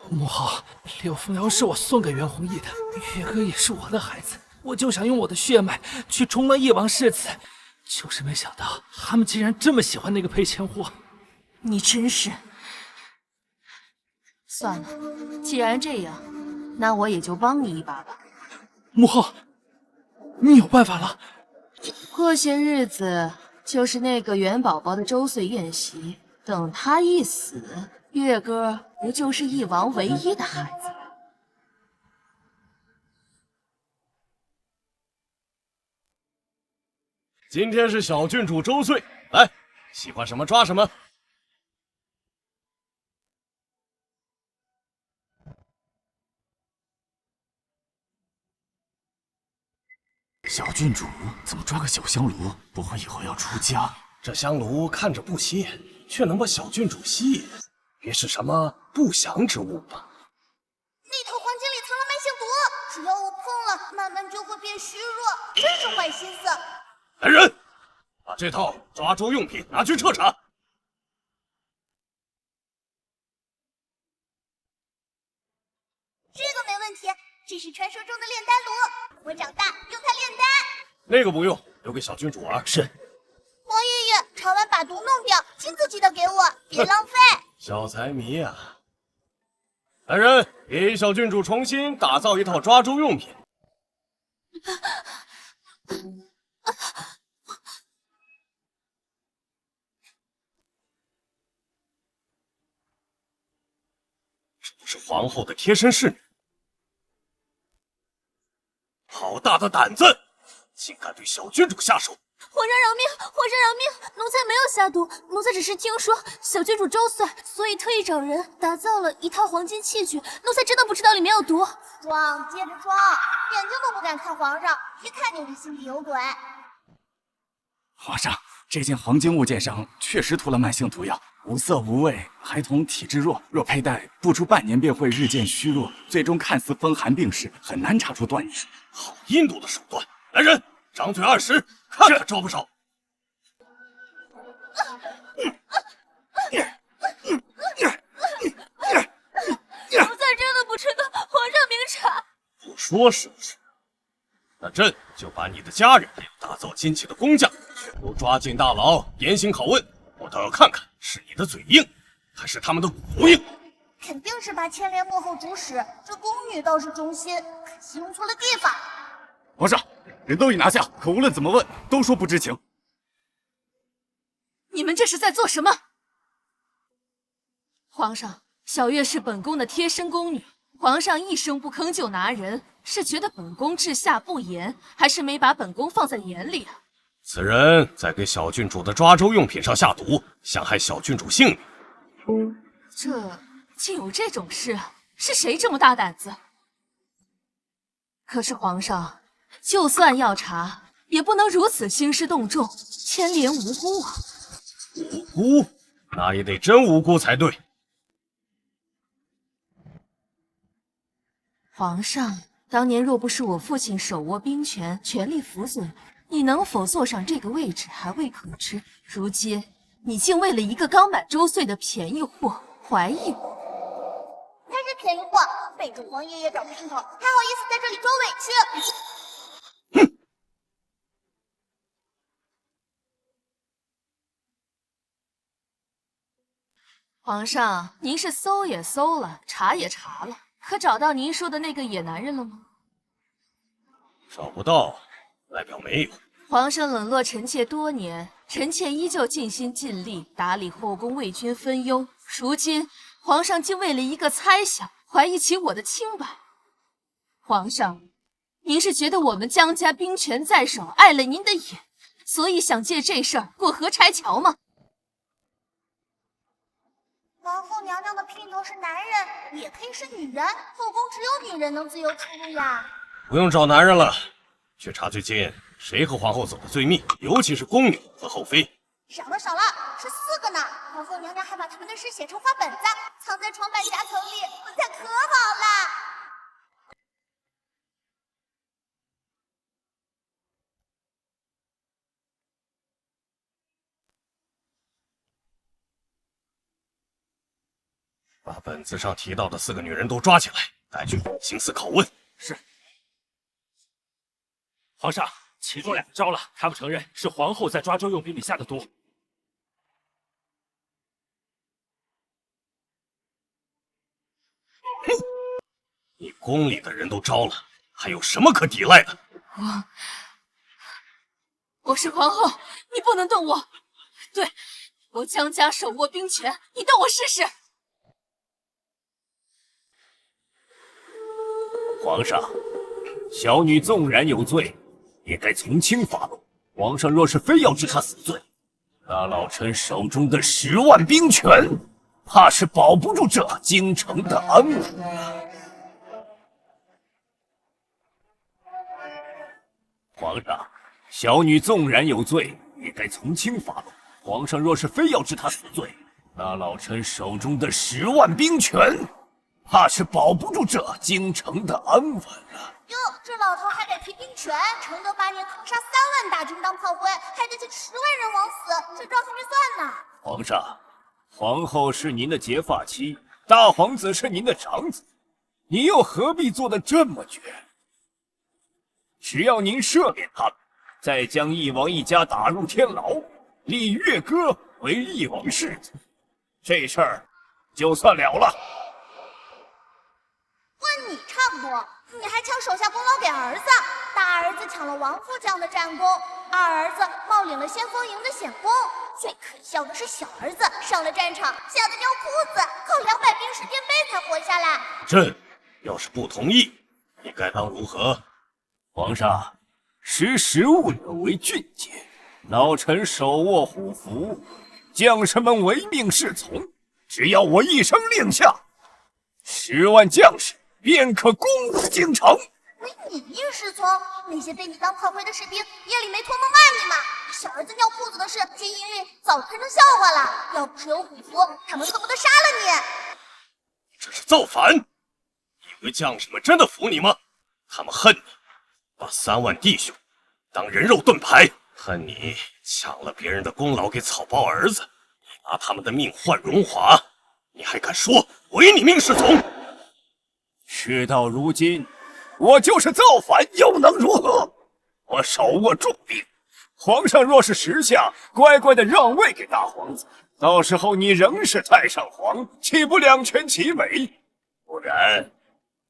母后，柳凤瑶是我送给袁弘毅的，月哥也是我的孩子，我就想用我的血脉去重温翼王世子，就是没想到他们竟然这么喜欢那个赔钱货。你真是……算了，既然这样，那我也就帮你一把吧。母后，你有办法了？过些日子就是那个元宝宝的周岁宴席，等他一死，月哥不就是翼王唯一的孩子？今天是小郡主周岁，来，喜欢什么抓什么。小郡主怎么抓个小香炉？不会以后要出家？这香炉看着不起眼，却能把小郡主吸引，别是什么不祥之物吧？那套黄金里藏了慢性毒，只要我碰了，慢慢就会变虚弱，真是坏心思。来人，把这套抓周用品拿去彻查。这个没问题，这是传说中的炼丹炉，我长大用它炼丹。那个不用，留给小郡主玩。是。王爷爷，查完把毒弄掉，亲自记得给我，别浪费。小财迷啊！来人，给小郡主重新打造一套抓周用品。这不是皇后的贴身侍女，好大的胆子，竟敢对小郡主下手！皇上饶命！皇上饶命！奴才没有下毒，奴才只是听说小郡主周岁，所以特意找人打造了一套黄金器具。奴才真的不知道里面有毒。装，接着装，眼睛都不敢看皇上，一看就是心里有鬼。皇上，这件黄金物件上确实涂了慢性毒药，无色无味，孩童体质弱，若佩戴，不出半年便会日渐虚弱，最终看似风寒病逝，很难查出端倪。好阴毒的手段！来人，张嘴20，看他招不招！奴才真的不知道，皇上明察。不说是不是？那朕就把你的家人还有打造金器的工匠全都抓进大牢，严刑拷问。我倒要看看是你的嘴硬，还是他们的骨硬。肯定是把牵连幕后主使，这宫女倒是忠心，可惜用错了地方。皇上，人都已拿下，可无论怎么问，都说不知情。你们这是在做什么？皇上，小月是本宫的贴身宫女，皇上一声不吭就拿人，是觉得本宫治下不严，还是没把本宫放在眼里啊？此人在给小郡主的抓周用品上下毒，想害小郡主性命。这竟有这种事？是谁这么大胆子？可是皇上，就算要查，也不能如此兴师动众，牵连无辜啊！无辜？那也得真无辜才对。皇上，当年若不是我父亲手握兵权，全力辅佐你，能否坐上这个位置还未可知。如今你竟为了一个刚满周岁的便宜货怀疑我。才是便宜货，背着皇爷爷找茬头，还好意思在这里装委屈。皇上，您是搜也搜了，查也查了，可找到您说的那个野男人了吗？找不到，代表没有。皇上冷落臣妾多年，臣妾依旧尽心尽力打理后宫，为君分忧。如今皇上竟为了一个猜想，怀疑起我的清白。皇上，您是觉得我们江家兵权在手，碍了您的眼，所以想借这事儿过河拆桥吗？王后娘娘的姘头是男人，也可以是女人，后宫只有女人能自由出入呀。不用找男人了，去查最近谁和皇后走的最密，尤其是宫女和后妃。少了，是4个呢。皇后娘娘还把他们的事写成花本子，藏在床板夹层里，我猜可好了。把本子上提到的4个女人都抓起来，带去刑事拷问。是。皇上，其中2个招了，他们承认是皇后在抓周用兵里下的毒。你宫里的人都招了，还有什么可抵赖的？我是皇后，你不能动我。对，我江家手握兵权，你动我试试。皇上，小女纵然有罪，也该从轻发落。皇上若是非要治她死罪，那老臣手中的10万兵权，怕是保不住这京城的安稳。皇上，小女纵然有罪，也该从轻发落。皇上若是非要治她死罪，那老臣手中的10万兵权，怕是保不住这京城的安稳了。哟，这老头还得提兵权，承德8年坑杀3万大军当炮灰，还得请10万人枉死，这账还没算呢。皇上，皇后是您的结发妻，大皇子是您的长子，你又何必做得这么绝？只要您赦免他们，再将翼王一家打入天牢，立月歌为翼王世子，这事儿就算了了。问你差不多，你还抢手下功劳给儿子，大儿子抢了王夫将的战功，二儿子冒领了先锋营的显功，最可笑的是小儿子上了战场吓得尿裤子，靠200兵士垫背才活下来。朕要是不同意，你该当如何？皇上，识时务者为俊杰，老臣手握虎符，将士们唯命是从，只要我一声令下，10万将士便可攻入京城。唯你命是从？那些被你当炮灰的士兵夜里没托梦骂你吗？小儿子尿裤子的事，军营里早喷成笑话了。要不是有虎符，他们恨不得杀了你。这是造反！以为将士们真的服你吗？他们恨你，把3万弟兄当人肉盾牌，恨你抢了别人的功劳给草包儿子，你拿他们的命换荣华，你还敢说唯你命是从？事到如今，我就是造反又能如何？我手握重兵，皇上若是识相，乖乖的让位给大皇子，到时候你仍是太上皇，岂不两全其美？不然，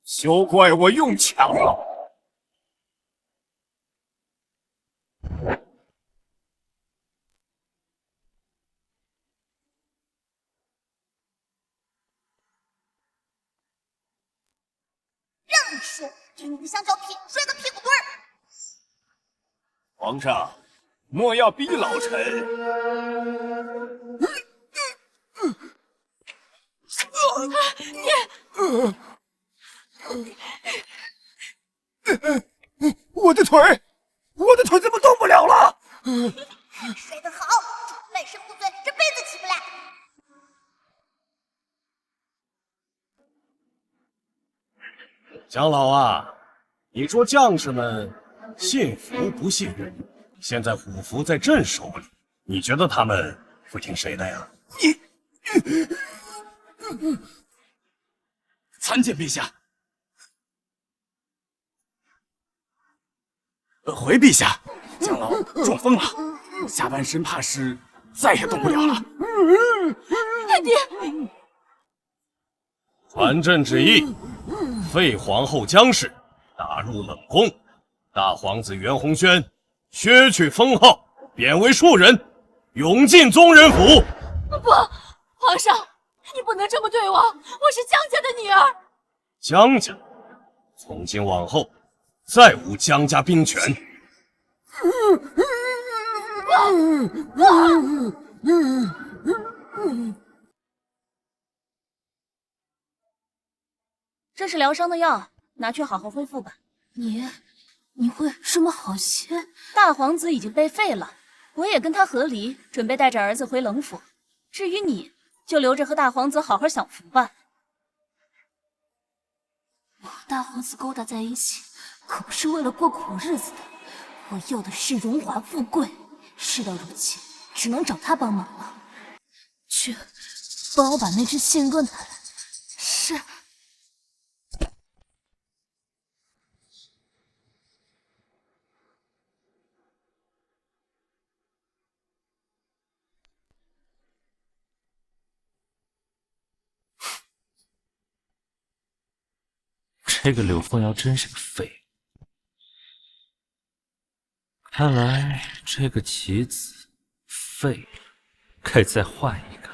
休怪我用强了。让你说，给你的香蕉皮摔个屁股墩儿！皇上，莫要逼老臣。我的腿怎么动不了了？摔得好，半身不遂，这辈子起不来。蒋老啊，你说将士们信服不信任，现在虎符在朕手里，你觉得他们会听谁的呀？参见陛下。回陛下，蒋老中风了，下半身怕是再也动不了了。爹，传朕旨意，废皇后姜氏，打入冷宫。大皇子袁弘轩削去封号，贬为庶人，永进宗人府。不，皇上，你不能这么对我，我是江家的女儿。江家，从今往后，再无江家兵权。这是疗伤的药，拿去好好恢复吧。你会什么好心？大皇子已经被废了，我也跟他和离，准备带着儿子回冷府。至于你，就留着和大皇子好好享福吧。我和大皇子勾搭在一起，可不是为了过苦日子的。我要的是荣华富贵，事到如今，只能找他帮忙了。去，帮我把那只信鸽拿来。是。这个柳凤瑶真是个废物，看来这个棋子废了，该再换一个。